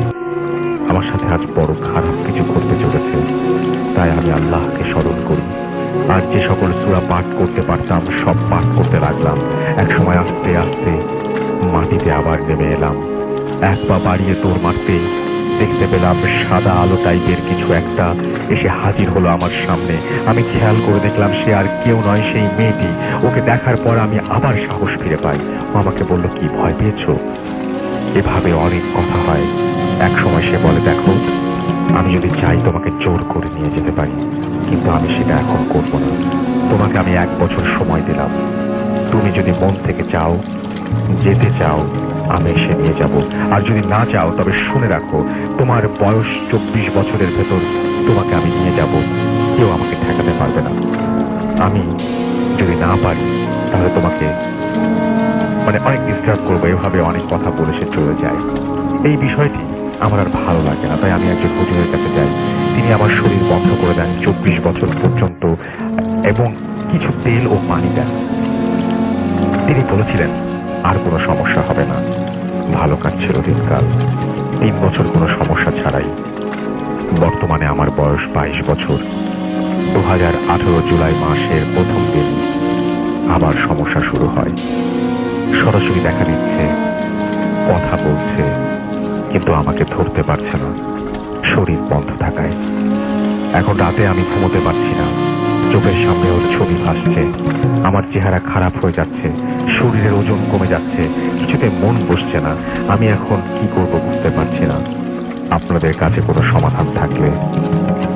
আমার সাথে আজ বড় খারাপ কিছু ঘটতে চলেছে। তাই আমি আল্লাহকে স্মরণ করি আর যে সকল সূরা পাঠ করতে পারতাম সব পাঠ করতে লাগলাম। এক সময় আস্তে আস্তে মাটিতে আবার নেমে এলাম। এক পা বাড়িয়ে দৌড় মারতে দেখতে পেলাম সাদা আলো টাইপের কিছু একটা এসে হাজির হলো আমার সামনে। আমি খেয়াল করে দেখলাম সে আর কেউ নয়, সেই মেয়েটি। ওকে দেখার পর আমি আবার সাহস ফিরে পাই। ও আমাকে বলল, কি ভয় পেয়েছো? এভাবে অনেক কথা হয়। এক সময় সে বলে, দেখো আমি যদি চাই তোমাকে জোর করে নিয়ে যেতে পারি, কিন্তু আমি সেটা এখন করব না। তোমাকে আমি 1 বছর সময় দিলাম। তুমি যদি মন থেকে চাও, যেতে চাও, আমি এসে নিয়ে যাব। আর যদি না চাও তবে শুনে রাখো, তোমার বয়স 24 বছরের ভেতর তোমাকে আমি নিয়ে যাব। কেউ আমাকে ঠেকাতে পারবে না। আমি যদি না পারি তাহলে তোমাকে অনেক ডিস্টার্ব করবো। এভাবে অনেক কথা বলে সে চলে যায়। এই বিষয়টি আমার আর ভালো লাগে না, তাই আমি একজন হুজুরের কাছে যাই। তিনি আমার শরীর বন্ধ করে দেন 24 বছর পর্যন্ত এবং কিছু তেল ও পানি দেন। তিনি বলেছিলেন আর কোনো সমস্যা হবে না। ভালো কাটছিল দিনকাল, 3 বছর কোনো সমস্যা ছাড়াই। বর্তমানে আমার বয়স 22 বছর। 2018 জুলাই মাসের প্রথম দিন আবার সমস্যা শুরু হয়। সরাসরি দেখা দিচ্ছে, কথা বলছে, কিন্তু আমাকে ধরতে পারছে না, শরীর বন্ধ থাকায়। এখন রাতে আমি ঘুমোতে পারছি না। চোখের সামনে ওর ছবি ভাসছে। আমার চেহারা খারাপ হয়ে যাচ্ছে, শরীরের ওজন কমে যাচ্ছে, কিছুতে মন বসছে না। আমি এখন কি করব বুঝতে পারছি না। আপনাদের কাছে কোনো সমাধান থাকলে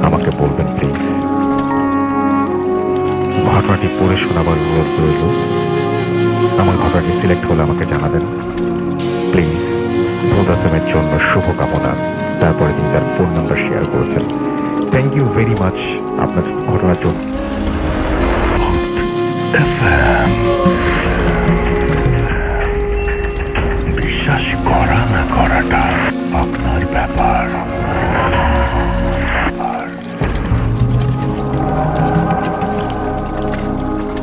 আমাকে বলবেন প্লিজ। ঘটনাটি পড়ে শোনাবার অনুরোধ রইল। আমার ঘটনাটি সিলেক্ট হলে আমাকে জানাবেন প্লিজ। ভোদাসেমের জন্য শুভকামনা। তারপরে তিনি তার ফোন নাম্বার শেয়ার করেছেন। থ্যাংক ইউ ভেরি মাচ আপনার ঘটনার জন্য। বিশ্বাস করা না করাটা আপনার ব্যাপার।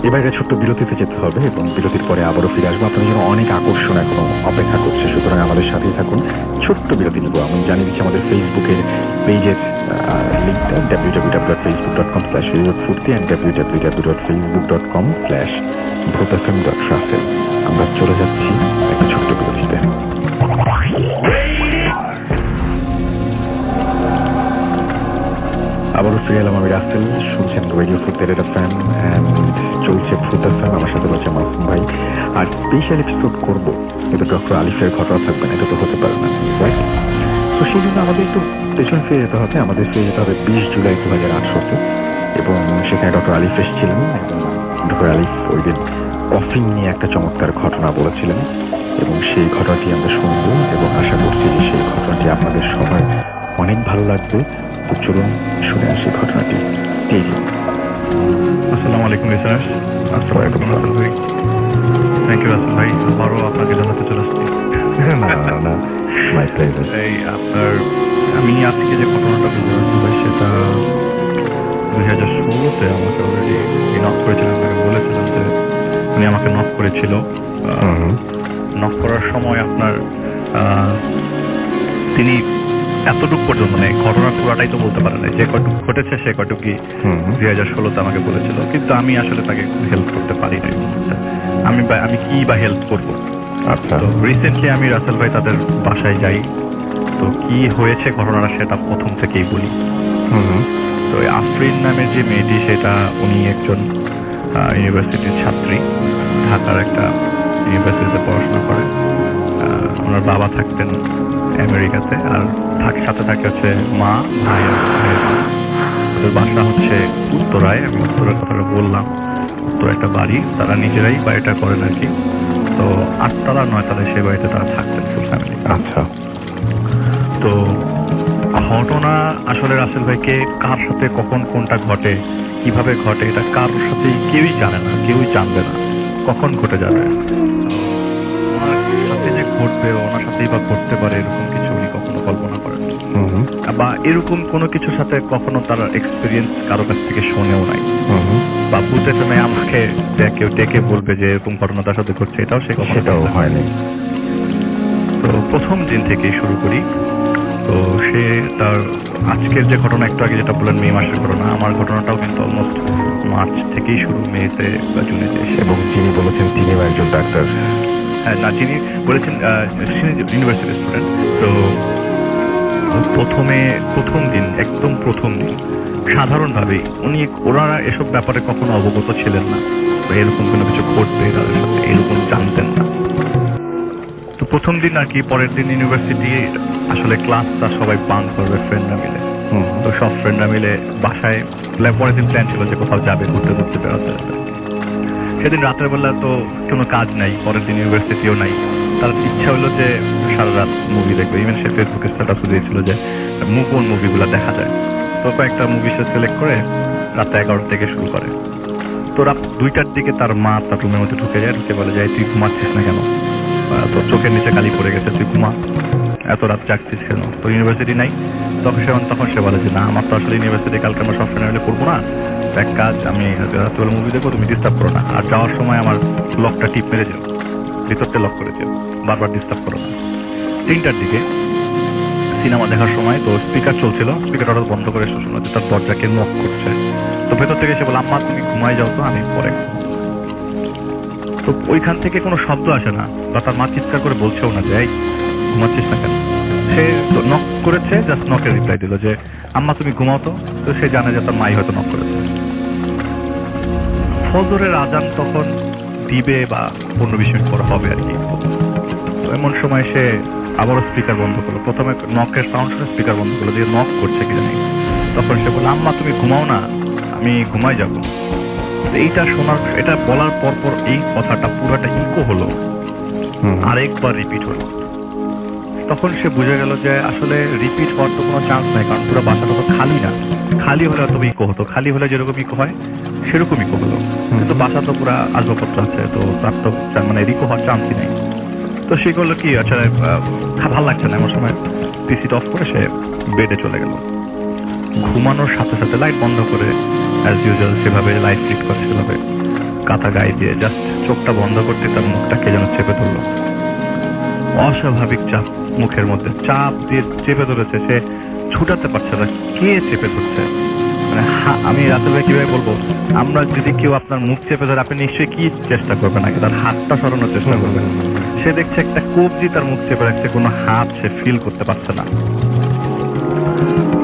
এবারে ছোট্ট বিরতিতে যেতে হবে এবং বিরতির পরে আবারও ফিরে আসবো। আপনাদের জন্য অনেক আকর্ষণ এখনো অপেক্ষা করছে, সুতরাং আমাদের সাথেই থাকুন। ছোট্ট বিরতি নিব। আমি জানিয়ে দিচ্ছি আমাদের ফেসবুকের পেজের লিঙ্কটা www.facebook.com/রিওফুর্তি and www.facebook.com/bhotafm.raffle। আমরা চলে যাচ্ছি একটা ছোট্ট বিরতিতে। আবারও ফিরে এলাম, আমি রাসেল। শুনছেন রেডিও ফুর্তি রেড এফএম অ্যান্ড চলছে ফুড এফএম। আমার সাথে রয়েছে মাসুম ভাই। আর স্পেশাল এপিসোড করবো, কিন্তু ডক্টর আলিফের ঘটনা থাকবে না, এটা তো হতে পারে না, রাইট? তো সেই জন্য আমাদের একটু পেছন ফিরে যেতে হবে। আমাদের ফিরে যেতে হবে 20 জুলাই 2018-তে, এবং সেখানে ডক্টর আলিফ এসেছিলেন। এবং ডক্টর আলিফ ওই দিন কফিন নিয়ে একটা চমৎকার ঘটনা বলেছিলেন, এবং সেই ঘটনাটি আমরা শুনবো এবং আশা করছি যে সেই ঘটনাটি আপনাদের সবার অনেক ভালো লাগবে। তো চলুন শুনে আসি ঘটনাটি। আসসালামু আলাইকুম লিসেনার্স। আসসালামু আলাইকুম ভাই। থ্যাংক ইউ রাসেল ভাই, আবারও আপনাকে জানাতে চলে আসছি। না, মাই প্লেজার। এই আপনার আমি আজকে যে ঘটনাটা বলতে ভাই, সেটা 2016-তে আমাকে অলরেডি নক করেছিলেন। আপনাকে বলেছিলাম যে উনি আমাকে নক করেছিল। নক করার সময় আপনার তিনি এতটুকু পর্যন্ত ঘটনার পুরাটাই তো বলতে পারে না, যে কটুক ঘটেছে সে কটুকি 2016-তে আমাকে বলেছিল, কিন্তু আমি আসলে তাকে হেল্প করতে পারি না। আমি কি বা হেল্প করবো? আচ্ছা, তো রিসেন্টলি আমি রাসেল ভাই তাদের বাসায় যাই। তো কি হয়েছে ঘটনাটা সেটা প্রথম থেকেই বলি। তো আফরিন নামের যে মেয়েটি, সেটা উনি একজন ইউনিভার্সিটির ছাত্রী, ঢাকার একটা ইউনিভার্সিটিতে পড়াশোনা করে। ওনার বাবা থাকতেন আমেরিকাতে, আর সাথে থাকে হচ্ছে মা, ভাই আর ভাইয়ের মা। ওদের বাসা হচ্ছে উত্তরায়। আমি উত্তরের কথাটা বললাম। উত্তর একটা বাড়ি, তারা নিজেরাই বাড়িটা করেন আর কি। তো 8 তলা 9 তলায় সেই বাড়িতে তারা থাকতেন ফুল ফ্যামিলি। আচ্ছা, তো ঘটনা আসলে রাসেল ভাইকে কার সাথে কখন কোনটা ঘটে, কিভাবে ঘটে, এটা কারোর সাথে কেউই জানে না, কেউই জানবে না। কখন ঘটে যাবে, ওনার সাথে যে ঘটবে ওনার সাথেই বা ঘটতে পারে এরকম কিছু উনি কখনো কল্পনা করেন, বা এরকম কোনো কিছুর সাথে কখনো তার এক্সপিরিয়েন্স কারো কাছ থেকে শোনেও নাই, বা বুঝতে সময় আমাকে কেউ ডেকে বলবে যে এরকম ঘটনা তার সাথে ঘটছে, এটাও সেটাও হয়নি। তো প্রথম দিন থেকেই শুরু করি। তো সে তার আজকের যে ঘটনা একটু আগে যেটা বললেন মে মাসের ঘটনা, আমার ঘটনাটাও কিন্তু অলমোস্ট মার্চ থেকেই শুরু, মেতে বা জুনেতে। এবং যিনি বলেছেন তিনিও একজন ডাক্তার। হ্যাঁ, না, যিনি বলেছেন ইউনিভার্সিটি স্টুডেন্ট। তো প্রথম দিন, একদম প্রথম দিন সাধারণভাবেই ওনারা এসব ব্যাপারে কখনো অবগত ছিলেন না, এরকম কোনো কিছু ঘটবে তাদের সাথে এরকম জানতেন না। তো প্রথম দিন আর কি, পরের দিন ইউনিভার্সিটি আসলে ক্লাসটা সবাই বাঙ্ক করবে ফ্রেন্ডরা মিলে। তো সব ফ্রেন্ডরা মিলে বাসায়, পরের দিন প্ল্যান ছিল যে কোথাও যাবে, ঘুরতে ঘুরতে বেড়াতে যাবে। সেদিন রাতের বেলা তো কোনো কাজ নাই, পরের দিন ইউনিভার্সিটিও নাই, তার ইচ্ছা হলো যে সারা রাত মুভি দেখবে। ইভেন সে ফেসবুকে স্ট্যাটাসও দিয়েছিল যে কোন মুভিগুলো দেখা যায়। তো কয়েকটা মুভি সে সিলেক্ট করে রাত 11 থেকে শুরু করে। তো রাত 2টার দিকে তার মা তার রুমের মধ্যে ঢুকে যায়, ঢুকে বলে যায় তুই ঘুমাচ্ছিস না কেন, তোর চোখের নিচে কালি পড়ে গেছে, তুই ঘুমা, এত রাত জাগছিস কেন, তো ইউনিভার্সিটি নাই। তখন সে বলে যে না, আমার তো আসলে ইউনিভার্সিটি কালকে আমরা সব ফ্রেন্ড মিলে করবো না, এক কাজ, আমি রাত্রেবেলা মুভি দেখবো, তুমি ডিস্টার্ব করো না, আর যাওয়ার সময় আমার লকটা টিপ মেরে যাও, ভিতরতে লক করে যাও, বারবার ডিস্টার্ব করো না। 3টার দিকে সিনেমা দেখার সময় তো স্পিকার চলছিল, স্পিকার হঠাৎ বন্ধ করে এসে শোনা যে তার দরজাকে নক করছে। তো ভেতর থেকে এসে বলে আম্মা তুমি ঘুমাই যাও, তো আমি পরে। তো ওইখান থেকে কোনো শব্দ আসে না, বা তার মা চিৎকার করে বলছেও না যে এই ঘুমাচ্ছিস না কেন। সে নক করেছে, জাস্ট নকের রিপ্লাই দিল যে আম্মা তুমি ঘুমাও তো। তো সে জানে যে তার মাই হয়তো নক করেছে। ফজরের আজান তখন দিবে বা 15-20 মিনিট পরে হবে আর কি। তো এমন সময় সে আবারও স্পিকার বন্ধ করলো, প্রথমে নকের সাউন্ড শুনে স্পিকার বন্ধ করলো, যে নক করছে কি জানি। তখন সে বলল আম্মা তুমি ঘুমাও না, আমি ঘুমাই যাবো। এটা বলার পর এই কথাটা পুরোটা ইকো হলো, আরেকবার রিপিট হলো। তখন সে বুঝে গেল যে আসলে রিপিট হওয়ার তো কোনো চান্স নাই, কারণ পুরো বাসাটা তো খালি না। খালি হলে হয়তো ইকো হতো, খালি হলে যেরকম ইকো হয় সেরকম ইকো হলো, কিন্তু বাসা তো পুরো আসবাবপত্র আছে, তো তার তো মানে ইকো হওয়ার চান্সই নেই। তো সে করলো কি, আচ্ছা ভালো লাগছে না, এমন সময় পিসিটা অফ করে সে বেডে চলে গেল। ঘুমানোর সাথে সাথে লাইট বন্ধ করে অ্যাজ ইউজুয়াল সেভাবে লাইট ফিট করে সেভাবে কাঁথা গায়ে দিয়ে জাস্ট চোখটা বন্ধ করতে তার মুখটা কে যেন চেপে ধরলো। অস্বাভাবিক চাপ মুখের মধ্যে, চাপ দিয়ে চেপে ধরেছে, সে ছুটাতে পারছে না। কে চেপে ধরছে মানে আমি রাতের বেলা কিভাবে বলবো, আমরা যদি কেউ আপনার মুখ চেপে ধরে আপনি নিশ্চয়ই কি চেষ্টা করবেন, আগে তার হাতটা সরানোর চেষ্টা করবেন। সে দেখছে একটা কবজি তার মুখ চেপে রাখছে, কোনো হাত সে ফিল করতে পারছে না।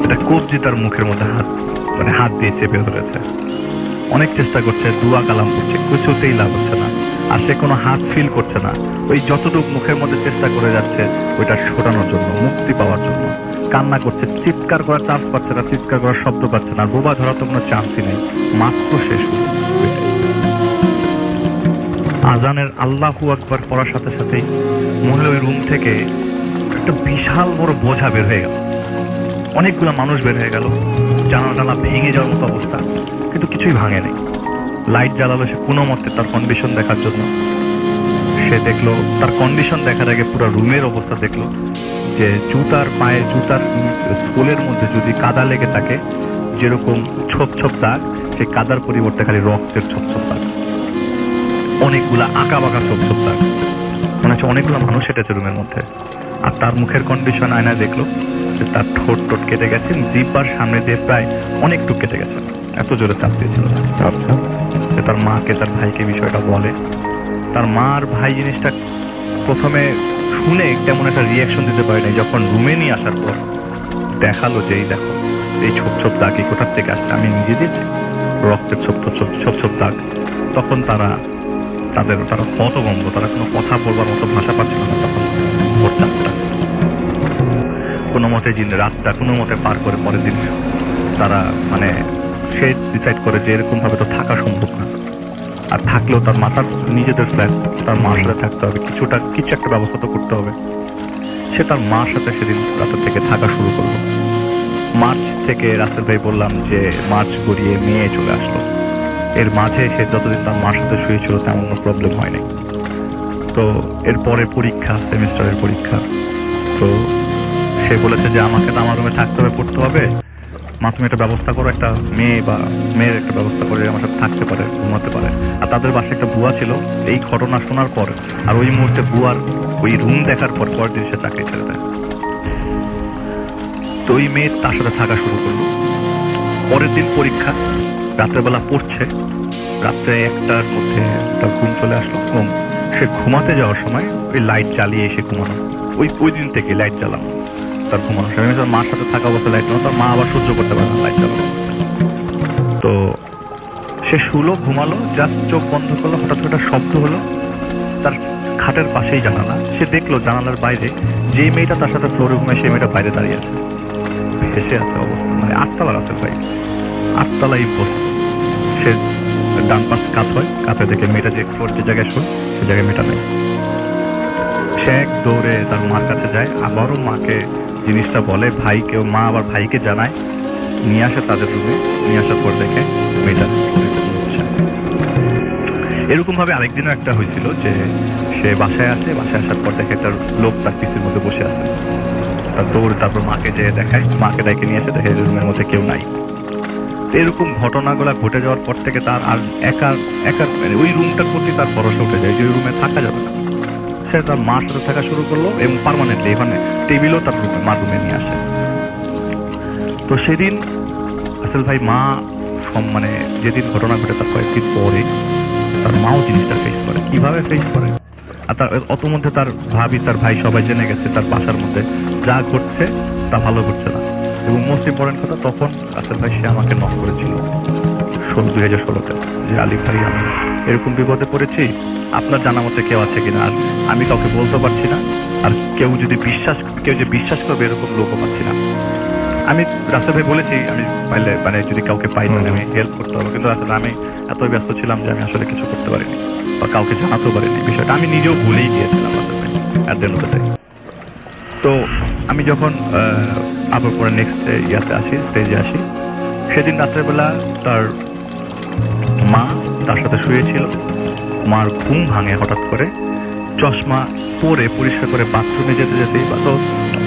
এটা কবজি তার মুখের মধ্যে হাত দিয়ে চেপে ধরেছে। অনেক চেষ্টা করছে, দুয়া কালাম করছে, কিছুতেই লাভ হচ্ছে না। আর সে কোনো হাত ফিল করছে না, ওই যতটুকু মুখের মধ্যে চেষ্টা করে যাচ্ছে ওইটা সরানোর জন্য, মুক্তি পাওয়ার জন্য। কান্না করছে, চিৎকার করার চান্স পাচ্ছে না, চিৎকার করার শব্দ পাচ্ছে না, বোবা ধরার তো কোনো চান্সই নেই, মাত্র শেষ। আজানের আল্লাহু আকবার পড়ার সাথে সাথেই মহিলা ওই রুম থেকে একটা বিশাল বড় বোঝা বের হয়ে গেল, অনেকগুলো মানুষ বের হয়ে গেল, জানালা ভেঙে যাওয়ার মতো অবস্থা, কিন্তু কিছুই ভাঙে নেই। লাইট জ্বালালো সে কোনো মতে তার কন্ডিশন দেখার জন্য। সে দেখলো তার কন্ডিশন দেখার আগে পুরো রুমের অবস্থা দেখলো, যে জুতার সোলের মধ্যে যদি কাদা লেগে থাকে, যেরকম ছোপ ছোপ দাগ, সেই কাদার পরিবর্তে খালি রক্তের ছোপ ছোপ দাগ, অনেকগুলা আঁকা বাঁকা ছোপ ছোপ দাগ, মনে হচ্ছে অনেকগুলো মানুষ হেঁটেছে রুমের মধ্যে। আর তার মুখের কন্ডিশন আয়নায় দেখলো যে তার ঠোঁট কেটে গেছে, জিহ্বার সামনে দিয়ে প্রায় অনেকটুকু কেটে গেছে, এত জোরে চাপ দিয়েছিল। আচ্ছা, তার মাকে তার ভাইকে বিষয়টা বলে। তার মা আর ভাই জিনিসটা প্রথমে শুনে তেমন একটা রিয়াকশন দিতে পারে নাই। যখন রুমে নিয়ে আসার পর দেখালো যে এই দেখো এই ছোপ ছোপ দাগ এই কোথার থেকে আসছে, আমি নিজে দিয়েছি রক্তের ছোপ ছোপ দাগ। তখন তারা হতভম্ব, তারা কোনো কথা বলবার মতো ভাষা পাচ্ছিল না। তখন ভোর 4টা, কোনো মতে রাতটা কোনো মতে পার করে পরের দিন তারা মানে সে ডিসাইড করে যে এরকম ভাবে তো থাকা সম্ভব না, আর থাকলেও তার মাথার নিজেদের ফ্ল্যাট, তার মার সাথে থাকতে হবে, কিছু একটা ব্যবস্থা তো করতে হবে। সে তার মার সাথে সেদিন রাতের থেকে থাকা শুরু করলো। মার্চ থেকে রাসেল ভাই বললাম যে মার্চ গড়িয়ে মে চলে আসলো। এর মাঝে সে যতদিন তার মার সাথে শুয়েছিল তেমন কোনো প্রবলেম হয়নি। তো এরপরে পরীক্ষা, সেমিস্টারের পরীক্ষা। তো সে বলেছে যে আমাকে তো আমার রুমে থাকতে হবে, পড়তে হবে, মা তুমি একটা ব্যবস্থা করো, একটা মেয়ের একটা ব্যবস্থা করে আমার সাথে থাকতে পারে, ঘুমাতে পারে। আর তাদের বাসায় একটা বুয়া ছিল। এই ঘটনা শোনার পর আর ওই মুহূর্তে বুয়ার ওই রুম দেখার পর পরের দিন সে চাকরি ছেড়ে দেয়। তো ওই মেয়ে তার সাথে থাকা শুরু করলো। পরের দিন পরীক্ষা, রাত্রেবেলা পড়ছে, রাত্রে 1টার মধ্যে তার ঘুম চলে আসলো এবং সে ঘুমাতে যাওয়ার সময় ওই লাইট জ্বালিয়ে এসে ঘুমানো। ওই দিন থেকে লাইট জ্বালানো তার ঘুমানো। সেখানে তার মার সাথে থাকা অবস্থা লাইট জ্বালানো, তার মা আবার সহ্য করতে পারে না লাইট জ্বালানো। তো সে শুলো, ঘুমালো, জাস্ট চোখ বন্ধ করলো, হঠাৎ করে একটা শব্দ হলো তার খাটের পাশেই জানালা। সে দেখলো জানালার বাইরে যে মেয়েটা তার সাথে ফ্লোরে ঘুমায় সেই মেয়েটা বাইরে দাঁড়িয়ে আছে, ভেসে আছে অবস্থা। মানে 8তলার আছে ভাই, 8তলাই বসে। সে ডান পাশ কাত হয়, কাতে দেখে মেয়েটা যে ফ্লোর যে জায়গায় শোয় সে জায়গায় মেয়েটা নেই। সে এক দৌড়ে তার মার কাছে যায়, আবারও মাকে জিনিসটা বলে, ভাইকে, মা আবার ভাইকে জানায়, নিয়ে আসে তাদের রুমে। নিয়ে আসার পর দেখে মেয়েটা। এরকম ভাবে আরেকদিনও একটা হয়েছিল যে সে বাসায় আসে, বাসায় আসার পর দেখে একটা লোক তার পিসির মধ্যে বসে আছে। তার দৌড়ে তারপর মাকে যেয়ে দেখায়, মাকে ডেকে নিয়ে এসে দেখে রুমের মধ্যে কেউ নাই। এরকম ঘটনাগুলো ঘটে যাওয়ার পর থেকে তার আর একা মানে ওই রুমটার প্রতি তার ভরসা উঠে যায় যে ওই রুমে থাকা যাবে না। সে তার মার সাথে থাকা শুরু করলো এবং পার্মানেন্টলি এখানে টেবিলও তার রুমে, মার রুমে নিয়ে আসে। তো সেদিন আসল ভাই মা মানে যেদিন ঘটনা ঘটে তার কয়েকদিন পরে তার মাও জিনিসটা ফেস করে। কিভাবে ফেস করে? আর তার অত মধ্যে তার ভাবি, তার ভাই সবাই জেনে গেছে তার বাসার মধ্যে যা ঘটছে তা ভালো ঘটছে না। এবং মোস্ট ইম্পর্টেন্ট কথা, তখন আসল ভাই সে আমাকে নক করেছিল 2016-তে যে আলী ভাই আমি এরকম বিপদে পড়েছি, আপনার জানা মতে কেউ আছে কিনা। আর আমি কাউকে বলতে পারছি না, আর কেউ যে বিশ্বাস করবে এরকম লোকও পাচ্ছি না। আমি রাসেল ভাই বলেছি আমি পাইলে মানে যদি কাউকে পাই তাহলে আমি হেল্প করতে হবে, কিন্তু আসলে আমি এত ব্যস্ত ছিলাম যে আমি আসলে কিছু করতে পারিনি বা কাউকে জানাতেও পারিনি বিষয়টা। আমি নিজেও ভুলেই গিয়েছিলাম রাসেল ভাই at the end of the day. তো আমি যখন আবার পরে নেক্সট স্টেজে আসি, সেদিন রাত্রেবেলা তার মা তার সাথে শুয়েছিল। মার ঘুম ভাঙে হঠাৎ করে, চশমা পরে পরিষ্কার করে বাথরুমে যেতেই তো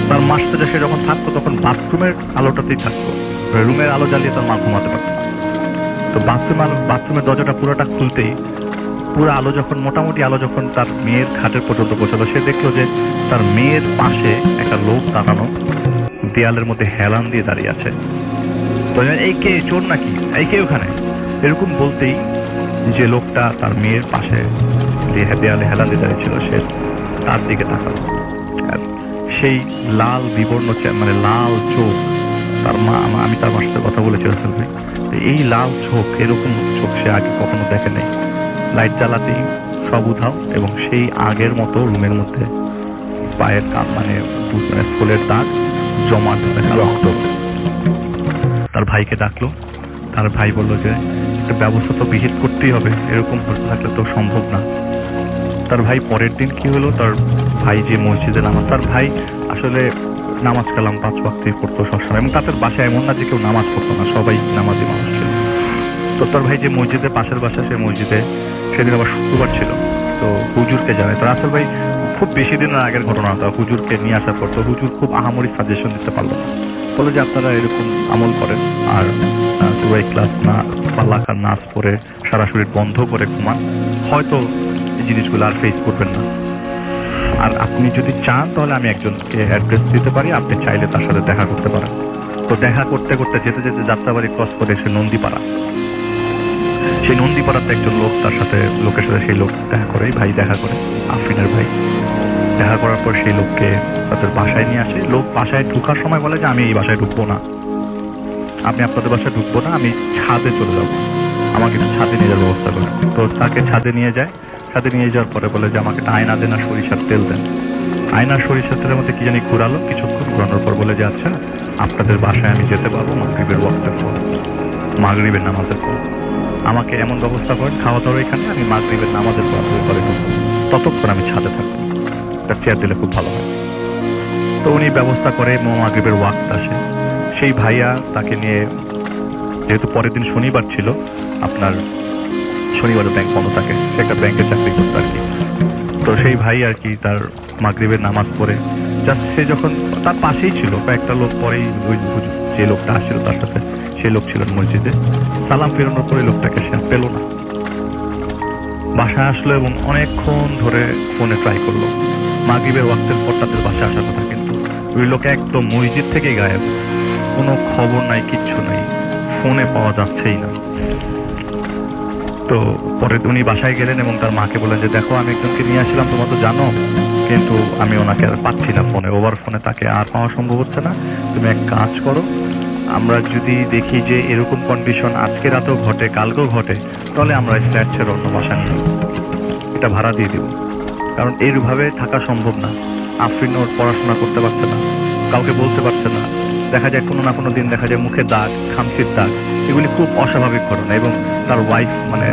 তার মার সাথে সে যখন থাকতো তখন বাথরুমের আলোটাতেই থাকতো, রুমের আলো জ্বালিয়ে তার মা ঘুমাতে পারত না। তো বাথরুমের দরজাটা পুরোটা খুলতেই পুরো আলো যখন মোটামুটি আলো যখন তার মেয়ের খাটের পর্যন্ত পৌঁছালো, সে দেখলো যে তার মেয়ের পাশে একটা লোক দাঁড়ানো, দেয়ালের মধ্যে হেলান দিয়ে দাঁড়িয়ে আছে। তো এই কে, চোর নাকি, এই কে ওখানে, এরকম বলতেই যে লোকটা তার মেয়ের পাশে দেয়ালে হেলান দিয়ে দাঁড়িয়ে ছিল সে তার দিকে তাকালো। আর সেই লাল বিবর্ণ মানে লাল চোখ, তার মা, আমি তার মার সাথে কথা বলেছি রাসেল ভাই, এই লাল চোখ, এরকম চোখ সে আগে কখনো দেখে নেই। লাইট জ্বালাতেই সব উধাও এবং সেই আগের মতো রুমের মধ্যে পায়ের মানে ফুলের দাগ, জমাট রক্ত। তার ভাইকে ডাকলো, তার ভাই বললো যে একটা ব্যবস্থা তো বিহিত করতেই হবে, এরকম করতে থাকলে তো সম্ভব না। তার ভাই পরের দিন কি হলো, তার ভাই যে মসজিদে নামাজ, তার ভাই আসলে নামাজ কালাম 5 ওয়াক্তই পড়তো সবসময়, এবং তাদের বাসায় এমন না যে কেউ নামাজ পড়তো না, সবাই নামাজি মানুষ ছিল। তো তার ভাই যে মসজিদে, পাশের বাসা, সে মসজিদে সেদিন আবার শুক্রবার ছিল, তো হুজুরকে জানায়। তো রাসেল ভাই খুব বেশি দিনের আগের ঘটনা, তো হুজুরকে নিয়ে আসার পর তো হুজুর খুব আহামরি সাজেশন দিতে পারলো না, বলে যে আপনারা এরকম আমল করেন আর সূরা ইখলাস না ফালাক আর নাস পড়ে সারা শরীর বন্ধ করে ঘুমান, হয়তো এই জিনিসগুলো আর ফেস করবেন না। আর আপনি যদি চান তাহলে আমি একজনকে অ্যাড্রেস দিতে পারি, আপনি চাইলে তার সাথে দেখা করতে পারেন। তো দেখা করতে করতে যেতে যেতে যাত্রাবাড়ি ক্রস করে সে নন্দীপাড়া, সেই নন্দীপাড়াতে একজন লোক তার সাথে, লোকের সাথে সেই লোক দেখা করে, ভাই দেখা করে, আফরিনের ভাই দেখা করার পর সেই লোককে তাদের বাসায় নিয়ে আসে। লোক বাসায় ঢুকার সময় বলে যে আমি এই বাসায় ঢুকবো না, আপনি আপনাদের বাসায় ঢুকবো না, আমি ছাদে চলে যাবো, আমাকে একটু ছাদে নিয়ে যাওয়ার ব্যবস্থা করেন। তো তাকে ছাদে নিয়ে যায়, ছাদে নিয়ে যাওয়ার পরে বলে যে আমাকে একটা আয়না দেন আর সরিষার তেল দেন। আয়নার সরিষার তেলের মধ্যে কি জানি ঘুরালো, কিছুক্ষণ ঘুরানোর পর বলে যে আচ্ছা আপনাদের বাসায় আমি যেতে পারবো মাগরিবের ওয়াক্তের পর, মাগরিবের নামাজের পর, আমাকে এমন ব্যবস্থা করেন খাওয়া দাওয়ার এখানে, আমি মাগরিবের নামাজের পর করে ততক্ষণ আমি ছাদে থাকবো, একটা চেয়ার দিলে খুব ভালো হয়। তো উনি ব্যবস্থা করে, মাগরিবের ওয়াক্ত আসে, সেই ভাইয়া তাকে নিয়ে, যেহেতু পরের দিন শনিবার ছিল, আপনার শনিবারে ব্যাংক বন্ধ থাকে, সে একটা ব্যাংকে চাকরি করতো আর কি। তো সেই ভাই আর কি তার মাগরিবের নামাজ পড়ে জাস্ট সে যখন তার পাশেই ছিল, কয়েকটা লোক পরেই ওই যে লোকটা আসছিল তার সাথে, সেই লোক ছিল মসজিদে, সালাম ফেরানোর পরে লোকটাকে সে পেল না। বাসায় আসলো এবং অনেকক্ষণ ধরে ফোনে ট্রাই করলো। মাগরিবের ওয়াক্তের পর তাদের বাসায় আসার কথা, কিন্তু ওই লোক একদম মসজিদ থেকেই গায়েব, কোনো খবর নাই, কিচ্ছু নাই, ফোনে পাওয়া যাচ্ছেই না। তো পরে উনি বাসায় গেলেন এবং তার মাকে বললেন যে দেখো আমি একজনকে নিয়ে আসলাম, তোমরা তো জানো, কিন্তু আমি ওনাকে আর পাচ্ছি না ফোনে, ওভার ফোনে তাকে আর পাওয়া সম্ভব হচ্ছে না। তুমি এক কাজ করো, আমরা যদি দেখি যে এরকম কন্ডিশন আজকে রাতেও ঘটে, কালকেও ঘটে, তাহলে আমরা ফ্ল্যাট ছেড়ে অন্য বাসা নিব, এটা ভাড়া দিয়ে দিব। কারণ এইভাবে থাকা সম্ভব না। আফরিন ওর পড়াশোনা করতে পারছে না, কাউকে বলতে পারছে না, দেখা যায় কোনো না কোনো দিন দেখা যায় মুখে দাগ, খামচির দাগ, এগুলি খুব অস্বাভাবিক ঘটনা। এবং তার ওয়াইফ মানে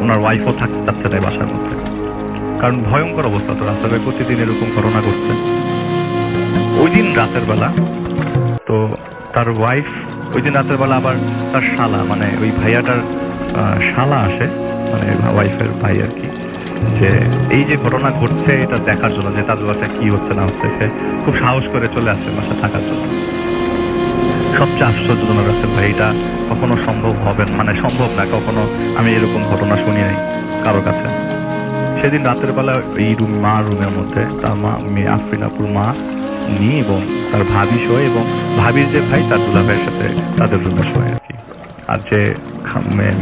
ওনার ওয়াইফও থাকতে চাচ্ছে না বাসার মধ্যে, কারণ ভয়ঙ্কর অবস্থা। তো রাস্তায় প্রতিদিন এরকম ঘটনা ঘটছে। ওই দিন রাতের বেলা তো তার ওয়াইফ, ওই দিন রাতের বেলা আবার তার শালা মানে ওই ভাইয়াটার শালা আসে, মানে ওয়াইফের ভাই আর কি, যে এই যে ঘটনা ঘটছে এটা দেখার জন্য যে তাদের বাসায় কি হচ্ছে না হচ্ছে। সে খুব সাহস করে চলে আসে বাসা থাকার জন্য। সবচেয়ে আশ্চর্যজনক রাসেল ভাই, এটা কখনো সম্ভব হবে মানে সম্ভব না, কখনো আমি এরকম ঘটনা শুনি নাই কারোর কাছে। সেদিন রাতের বেলা এই মা রুমের মধ্যে তার মা মেয়ে আফরিনাপুর মা উনি এবং তার ভাবি শোয়, এবং ভাবির যে ভাই তার দুলা ভাইয়ের সাথে তাদের রুমে শোয় আর কি। আর যে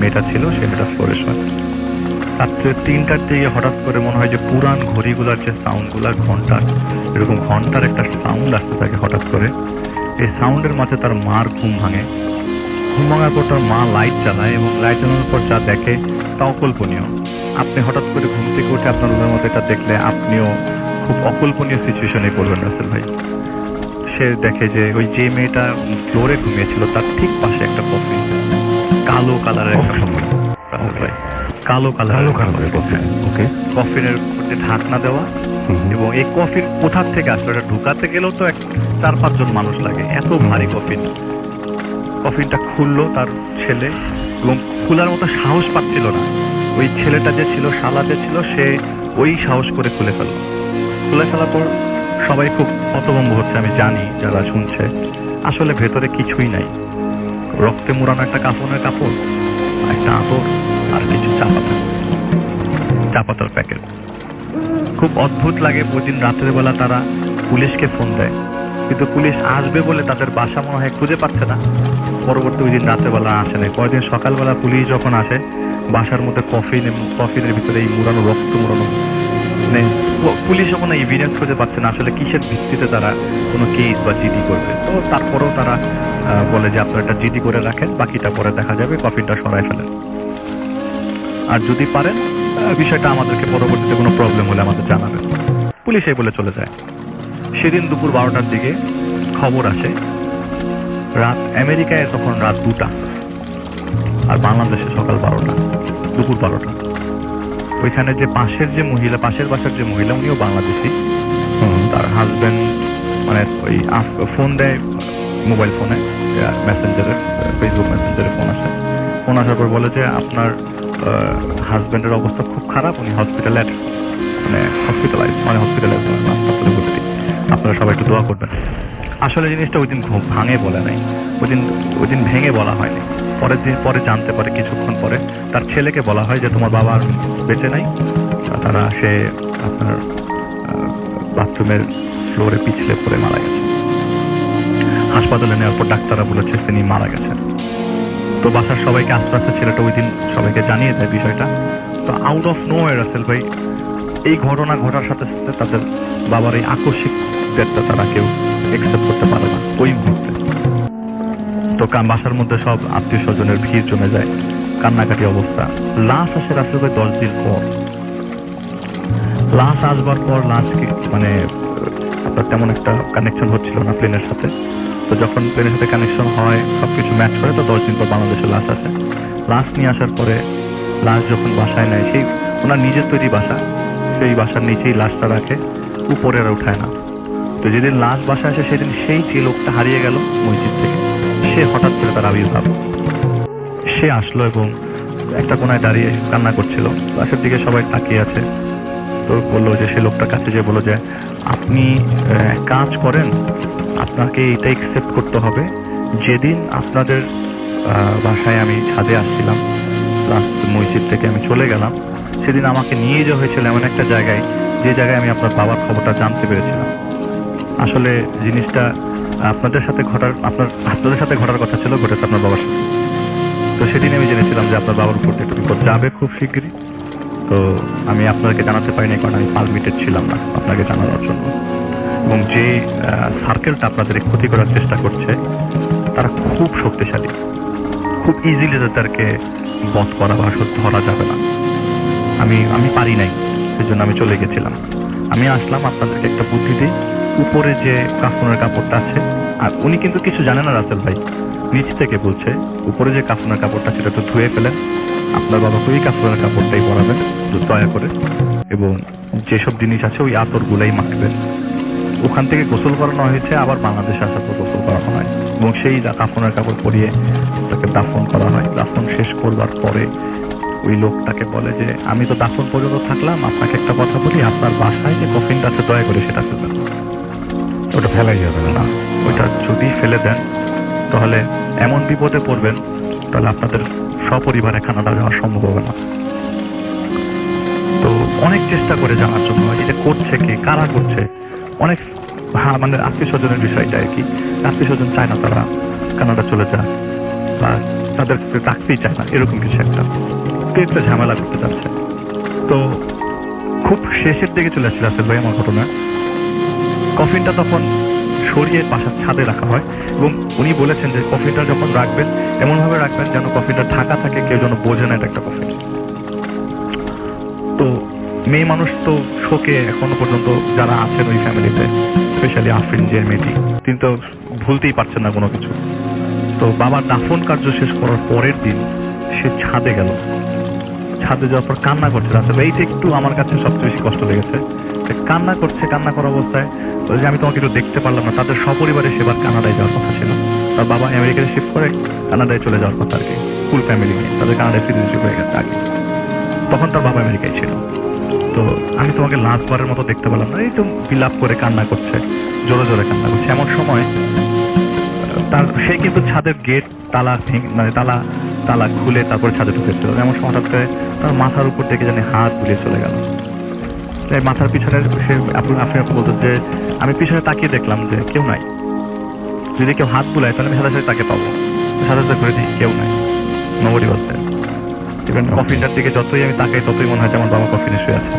মেয়েটা ছিল সে মেয়েটা ফ্লোরে শোয়। রাত্রে 3টার দিকে হঠাৎ করে মনে হয় যে পুরান ঘড়িগুলার যে সাউন্ডগুলার ঘন্টার, এরকম ঘন্টার একটা সাউন্ড আসতে থাকে হঠাৎ করে। এই সাউন্ডের মাঝে তার মার ঘুম ভাঙে। ঘুম ভাঙার পর তার মা লাইট চালায় এবং লাইট চালানোর পর যা দেখে তা অকল্পনীয়। আপনি হঠাৎ করে ঘুম থেকে উঠে আপনার রুমের মধ্যে এটা দেখলে আপনিও খুব অকল্পনীয় সিচুয়েশনে পড়বেন রাসেল ভাই। সে দেখে যে ওই যে মেয়েটা ফ্লোরে ঘুমিয়েছিল তার ঠিক পাশে একটা কফি, কালো কালারের একটা কফি, কালো কালারের কফি, কফিনের ঢাকনা দেওয়া। এবং এই কফির কোথার থেকে আসলো, এটা ঢুকাতে গেলেও তো 4-5 জন মানুষ লাগে, এত ভারী কফিন। কফিনটা খুললো তার ছেলে, এবং খোলার মতো সাহস পাচ্ছিল না। ওই ছেলেটা যে ছিল, শালা যে ছিল, সে ওই সাহস করে খুলে ফেললো। খুলে ফেলার পর সবাই খুব হতভম্ব হচ্ছে, আমি জানি যারা শুনছে। আসলে ভেতরে কিছুই নাই, রক্তে মোড়ানো একটা কাপড়ের কাপড়, একটা আতর আর কিছু চা পাতার প্যাকেট। খুব অদ্ভুত লাগে। ওই দিন রাতের বেলা তারা পুলিশকে ফোন দেয়, কিন্তু পুলিশ আসবে বলে তাদের বাসা মনে হয় খুঁজে পাচ্ছে না। পরবর্তী ওই দিন রাতের বেলা আসে না, পরের দিন সকালবেলা পুলিশ যখন আসে, বাসার মধ্যে কফিনের ভিতরে এই মুড়ানো, রক্ত মুড়ানো, মানে পুলিশও কোনো এভিডেন্স খুঁজে পাচ্ছে না আসলে কিসের ভিত্তিতে তারা কোনো কেস বা জিডি করবে। তো তারপরেও তারা বলে যে আপনারা একটা জিডি করে রাখেন, বাকিটা পরে দেখা যাবে, কফিনটা সরাই ফেলেন, আর যদি পারেন বিষয়টা আমাদেরকে পরবর্তীতে কোনো প্রবলেম হলে আমাদের জানাবেন। পুলিশ এই বলে চলে যায়। সেদিন দুপুর 12টার দিকে খবর আসে, রাত আমেরিকায় তখন রাত 2টা আর বাংলাদেশে সকাল 12টা, দুপুর 12টা। ওইখানে যে পাশের বাসার যে মহিলা, উনিও বাংলাদেশি। তার হাজবেন্ড মানে ওই ফোন দেয়, মোবাইল ফোনে মেসেঞ্জারে, ফেসবুক মেসেঞ্জারে ফোন আসে। ফোন আসার পর বলে যে আপনার হাজবেন্ডের অবস্থা খুব খারাপ, উনি হসপিটালে ভর্তি, আপনারা সবাই একটু দোয়া করবেন। আসলে জিনিসটা ওই দিন ভাঙে বলে নাই, ওই দিন ভেঙে বলা হয়নি। পরে জানতে পারে কিছুক্ষণ পরে, তার ছেলেকে বলা হয় যে তোমার বাবা আর বেঁচে নাই, তারা সে আপনার বাথরুমের ফ্লোরে পিছলে পড়ে মারা গেছে। হাসপাতালে নেওয়ার পর ডাক্তাররা বলেছে তিনি মারা গেছেন। তো বাসার সবাইকে আস্তে আস্তে ছেলেটা ওই দিন সবাইকে জানিয়ে দেয় বিষয়টা। তো আউট অফ নোওয়্যার রাসেল ভাই, এই ঘটনা ঘটার সাথে সাথে তাদের বাবার এই আকস্মিক ডেথটা তারা কেউ একসেপ্ট করতে পারে না ওই মুহূর্তে। তো বাসার মধ্যে সব আত্মীয় স্বজনের ভিড় জমে যায়, কান্নাকাটি অবস্থা। লাশ আসে রাসেল ভাই 10 দিন পর। লাশ আসবার পর লাশকে মানে আপনার তেমন একটা কানেকশন হচ্ছিল না প্লেনের সাথে। তো যখন প্লেনের সাথে কানেকশন হয়, সবকিছু ম্যাচ করে, তো 10 দিন পর বাংলাদেশে লাশ আসে। লাশ নিয়ে আসার পরে লাশ যখন বাসায় নেয়, সেই ওনার নিজের তৈরি বাসা, সেই বাসার নিচেই লাশটা রাখে, উপরে আর উঠায় না। তো যেদিন লাশ বাসায় আসে সেদিন সেই যে লোকটা হারিয়ে গেল মসজিদ থেকে, সে হঠাৎ করে তার আবির্ভাব। সে আসলো এবং একটা কোনায় দাঁড়িয়ে কান্না করছিল। পাশের দিকে সবাই তাকিয়ে আছে। তো বললো যে সে লোকটার কাছে যে বললো যে আপনি কাজ করেন, আপনাকে এটা অ্যাকসেপ্ট করতে হবে, যেদিন আপনাদের বাসায় আমি ছাদে আসছিলাম, লাস্ট মসজিদ থেকে আমি চলে গেলাম, সেদিন আমাকে নিয়ে যাওয়া হয়েছিল এমন একটা জায়গায়, যে জায়গায় আমি আপনার বাবার খবরটা জানতে পেরেছিলাম। আসলে জিনিসটা আপনাদের সাথে ঘটার কথা ছিল, ঘটেছে আপনার বাবার সাথে। তো সেদিন আমি জেনেছিলাম যে আপনার বাবার উপর একটা বিপদ যাবে খুব শিগগিরই। তো আমি আপনাকে জানাতে পারিনি, কারণ আমি পারমিটেড ছিলাম না আপনাকে জানানোর জন্য। এবং যে সার্কেলটা আপনাদের ক্ষতি করার চেষ্টা করছে, তারা খুব শক্তিশালী, খুব ইজিলি তাদেরকে বধ করা বা ধরা যাবে না। আমি পারি নাই, সেজন্য আমি চলে গেছিলাম। আমি আসলাম আপনাদেরকে একটা বুদ্ধি দিই, উপরে যে কাফনের কাপড়টা আছে, আর উনি কিন্তু কিছু জানে না রাসেল ভাই, নিচ থেকে বলছে উপরে যে কাফনের কাপড়টা সেটা তো ধুয়ে ফেলেন, আপনার বাবাকে ওই কাফনের কাপড়টাই পরাবেন দয়া করে, এবং যেসব জিনিস আছে ওই আতরগুলাই মাখবেন। ওখান থেকে গোসল করানো হয়েছে, আবার বাংলাদেশে আসার পর গোসল করানো হয়, এবং সেই কাফনের কাপড় পরিয়ে তাকে দাফন করা হয়। দাফন শেষ করবার পরে ওই লোকটাকে বলে যে আমি তো দাফন পর্যন্ত থাকলাম, আপনাকে একটা কথা বলি, আপনার বাসায় যে কফিনটা আছে দয়া করে সেটা ফেলবেন। ওটা ফেলাই যাবে না। ওইটা যদি ফেলে দেন তাহলে এমন বিপদে পড়বেন, তাহলে আপনাদের সপরিবারে কানাডা যাওয়া সম্ভব হবে না। তো অনেক চেষ্টা করে জানার জন্য এটা করছে কি, কারা করছে, অনেক মানে আত্মীয় স্বজনের বিষয়টা আর কি। আত্মীয় স্বজন চায় না তারা কানাডা চলে যায়, বা তাদের ডাকতেই চায় না, এরকম কিছু একটা ঝামেলা করতে চাচ্ছে। তো খুব শেষের দিকে চলে আসছে রাসেল ভাই আমার ঘটনা। কফিনটা তখন সরিয়ে বাসার ছাদে রাখা হয়, এবং উনি বলেছেন যে কফিনটা যখন রাখবেন এমনভাবে রাখবেন যেন কফিনটা ঢাকা থাকে, কেউ যেন বোঝে না এটা একটা কফিন। তো মেয়ে মানুষ তো শোকে এখনো পর্যন্ত যারা আছেন ওই ফ্যামিলিতে, স্পেশালি আফরিন যে মেয়েটি, তিনি তো ভুলতেই পারছেন না কোনো কিছু। তো বাবার দাফন কার্য শেষ করার পরের দিন সে ছাদে গেল। ছাদে যাওয়ার পর কান্না করছে রাসেল। এইটা একটু আমার কাছে সবচেয়ে বেশি কষ্ট লেগেছে। কান্না করছে, কান্না করা অবস্থায় যে আমি তোমাকে একটু দেখতে পারলাম না। তাদের সপরিবারে সেবার কানাডায় যাওয়ার কথা ছিল, তার বাবা আমেরিকায় শিফট করে কানাডায় চলে যাওয়ার কথা আর কি, ফুল ফ্যামিলি নিয়ে তাদের কানাডায় সিটিজেনশিপ হয়ে গেছে আগে। তখন তার বাবা আমেরিকায় ছিল। তো আমি তোমাকে লাস্টবারের মতো দেখতে পেলাম না, এই তো বিলাপ করে কান্না করছে, জোরে জোরে কান্না করছে। এমন সময় সে কিন্তু ছাদের গেট মানে তালা খুলে তারপরে ছাদে ঢুকেছিল। এমন সময় হঠাৎ করে তার মাথার উপর থেকে জানি হাত বুলিয়ে চলে গেল। মাথার পিছনে সে আপনি বলতো যে আমি পিছনে তাকিয়ে দেখলাম যে কেউ নাই। যদি কেউ হাত বুলায় তাহলে আমি সাথে সাথে তাকে পাবো, সাথে সাথে করে দিই কেউ নাই, নোবডি ওয়াজ দেয়ার। ইভেন কফিনটার দিকে যতই আমি তাকাই ততই মনে হয় আমার বাবা কফিনে শুয়ে আছে।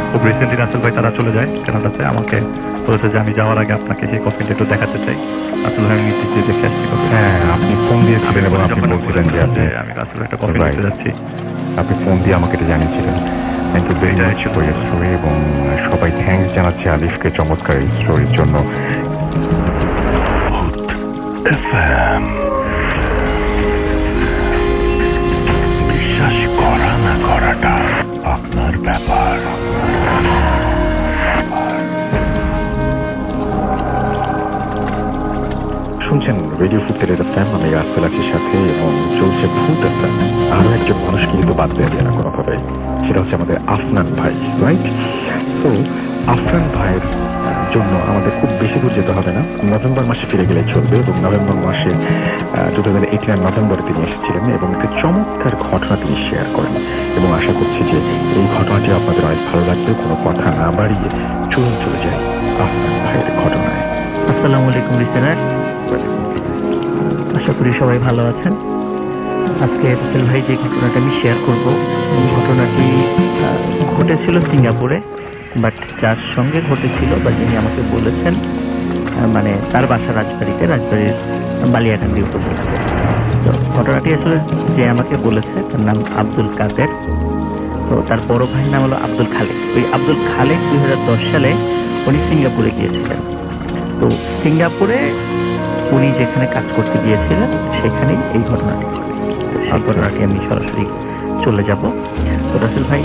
খুব রিসেন্টলি রাসেল ভাই তারা চলে যায় কানাডাতে, আমাকে বলেছে যে আমি যাওয়ার আগে আপনাকে সেই কফিনটা একটু দেখাতে চাই। রাসেল ভাই আমি নিশ্চিত দেখে আসছি। হ্যাঁ, আপনি ফোন দিয়েছিলেন এবং আপনি বলছিলেন যে আমি রাসেল একটা কফিন দিতে যাচ্ছি। আপনি ফোন দিয়ে আমাকে এটা জানিয়েছিলেন। Thank you very much for your story, এবং সবাই থ্যাঙ্কস জানাচ্ছি আলিফকে চমৎকার এই স্টোরির জন্য। বিশ্বাস করা না করাটা আপনার ব্যাপার। শুনছেন রেডিও ফুটের এফএম, আমি রাসেল আছির সাথে, এবং চলছে ফুট এফএম। আরো একজন মানুষকে কিন্তু বাদ দেওয়া যায় না কোনোভাবে, সেটা হচ্ছে আমাদের আফনান ভাই, রাইট? তো আফনান ভাইয়ের জন্য আমাদের খুব বেশি দূর যেতে হবে না, নভেম্বর মাসে ফিরে গেলেই চলবে। এবং নভেম্বর মাসে 2018 নভেম্বরে তিনি এসেছিলেন এবং একটা চমৎকার ঘটনা তিনি শেয়ার করেন, এবং আশা করছি যে এই ঘটনাটি আপনাদের অনেক ভালো লাগবে। কোনো কথা না বাড়িয়ে চলে যায় আফনান ভাইয়ের ঘটনায়। আসসালামু আলাইকুম লিসেনার, আশা করি সবাই ভালো আছেন। আজকে রাসেল ভাই যে ঘটনাটা আমি শেয়ার করব, ঘটনাটি ঘটেছিল সিঙ্গাপুরে, বাট যার সঙ্গে ঘটেছিল বা যিনি আমাকে বলেছেন মানে তার বাসা রাজবাড়ির বালিয়াকান্দি উপজেলাতে। তো ঘটনাটি আসলে যে আমাকে বলেছে তার নাম আব্দুল কাদের। তো তার বড় ভাইয়ের নাম হলো আব্দুল খালেক। ওই আব্দুল খালেক 2010 সালে উনি সিঙ্গাপুরে গিয়েছিলেন। তো সিঙ্গাপুরে উনি যেখানে কাজ করতে গিয়েছিলেন সেখানেই এই ঘটনাটি। সেই ঘটনাটি আমি সরাসরি চলে যাব। তো রাসেল ভাই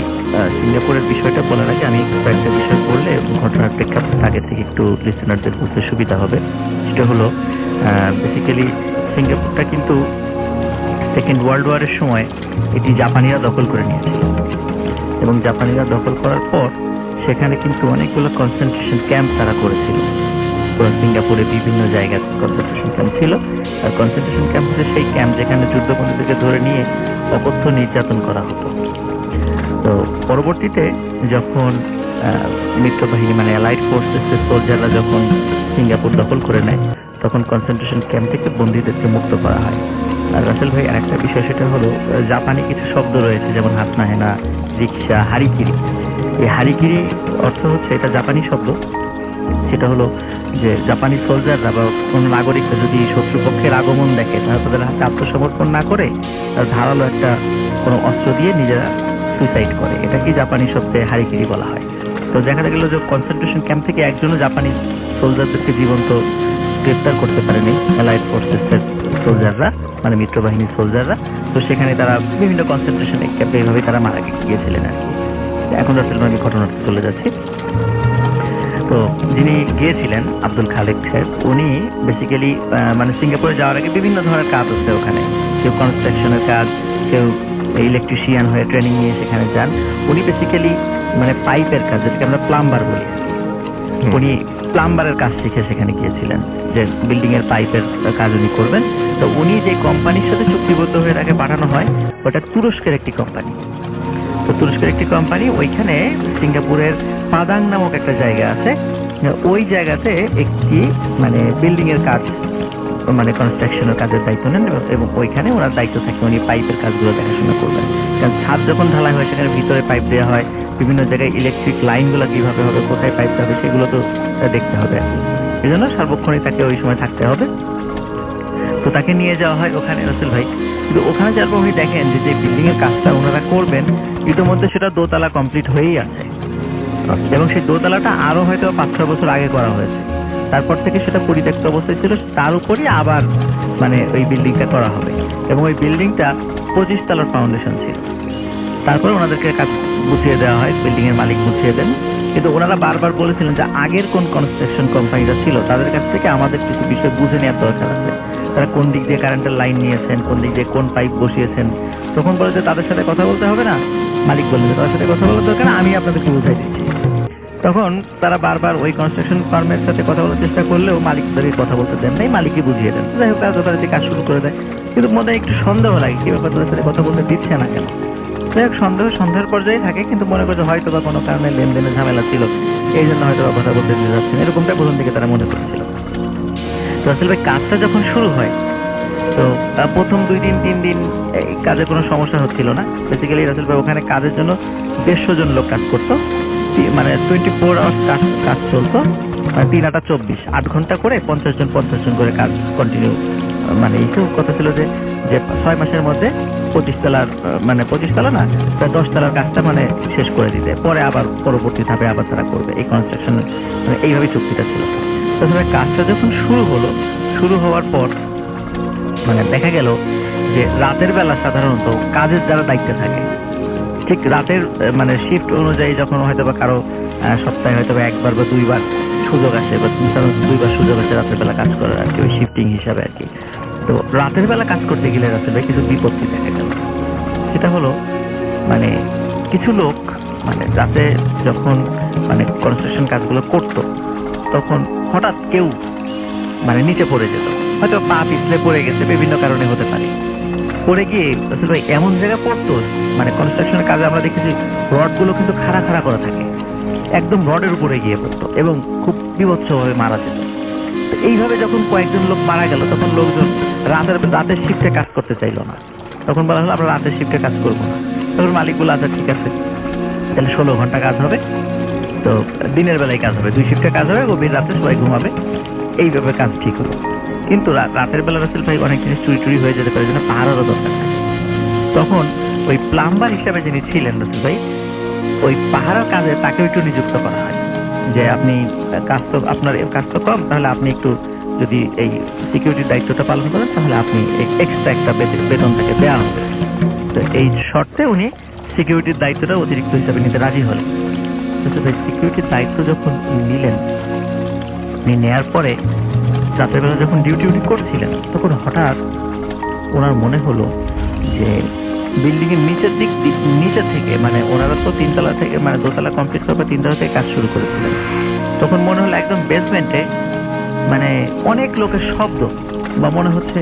সিঙ্গাপুরের বিষয়টা বলার আগে আমি কয়েকটা বিষয় বললে ঘটনার প্রেক্ষাপট আগে থেকে একটু লিসেনারদের বুঝতে সুবিধা হবে। সেটা হলো বেসিক্যালি সিঙ্গাপুরটা কিন্তু সেকেন্ড ওয়ার্ল্ড ওয়ারের সময় এটি জাপানিরা দখল করে নিয়েছিল এবং জাপানিরা দখল করার পর সেখানে কিন্তু অনেকগুলো কনসেন্ট্রেশন ক্যাম্প তারা করেছিল। পুরো সিঙ্গাপুরে বিভিন্ন জায়গায় কনসেন্ট্রেশন ক্যাম্প ছিল। আর কনসেন্ট্রেশন ক্যাম্প হচ্ছে সেই ক্যাম্প যেখানে যুদ্ধবন্দীদেরকে ধরে নিয়ে অকথ্য নির্যাতন করা হতো। তো পরবর্তীতে যখন মিত্রবাহিনী মানে অ্যালাইড ফোর্সেসের সোলজাররা যখন সিঙ্গাপুর দখল করে নেয় তখন কনসেন্ট্রেশন ক্যাম্প থেকে বন্দীদেরকে মুক্ত করা হয়। আর রাসেল ভাই আরেকটা বিষয় সেটা হলো জাপানি কিছু শব্দ রয়েছে যেমন হাতনাহেনা, রিক্সা, হারিকিরি। এই হারিকিরি অর্থ হচ্ছে এটা জাপানি শব্দ, সেটা হলো যে জাপানি সোলজাররা বা কোনো নাগরিকরা যদি শত্রুপক্ষের আগমন দেখে তারা তাদের হাতে আত্মসমর্পণ না করে তার ধারালো একটা কোনো অস্ত্র দিয়ে নিজেরা সুইসাইড করে, এটাকেই জাপানি শব্দে হারিকিরি বলা হয়। তো দেখা গেল যে কনসেন্ট্রেশন ক্যাম্প থেকে একজনও জাপানি সোলজারদেরকে জীবন্ত গ্রেপ্তার করতে পারেনি অ্যালাইড ফোর্সেসের সোলজাররা মানে মিত্রবাহিনীর সোলজাররা। তো সেখানে তারা বিভিন্ন কনসেন্ট্রেশন ক্যাম্পে এইভাবে তারা মারা গিয়েছিলেন আর কি। এখন রাসেল ভাই আমি ঘটনাতে চলে যাচ্ছি। তো যিনি গিয়েছিলেন আব্দুল খালেক সাহেব, উনি বেসিক্যালি মানে সিঙ্গাপুরে যাওয়ার আগে বিভিন্ন ধরনের কাজ হচ্ছে ওখানে, কেউ কনস্ট্রাকশনের কাজ, কেউ ইলেকট্রিশিয়ান হয়ে ট্রেনিং নিয়ে সেখানে যান। উনি বেসিক্যালি মানে পাইপের কাজ, যেটাকে আমরা প্লাম্বার বলি, উনি প্লাম্বারের কাজ শিখে সেখানে গিয়েছিলেন যে বিল্ডিং এর পাইপের কাজ উনি করবেন। তো উনি যে কোম্পানির সাথে চুক্তিবদ্ধ হয়ে তাকে পাঠানো হয় ওটা তুরস্কের একটি কোম্পানি। তো তুরস্কের একটি কোম্পানি, ওইখানে সিঙ্গাপুরের পাদাং নামক একটা জায়গা আছে, ওই জায়গাতে একটি মানে বিল্ডিং এর কাজ মানে কনস্ট্রাকশনের কাজের দায়িত্ব নেন এবং ওইখানে ওনার দায়িত্ব থাকে উনি পাইপের কাজগুলো দেখাশোনা করবেন। কারণ ছাদ যখন ঢালাই হয় সেখানে ভিতরে পাইপ দেওয়া হয়, বিভিন্ন জায়গায় ইলেকট্রিক লাইনগুলো কিভাবে হবে, কোথায় পাইপ হবে সেগুলো তো দেখতে হবে। এই জন্য সার্বক্ষণিক তাকে ওই সময় থাকতে হবে। তো তাকে নিয়ে যাওয়া হয় ওখানে রাসেল ভাই। কিন্তু ওখানে যাওয়ার পর উনি দেখেন যে যে বিল্ডিং এর কাজটা ওনারা করবেন ইতিমধ্যে সেটা দোতলা কমপ্লিট হয়েই আছে এবং সেই দোতলাটা আরো হয়তো 5-6 বছর আগে করা হয়েছে। তারপর থেকে সেটা পরিত্যক্ত অবস্থায় ছিল, তার উপরই আবার মানে ওই বিল্ডিংটা করা হবে এবং ওই বিল্ডিংটা 25 তলার ফাউন্ডেশন ছিল। তারপরে ওনাদেরকে কাজ বুঝিয়ে দেওয়া হয়, বিল্ডিং এর মালিক বুঝিয়ে দেন। কিন্তু ওনারা বারবার বলেছিলেন যে আগের কোন কনস্ট্রাকশন কোম্পানিটা ছিল তাদের কাছ থেকে আমাদের কিছু বিষয় বুঝে নেওয়ার দরকার আছে, তারা কোন দিক দিয়ে কারেন্টের লাইন নিয়েছেন, কোন দিক দিয়ে কোন পাইপ বসিয়েছেন। তখন বলে যে তাদের সাথে কথা বলতে হবে না, মালিক বললেন যে তাদের সাথে কথা বলার দরকার না, আমি আপনাদেরকে বুঝাই দিচ্ছি। তখন তারা বারবার ওই কনস্ট্রাকশন ফার্মের সাথে কথা বলার চেষ্টা করলেও মালিকদেরকে কথা বলতে দেন নাই, মালিকই বুঝিয়ে দেন। যাই হোক তারা যথারীতি কাজ শুরু করে দেয়, কিন্তু মনে একটু সন্দেহ লাগে কি ব্যাপার, তাদের সাথে কথা বলতে দিচ্ছে না কেন। যাই হোক সন্দেহের পর্যায়ে থাকে, কিন্তু মনে করছে হয়তো বা কোনো কারণে লেনদেনের ঝামেলা ছিল, এই জন্য হয়তো বা কথা বলতে দিতে যাচ্ছেন, এরকমটা প্রথম দিকে তারা মনে করছিল। তো আসলে কাজটা যখন শুরু হয় তো প্রথম 2 দিন 3 দিন এই কাজে কোনো সমস্যা হচ্ছিল না। বেসিক্যালি রাসেল ভাই ওখানে কাজের জন্য 150 জন লোক কাজ করতো, মানে 24 আওয়ার্স কাজ চলতো, 3 8 24 8 ঘন্টা করে 50 জন করে কাজ কন্টিনিউ। মানে এইসব কথা ছিল যে 6 মাসের মধ্যে 25 তলার মানে 25 তলা না 10 তলার কাজটা মানে শেষ করে দিতে, পরে আবার পরবর্তী ধাপে আবার তারা করবে এই কনস্ট্রাকশন, মানে এইভাবে চুক্তিটা ছিল। তাছাড়া কাজটা যখন শুরু হওয়ার পর মানে দেখা গেল যে রাতের বেলা সাধারণত কাজের যারা দায়িত্বে থাকে ঠিক রাতের মানে শিফট অনুযায়ী যখন হয়তো বা কারো সপ্তাহে হয়তো বা 1 বার বা 2 বার সুযোগ আসে বা 2 বার সুযোগ আসে রাতের বেলা কাজ করার আর কি, ওই শিফটিং হিসাবে আর কি। তো রাতের বেলা কাজ করতে গেলে রাতের কিছু বিপত্তি দেখা গেল। সেটা হলো মানে কিছু লোক মানে রাতে যখন মানে কনস্ট্রাকশন কাজগুলো করতো তখন হঠাৎ কেউ মানে নিচে পড়ে যেত, হয়তো পা পিছলে পড়ে গেছে, বিভিন্ন কারণে হতে পারে। পড়ে গিয়ে আসলে এমন জায়গায় পড়তো মানে কনস্ট্রাকশনের কাজে আমরা দেখেছি রডগুলো কিন্তু খাড়া করা থাকে, একদম রডের উপরে গিয়ে পড়তো এবং খুব বিভৎসভাবে মারা যেত। তো এইভাবে যখন কয়েকজন লোক মারা গেল তখন লোকজন রাতের শিফটে কাজ করতে চাইলো না। তখন বলা হলো আমরা রাতের শিফটে কাজ করবো না। তখন মালিক বলে আচ্ছা ঠিক আছে, তাহলে 16 ঘন্টা কাজ হবে, তো দিনের বেলায় কাজ হবে, 2 শিফটে কাজ হবে, গভীর রাতে সবাই ঘুমাবে, এইভাবে কাজ ঠিক হলো। কিন্তু রাতের বেলা রাসেল ভাই অনেক জিনিস চুরি হয়ে যেতে পারে, জন্য পাহারারও দরকার থাকে। তখন ওই প্লাম্বার হিসাবে যিনি ছিলেন রাসেল ভাই, ওই পাহারার কাজে তাকে একটু নিযুক্ত করা হয় যে আপনি আপনার কাজ তো কম, তাহলে আপনি একটু যদি এই সিকিউরিটির দায়িত্বটা পালন করেন তাহলে আপনি এক্সট্রা একটা বেতন তাকে দেওয়া হবে। তো এই শর্তে উনি সিকিউরিটির দায়িত্বটা অতিরিক্ত হিসাবে নিতে রাজি হলেন। সিকিউরিটির দায়িত্ব যখন নিলেন, নেওয়ার পরে রাতের বেলা যখন ডিউটি করছিলেন তখন হঠাৎ ওনার মনে হলো যে বিল্ডিং এর নিচের থেকে মানে ওনারা তো তিনতলা থেকে মানে দোতলা কমপ্লিট করবে, তিনতলা থেকে কাজ শুরু করেছিলেন। তখন মনে হলো একদম বেসমেন্টে মানে অনেক লোকের শব্দ বা মনে হচ্ছে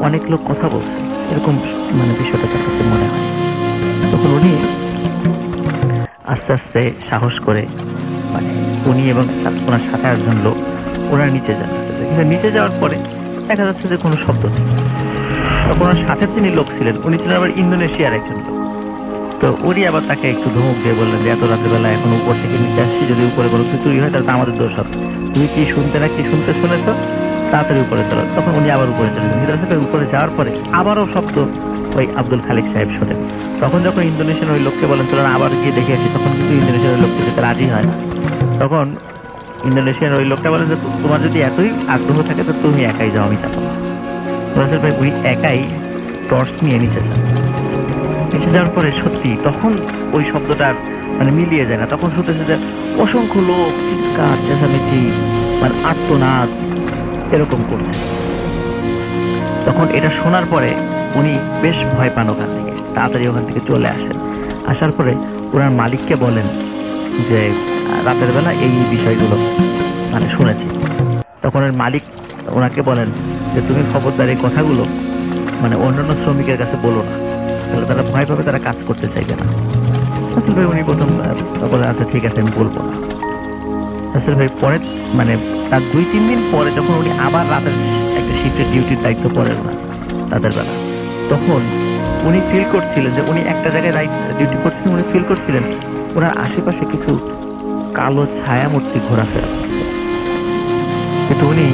অনেক লোক কথা বলছে, এরকম মানে বিষয়টা তার কাছে মনে হয়। তখন উনি আস্তে আস্তে সাহস করে মানে উনি এবং ওনার সাথে একজন লোক ওনার নিচে যাচ্ছে, কিন্তু নিচে যাওয়ার পরে দেখা যাচ্ছে যে কোনো শব্দ নেই। তখন ওনার সাথে যিনি লোক ছিলেন উনি ছিলেন আবার ইন্দোনেশিয়ার একজন লোক। তো উনি আবার তাকে একটু ধমক দিয়ে বললেন যে এত রাতের বেলা এখন উপর থেকে নিচে আসছি, যদি উপরে কোনো কিছু চুরি হয় তাহলে তো আমাদের দোষ হবে, তুমি কি শুনতে শুনেছ, তাড়াতাড়ি উপরে চলো। তখন উনি আবার উপরে চলে গেলেন। ভিতরে উপরে যাওয়ার পরে আবারও শব্দ ওই আব্দুল খালিক সাহেব শোনেন। তখন যখন ইন্দোনেশিয়ান ওই লোককে বলেন চলেন আবার গিয়ে দেখে আসি, তখন কিন্তু ইন্দোনেশিয়ার ওই লোককে যেতে রাজি হয় না। তখন ইন্দোনেশিয়ার ওই লোকটা বলেন যে তোমার যদি এতই আগ্রহ থাকে তো তুমি একাই যাও, আমি যাবো। রাসেল ভাই উনি একাই টর্চ নিয়ে নিচে যান। নিচে যাওয়ার পরে সত্যি তখন ওই শব্দটা মানে মিলিয়ে যায় না, তখন শুনতেছে যে অসংখ্য লোক চিৎকার চেঁচামেচি মানে আর্তনাদ এরকম করছে। তখন এটা শোনার পরে উনি বেশ ভয় পান, ওখান থেকে তাড়াতাড়ি ওখান থেকে চলে আসেন। আসার পরে ওনার মালিককে বলেন যে রাতের বেলা এই বিষয়গুলো মানে শুনেছি। তখন ওর মালিক ওনাকে বলেন যে তুমি খবরদার এই কথাগুলো মানে অন্যান্য শ্রমিকের কাছে বলো না, তাহলে তারা ভয় পাবে, তারা কাজ করতে চাইবে না। রাসেল ভাই উনি প্রথম বলে আচ্ছা ঠিক আছে আমি বলবো না। রাসেল ভাই পরে মানে তার 2-3 দিন পরে যখন উনি আবার রাতের একটা শিফটের ডিউটির দায়িত্ব পড়েন না রাতের বেলা, তখন উনি ফিল করছিলেন যে উনি একটা জায়গায় ডিউটি করছিলেন, উনি ফিল করছিলেন ওনার আশেপাশে কিছু কালো ছায়া মূর্তি ঘোরাফেরা করছে। কিন্তু উনি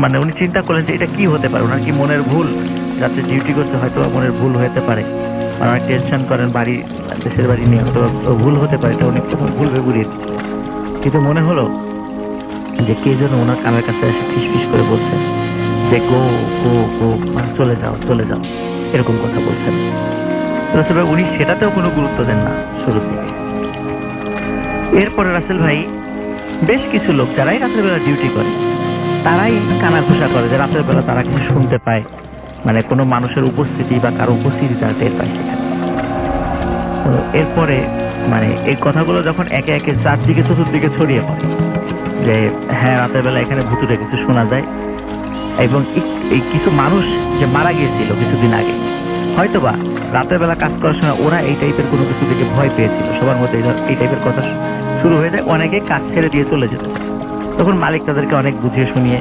মানে উনি চিন্তা করলেন যে এটা কি হতে পারে, ওনার কি মনের ভুল, রাতে ডিউটি করতে হয়তো মনের ভুল হতে পারে, অনেক টেনশন করেন বাড়ি দেশের বাড়ি নিয়ে, হয়তো ভুল হতে পারে, এটা উনি প্রথম ভুল ভেবে ঘুরিয়ে দিচ্ছে। কিন্তু মনে হলো যে কে যেন ওনার কানের কাছে এসে ফিস করে বলছেন যে গো গো গো মানে চলে যাও এরকম কথা বলছেন। রাসেল ভাই উনি সেটাতেও কোনো গুরুত্ব দেন না শুরুর দিকে। এরপরে রাসেল ভাই বেশ কিছু লোক যারাই রাতের বেলা ডিউটি করে তারাই কানাঘুষা করে যে রাতের বেলা তারা কিছু শুনতে পায়, মানে কোনো মানুষের উপস্থিতি বা কারো উপস্থিতি তারা টের পায় সেখানে। এরপরে মানে এই কথাগুলো যখন একে একে চারদিকে চতুর্দিকে ছড়িয়ে পড়ে যে হ্যাঁ রাতের বেলা এখানে ভুতুরে কিছু শোনা যায়, এবং এই কিছু মানুষ যে মারা গিয়েছিল কিছুদিন আগে হয়তোবা রাতের বেলা কাজ করার সময় ওরা এই টাইপের কোনো কিছু দেখে ভয় পেয়েছিল, সবার মধ্যে এই টাইপের কথা শুরু হয়ে যায়, অনেকে কাজ ছেড়ে দিয়ে চলে যেত। তখন মালিক তাদেরকে অনেক বুঝিয়ে শুনিয়ে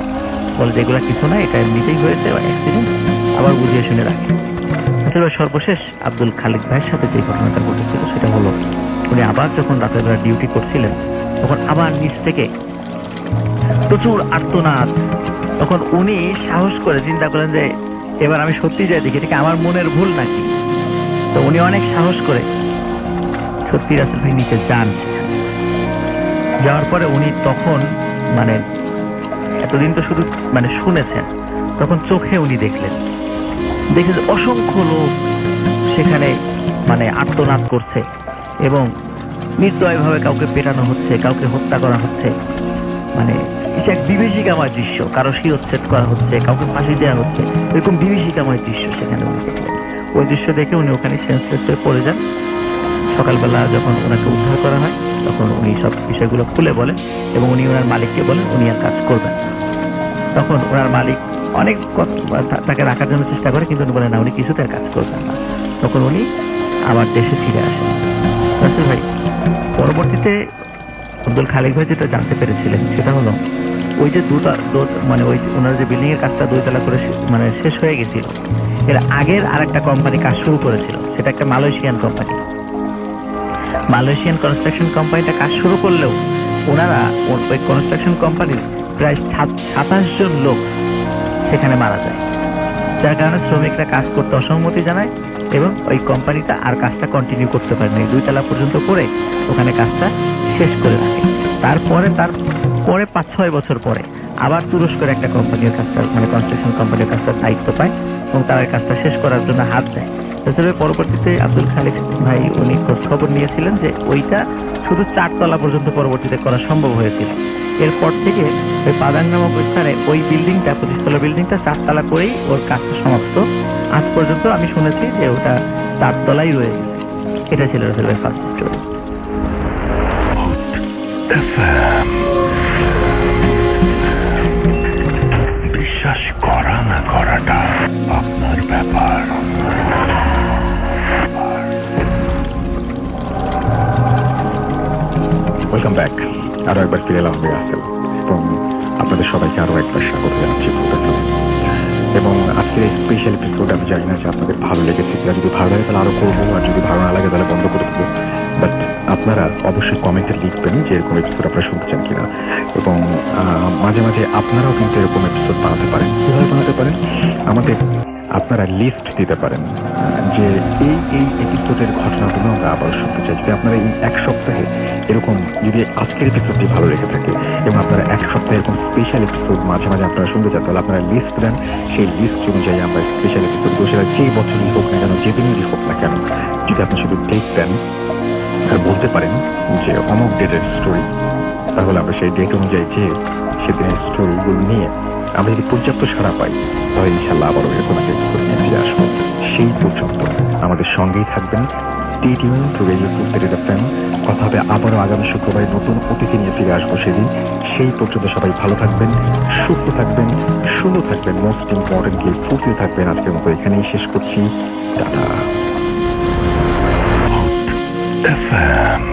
বলে যে এগুলা কিছু না, এটা এমনিতেই হয়েছে বা অ্যাক্সিডেন্ট, আবার বুঝিয়ে শুনে রাখে। আসলে সর্বশেষ আব্দুল খালিক ভাইয়ের সাথে যে ঘটনাটা ঘটেছিল সেটা হলো উনি আবার যখন রাতের বেলা ডিউটি করছিলেন তখন আবার নিচ থেকে প্রচুর আর্তনাদ। তখন উনি সাহস করে চিন্তা করেন যে এবার আমি সত্যি যাই দেখি এটা কি আমার মনের ভুল নাকি। তো উনি অনেক সাহস করে সত্যি রাসেল ভাই নিচে যান। যাওয়ার পরে উনি তখন মানে এতদিন তো শুধু মানে শুনেছেন, তখন চোখে উনি দেখলেন যে অসংখ্য লোক সেখানে মানে আর্তনাদ করছে এবং নির্দয়ভাবে কাউকে পেটানো হচ্ছে, কাউকে হত্যা করা হচ্ছে, মানে এটা এক বিভীষিকাময় দৃশ্য, কারো শিরচ্ছেদ করা হচ্ছে, কাউকে ফাঁসি দেওয়া হচ্ছে, এরকম বিভীষিকাময় দৃশ্য সেখানে উনি দেখলেন। ওই দৃশ্য দেখে উনি ওখানে সেন্সলেস হয়ে পড়ে যান। সকালবেলা যখন ওনাকে উদ্ধার করা হয় তখন উনি সব বিষয়গুলো খুলে বলেন এবং উনি ওনার মালিককে বলেন উনি আর কাজ করবেন না। তখন ওনার মালিক অনেক তাকে রাখার জন্য চেষ্টা করে, কিন্তু উনি বলেন না, উনি কিছুতে আর কাজ করবেন না। তখন উনি আবার দেশে ফিরে আসেন। রাসেল ভাই পরবর্তীতে আব্দুল খালিক ভাই যেটা জানতে পেরেছিলেন সেটা হলো ওই যে মানে ওই ওনার যে বিল্ডিং এর কাজটা 2 তলা করে মানে শেষ হয়ে গেছিল, এর আগের আরেকটা কোম্পানি কাজ শুরু করেছিল, সেটা একটা মালয়েশিয়ান কোম্পানি। মালয়েশিয়ান কনস্ট্রাকশন কোম্পানিটা কাজ শুরু করলেও ওনারা ওই কনস্ট্রাকশন কোম্পানির প্রায় 27 জন লোক সেখানে মারা যায়, যার কারণে শ্রমিকরা কাজ করতে অসম্মতি জানায় এবং ওই কোম্পানিটা আর কাজটা কন্টিনিউ করতে পারে না, 2 তলা পর্যন্ত করে ওখানে কাজটা শেষ করে রাখে। তারপরে 5-6 বছর পরে আবার তুরস্কের একটা কোম্পানির কাজটা মানে কনস্ট্রাকশন কোম্পানির কাজটার দায়িত্ব পায় এবং তারা কাজটা শেষ করার জন্য হাত দেয়। তাছাড়া পরবর্তীতে আব্দুল খালিক ভাই উনি খোঁজ খবর নিয়েছিলেন যে ওইটা শুধু 4 তলা পর্যন্ত পরবর্তীতে করা সম্ভব হয়েছিল, এরপর থেকে ওই পাদান নামক স্থানে ওই বিল্ডিংটা 25 তলা বিল্ডিংটা 4 তলা করেই ওর কাজটা সমাপ্ত। আজ পর্যন্ত আমি শুনেছি যে ওটা 4 তলাই রয়ে গেছে। এটা ছিল রাসেল ভাই ফার্স্ট স্টোরি। বিশ্বাস করা না করাটা আপনার ব্যাপার। Welcome back. আরো একবার ফিরে এলাম আমি রাসেল এবং আপনাদের সবাইকে আরো একবার স্বাগত জানাচ্ছি এবং আজকের এই স্পেশাল এপিসোড আমি জানি না যে আপনাদের ভালো লেগেছে কিনা। যদি ভালো লাগে তাহলে আরো করবো, আর যদি ভালো না লাগে তাহলে বন্ধ করে দেবো। বাট আপনারা অবশ্যই কমেন্টে লিখবেন যে এরকম এপিসোড আপনারা শুনতে চান কিনা, এবং মাঝে মাঝে আপনারাও কিন্তু এরকম এপিসোড বানাতে পারেন। কীভাবে বানাতে পারেন? আমাদের আপনারা লিস্ট দিতে পারেন যে এই এপিসোডের ঘটনাগুলো আমরা আবার শুনতে চাই। যদি আপনারা এই এক সপ্তাহে এরকম, যদি আজকের এপিসোডটি ভালো লেগে থাকে এবং আপনারা এক সপ্তাহে এরকম স্পেশাল এপিসোড মাঝে মাঝে আপনারা শুনতে চান, তাহলে আপনারা লিস্ট দেন। সেই লিস্ট অনুযায়ী আমরা স্পেশাল এপিসোড সেটা যে বছরই হোক না কেন, যেদিনই হোক না কেন, যদি আপনি শুধু ডেট দেন আর বলতে পারেন যে অমুক ডেটের স্টোরি, তাহলে আমরা সেই ডেট অনুযায়ী যে সেদিনের স্টোরিগুলো নিয়ে আমরা যদি পর্যাপ্ত সাড়া পাই তাহলে ইনশাল্লাহ আবারও এরকম একটা এপিসোড নিয়ে ফিরে আসবো। সেই পর্যন্ত আমাদের সঙ্গেই থাকবেন। স্টে টিউন টু রেডিও ফুডস্টেট এফএম। কথা হবে আবারও আগামী শুক্রবারে নতুন অতিথি নিয়ে ফিরে আসবো সেদিন। সেই পর্যন্ত সবাই ভালো থাকবেন, সুস্থ থাকবেন, সুন্দর থাকবেন, মোস্ট ইম্পর্টেন্টলি ফুটিয়ে থাকবেন। আজকের মতো এখানেই শেষ করছি। টাটা। FM